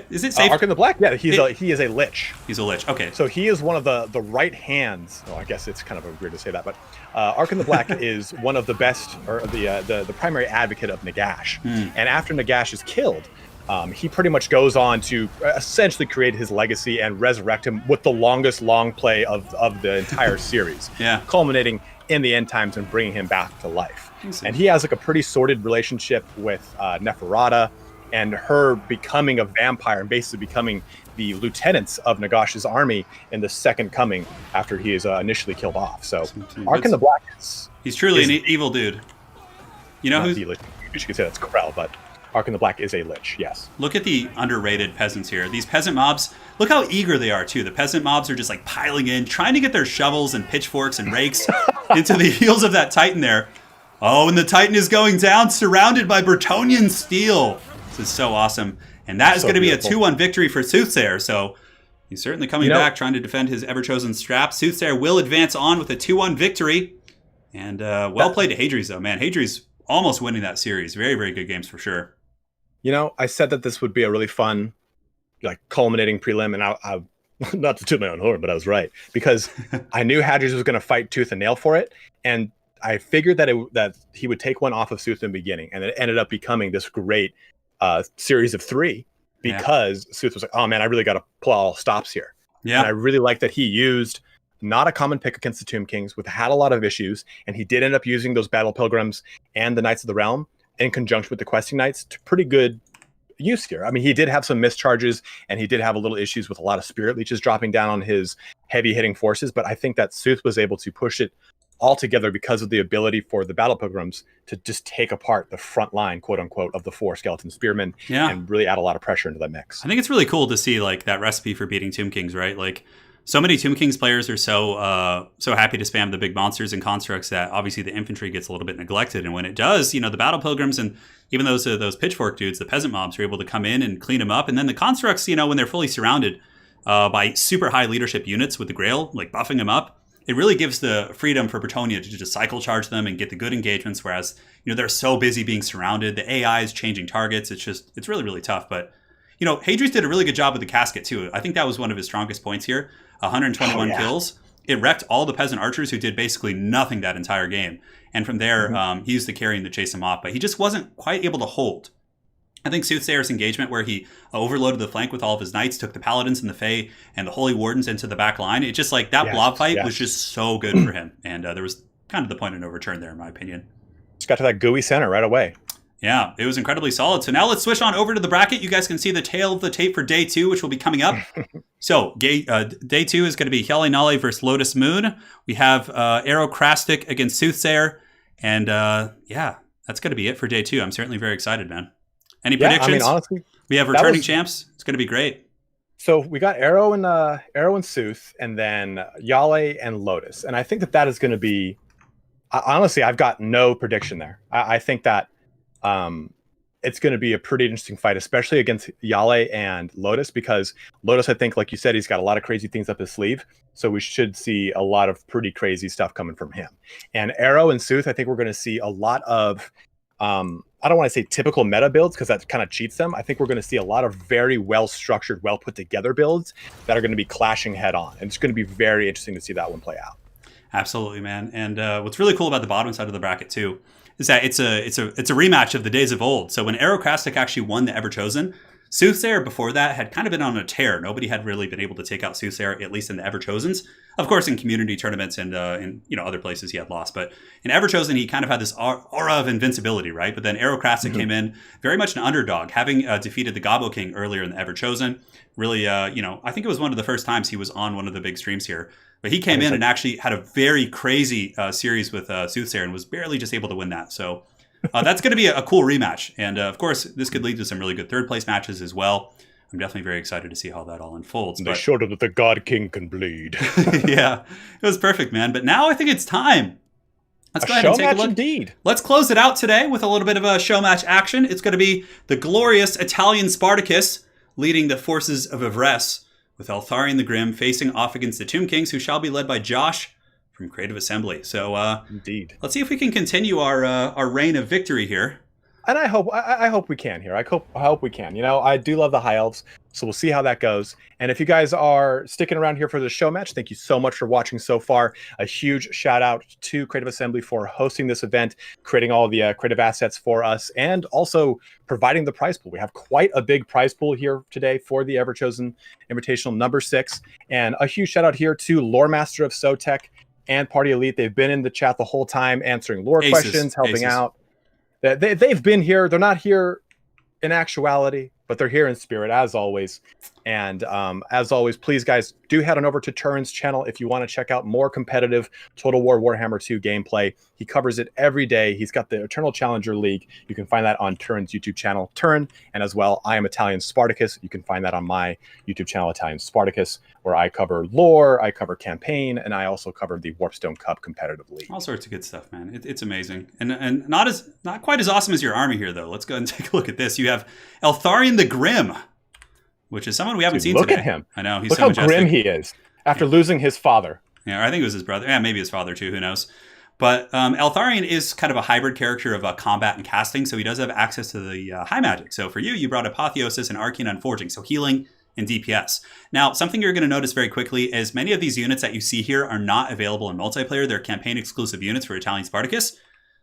Is it safe? Ark in the Black? Yeah, he is a lich. He's a lich. Okay. So he is one of the right hands. Well, I guess it's kind of weird to say that, but Ark in the Black is one of the best, or the primary advocate of Nagash. And after Nagash is killed, he pretty much goes on to essentially create his legacy and resurrect him with the longest long play of the entire series. Culminating in the end times and bringing him back to life. And he has like a pretty sordid relationship with Neferata, and her becoming a vampire and basically becoming the lieutenants of Nagash's army in the second coming after he is initially killed off. So Ark in the Black he's truly an evil dude. You know who's... You could say that's Corel, but Ark in the Black is a lich, yes. Look at the underrated peasants here. These peasant mobs, look how eager they are too. The peasant mobs are just like piling in, trying to get their shovels and pitchforks and rakes into the heels of that Titan there. Oh, and the Titan is going down, surrounded by Bretonnian steel. This is so awesome. And that is going to be a 2-1 victory for Soothsayer. So he's certainly coming back, trying to defend his Everchosen strap. Soothsayer will advance on with a 2-1 victory. And well played to Hadras, though, man. Hadras almost winning that series. Very, very good games for sure. You know, I said that this would be a really fun, like, culminating prelim, and I not to toot my own horn, but I was right, because I knew Hadras was going to fight tooth and nail for it, and I figured that he would take one off of Sooth in the beginning, and it ended up becoming this great series of 3 because Sooth was like, oh man, I really got to pull all stops here. Yeah, and I really like that he used not a common pick against the Tomb Kings, which had a lot of issues, and he did end up using those Battle Pilgrims and the Knights of the Realm in conjunction with the Questing Knights to pretty good use here. I mean, he did have some mischarges, and he did have a little issues with a lot of Spirit Leeches dropping down on his heavy hitting forces, but I think that Sooth was able to push it all together because of the ability for the Battle Pilgrims to just take apart the front line, quote unquote, of the 4 Skeleton Spearmen and really add a lot of pressure into that mix. I think it's really cool to see like that recipe for beating Tomb Kings, right? Like, so many Tomb Kings players are so happy to spam the big monsters and constructs that obviously the infantry gets a little bit neglected. And when it does, you know, the Battle Pilgrims and even those pitchfork dudes, the peasant mobs, are able to come in and clean them up. And then the constructs, you know, when they're fully surrounded by super high leadership units with the Grail, like buffing them up, it really gives the freedom for Bretonnia to just cycle charge them and get the good engagements. Whereas, you know, they're so busy being surrounded. The AI is changing targets. It's really, really tough. But, you know, Hadras did a really good job with the casket too. I think that was one of his strongest points here. 121 kills. It wrecked all the peasant archers who did basically nothing that entire game. And from there, he used the carrying to chase him off, but he just wasn't quite able to hold. I think Soothsayer's engagement, where he overloaded the flank with all of his knights, took the paladins and the Fae and the Holy Wardens into the back line. It just like that blob fight was just so good for him. And there was kind of the point of no return there, in my opinion. got to that gooey center right away. Yeah, it was incredibly solid. So now let's switch on over to the bracket. You guys can see the tail of the tape for day 2, which will be coming up. So day 2 is going to be HjalleNalle versus Lotus Moon. We have Aerocrastic against Soothsayer. And yeah, that's going to be it for day 2. I'm certainly very excited, man. Any predictions? I mean, honestly, we have returning champs. It's going to be great. So we got Aero and Sooth, and then Yalle and Lotus. And I think that is going to be, honestly, I've got no prediction there. I think that it's going to be a pretty interesting fight, especially against Yalle and Lotus, because Lotus, I think, like you said, he's got a lot of crazy things up his sleeve. So we should see a lot of pretty crazy stuff coming from him. And Aero and Sooth, I think we're going to see a lot of, I don't want to say typical meta builds because that kind of cheats them. I think we're going to see a lot of very well-structured, well-put-together builds that are going to be clashing head-on. And it's going to be very interesting to see that one play out. Absolutely, man. And what's really cool about the bottom side of the bracket, too, is that it's a rematch of the days of old. So when Aerocrastic actually won the Everchosen, Soothsayer before that had kind of been on a tear. Nobody had really been able to take out Soothsayer, at least in the Everchosens. Of course, in community tournaments and in other places he had lost. But in Everchosen, he kind of had this aura of invincibility, right? But then Aerocrastic came in very much an underdog, having defeated the Gobbo King earlier in the Everchosen. Really, I think it was one of the first times he was on one of the big streams here. But he came in and actually had a very crazy series with Soothsayer and was barely just able to win that. So that's going to be a cool rematch. And of course, this could lead to some really good third place matches as well. I'm definitely very excited to see how that all unfolds. They showed that the God King can bleed. Yeah, it was perfect, man. But now I think it's time. Let's go ahead and take a look. Indeed. Let's close it out today with a little bit of a show match action. It's going to be the glorious ItalianSparticus leading the forces of Everest, with Eltharion the Grim facing off against the Tomb Kings, who shall be led by Josh from Creative Assembly. So indeed, let's see if we can continue our reign of victory here. And I hope we can here. I hope we can. I do love the High Elves, so we'll see how that goes. And if you guys are sticking around here for the show match, thank you so much for watching so far. A huge shout out to Creative Assembly for hosting this event, creating all the creative assets for us, and also providing the prize pool. We have quite a big prize pool here today for the Everchosen Invitational number 6. And a huge shout out here to Lore Master of SoTech and Party Elite. They've been in the chat the whole time, answering lore questions, helping out. They've been here. They're not here in actuality, but they're here in spirit, as always. And as always, please, guys, do head on over to Turin's channel if you want to check out more competitive Total War Warhammer 2 gameplay. He covers it every day. He's got the Eternal Challenger League. You can find that on Turin's YouTube channel, Turin. And as well, I am ItalianSparticus. You can find that on my YouTube channel, ItalianSparticus, where I cover lore, I cover campaign, and I also cover the Warpstone Cup competitive league. All sorts of good stuff, man. It's amazing. And not quite as awesome as your army here, though. Let's go ahead and take a look at this. You have Eltharion the Grim, which is someone we haven't seen today. Look at him. I know. He's look so how majestic. Grim he is after losing his father. Yeah, I think it was his brother. Yeah, maybe his father too. Who knows? But Eltharion is kind of a hybrid character of combat and casting, so he does have access to the high magic. So for you brought Apotheosis and Arcane Unforging, so healing and DPS. Now, something you're going to notice very quickly is many of these units that you see here are not available in multiplayer. They're campaign-exclusive units for ItalianSparticus.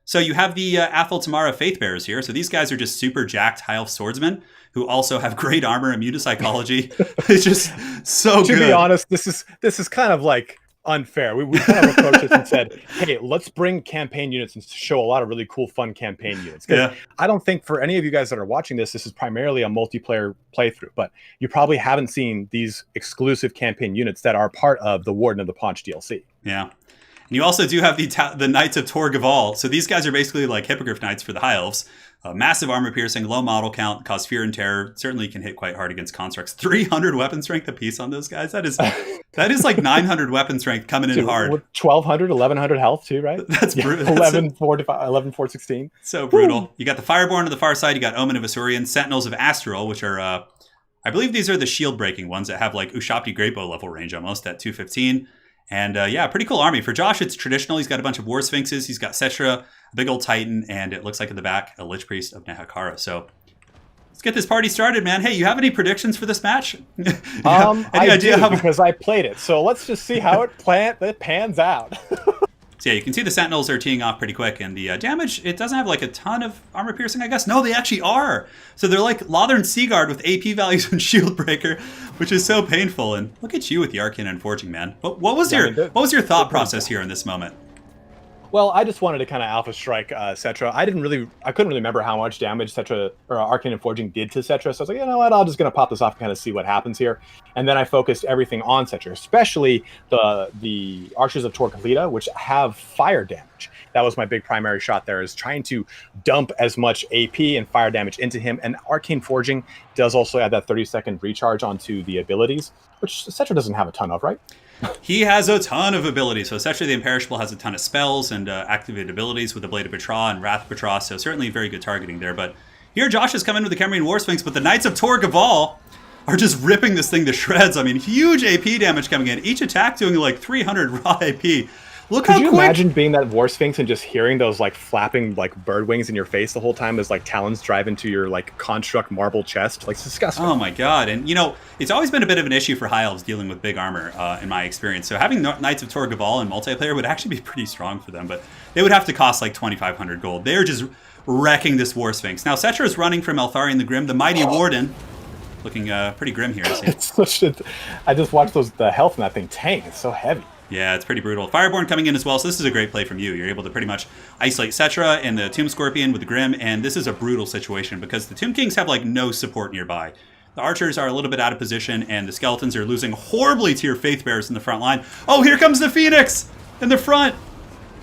So you have the Athel Tamara Faithbearers here. So these guys are just super jacked High Elf swordsmen who also have great armor, immune to psychology. It's just so good. To be honest, this is kind of like unfair. We kind of approached this and said, hey, let's bring campaign units and show a lot of really cool, fun campaign units. Yeah. I don't think for any of you guys that are watching this is primarily a multiplayer playthrough, but you probably haven't seen these exclusive campaign units that are part of the Warden of the Paunch DLC. Yeah. And you also do have the Knights of Tor Gaval. So these guys are basically like Hippogriff Knights for the High Elves. Massive armor piercing, low model count, cause fear and terror. Certainly can hit quite hard against constructs. 300 weapon strength apiece on those guys. That is like 900 weapon strength coming in hard. 1,200, 1,100 health too, right? That's brutal. 11, 4, 16. So brutal. Woo. You got the Fireborn on the far side. You got Omen of Asurian, Sentinels of Astral, which are, I believe these are the shield breaking ones that have like Ushapti Greatbow level range almost at 215. And yeah, pretty cool army. For Josh, it's traditional. He's got a bunch of War Sphinxes. He's got Setra, a big old Titan, and it looks like in the back, a Lich Priest of Nehakara. So let's get this party started, man. Hey, you have any predictions for this match? Any idea how... because I played it. So let's just see how it pans out. So yeah, you can see the Sentinels are teeing off pretty quick, and the damage, it doesn't have like a ton of armor piercing, I guess. No, they actually are. So they're like Lothern Seaguard with AP values and Shield Breaker, which is so painful. And look at you with the Arcane Unforging, man. What was your thought process here in this moment? Well, I just wanted to kind of alpha strike Cetra. I couldn't really remember how much damage Cetra or Arcane and Forging did to Cetra. So I was like, you know what, I'm just gonna pop this off and kind of see what happens here. And then I focused everything on Cetra, especially the Archers of Torquelita, which have fire damage. That was my big primary shot there, is trying to dump as much AP and fire damage into him. And Arcane Forging does also add that 30-second recharge onto the abilities, which Cetra doesn't have a ton of, right? He has a ton of abilities. So essentially the Imperishable has a ton of spells and activated abilities with the Blade of Petra and Wrath of Petra. So certainly very good targeting there. But here Josh has come in with the Camarine War Sphinx, but the Knights of Tor Gaval are just ripping this thing to shreds. I mean, huge AP damage coming in. Each attack doing like 300 raw AP. Look how quick. Could you imagine being that War Sphinx and just hearing those like flapping like bird wings in your face the whole time as like talons drive into your like construct marble chest? Like, it's disgusting. Oh my god. And you know, it's always been a bit of an issue for high elves dealing with big armor in my experience. So having Knights of Tor Gaval in multiplayer would actually be pretty strong for them, but they would have to cost like 2,500 gold. They're just wrecking this War Sphinx. Now Cetra is running from Eltharion the Grim, the Mighty Warden, looking pretty grim here. I just watched the health in that thing tank. It's so heavy. Yeah, it's pretty brutal. Fireborn coming in as well, so this is a great play from you. You're able to pretty much isolate Cetra and the Tomb Scorpion with the Grim, and this is a brutal situation because the Tomb Kings have like no support nearby. The Archers are a little bit out of position, and the Skeletons are losing horribly to your Faith Bearers in the front line. Oh, here comes the Phoenix in the front!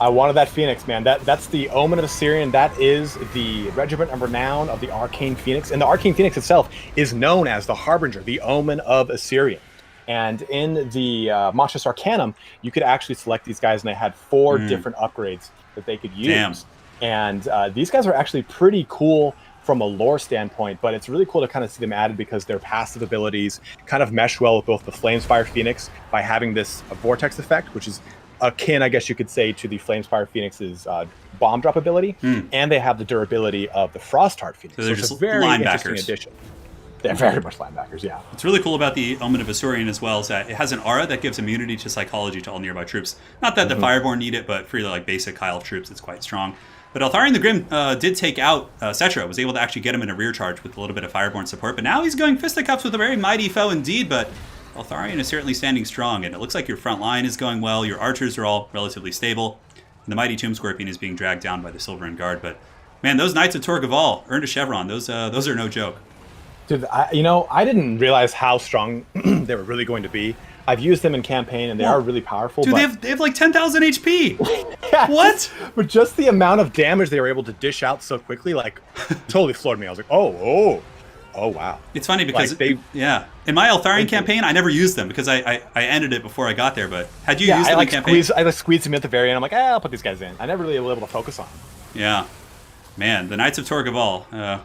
I wanted that Phoenix, man. That's the Omen of Assyrian. That is the regiment of renown of the Arcane Phoenix, and the Arcane Phoenix itself is known as the Harbinger, the Omen of Assyrian. And in the Monstrous Arcanum, you could actually select these guys, and they had 4 different upgrades that they could use. Damn. And these guys are actually pretty cool from a lore standpoint, but it's really cool to kind of see them added because their passive abilities kind of mesh well with both the Flamespire Phoenix by having this vortex effect, which is akin, I guess you could say, to the Flamespire Phoenix's bomb drop ability, and they have the durability of the Frostheart Phoenix. So they're just it's a very interesting linebackers. Addition. They're very much linebackers, yeah. What's really cool about the Omen of Assyrian as well is that it has an aura that gives immunity to psychology to all nearby troops. Not that the Fireborn need it, but for the like basic High Elf troops, it's quite strong. But Eltharion the Grim did take out Cetra, was able to actually get him in a rear charge with a little bit of Fireborn support. But now he's going fisticuffs with a very mighty foe indeed, but Eltharion is certainly standing strong, and it looks like your front line is going well, your archers are all relatively stable, and the mighty Tomb Scorpion is being dragged down by the Silverin Guard. But man, those Knights of Tor Gaval earned a chevron. Those are no joke. Dude, I didn't realize how strong they were really going to be. I've used them in campaign, and they are really powerful. Dude, but they have like 10,000 HP. yeah, What? But just the amount of damage they were able to dish out so quickly, like, totally floored me. I was like, oh, wow. It's funny because, Like, in my Eltharion campaign, I never used them because I ended it before I got there. But had you used them in campaign? I squeezed them at the very end. I'm like, I'll put these guys in. I never really was able to focus on them. Yeah. Man, the Knights of Tor Gaval.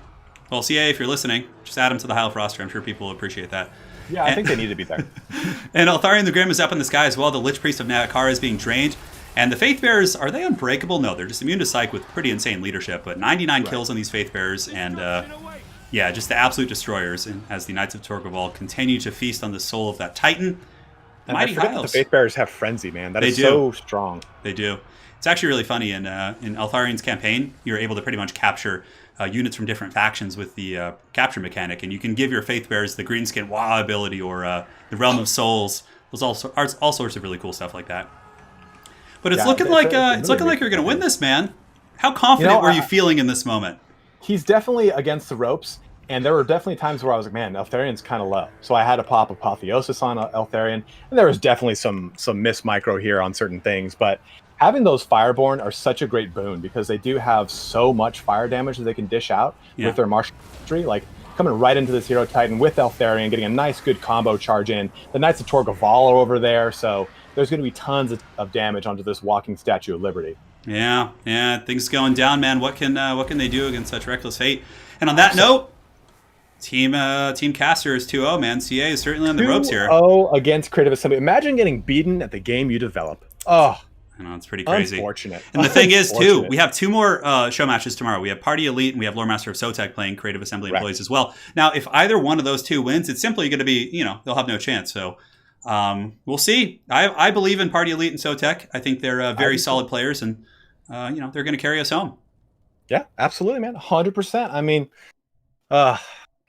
Well, CA, if you're listening, just add them to the High Elf roster. I'm sure people will appreciate that. Yeah, I think they need to be there. And Eltharion the Grim is up in the sky as well. The Lich Priest of Nakara is being drained. And the Faith Bearers, are they unbreakable? No, they're just immune to Psych with pretty insane leadership. But 99 kills on these Faith Bearers. And yeah, just the absolute destroyers. And as the Knights of Tor Gaval continue to feast on the soul of that Titan. And I forget that the Faith Bearers have Frenzy, man. That is so strong. They do. It's actually really funny. In Eltharion's campaign, you're able to pretty much capture units from different factions with the capture mechanic, and you can give your Faith Bearers the Greenskin Wah ability or the Realm of Souls. There's all sorts of really cool stuff like that. But it's looking like you're going to win this, man. How confident were you feeling in this moment? He's definitely against the ropes, and there were definitely times where I was like, man, Eltharion's kind of low. So I had to pop Apotheosis on Eltharion, and there was definitely some miss micro here on certain things, but having those Fireborn are such a great boon because they do have so much fire damage that they can dish out with their martial archery. Like coming right into this Hero Titan with Eltharion, getting a nice good combo charge in. The Knights of Tor Gaval are over there, so there's going to be tons of damage onto this walking Statue of Liberty. Yeah, things going down, man. What can they do against such reckless fate? And on that note, Team Caster is 2-0, man. CA is certainly on the ropes here. 2-0 against Creative Assembly. Imagine getting beaten at the game you develop. Oh, I know, it's pretty crazy. Unfortunate. And the thing is, too, we have 2 more show matches tomorrow. We have Party Elite and we have Lore Master of Sotek playing Creative Assembly employees as well. Now, if either one of those 2 wins, it's simply going to be, they'll have no chance. So we'll see. I believe in Party Elite and Sotek. I think they're very solid players, and they're going to carry us home. Yeah, absolutely, man. 100%. I mean,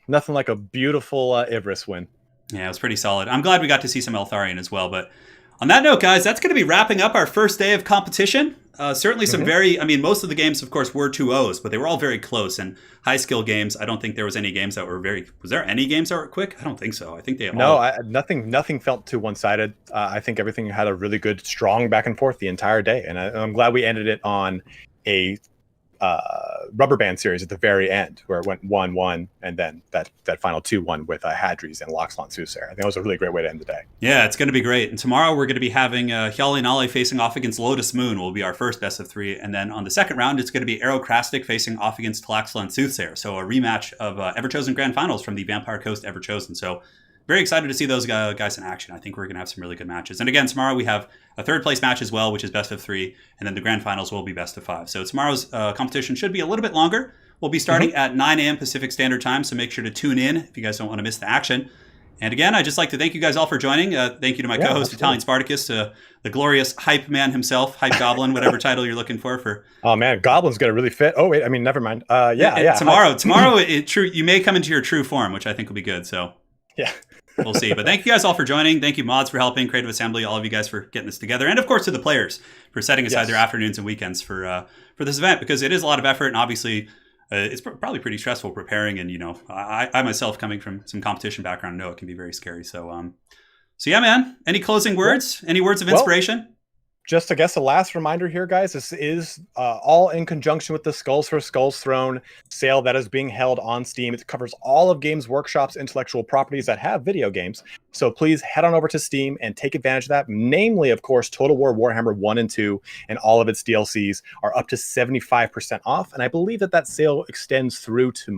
nothing like a beautiful Ivris win. Yeah, it was pretty solid. I'm glad we got to see some Eltharion as well, but On that note, guys, that's going to be wrapping up our first day of competition. Certainly some most of the games, of course, were 2-0s, but they were all very close. And high skill games, I don't think there was any games that were was there any games that were quick? I don't think so. I think they nothing felt too one-sided. I think everything had a really good, strong back and forth the entire day. And I'm glad we ended it on a rubber band series at the very end, where it went 1-1, and then that final 2-1 with Hadras and Loxlon Soothsayer. I think that was a really great way to end the day. Yeah, it's going to be great. And tomorrow we're going to be having HjalleNalle facing off against Lotus Moon. Will be our first best of 3, and then on the second round it's going to be Aerocrastic facing off against Loxlon Soothsayer. So a rematch of Everchosen Grand Finals from the Vampire Coast Everchosen. So very excited to see those guys in action. I think we're going to have some really good matches. And again, tomorrow we have a third place match as well, which is best of 3. And then the grand finals will be best of 5. So tomorrow's competition should be a little bit longer. We'll be starting at 9 a.m. Pacific Standard Time. So make sure to tune in if you guys don't want to miss the action. And again, I'd just like to thank you guys all for joining. Thank you to my co-host, ItalianSparticus, the glorious hype man himself, hype goblin, whatever title you're looking for. Oh man, goblin's gonna really fit. Oh wait, I mean, never mind. Tomorrow, you may come into your true form, which I think will be good. So yeah. We'll see. But thank you guys all for joining. Thank you, mods, for helping, Creative Assembly, all of you guys for getting this together. And of course to the players for setting aside their afternoons and weekends for this event, because it is a lot of effort. And obviously it's probably pretty stressful preparing. And, I myself, coming from some competition background, know it can be very scary. So yeah, man, any closing words? Any words of inspiration? Just, I guess, a last reminder here, guys. This is all in conjunction with the Skulls for Skulls Throne sale that is being held on Steam. It covers all of Games Workshop's intellectual properties that have video games. So please head on over to Steam and take advantage of that. Namely, of course, Total War Warhammer 1 and 2 and all of its DLCs are up to 75% off. And I believe that sale extends through to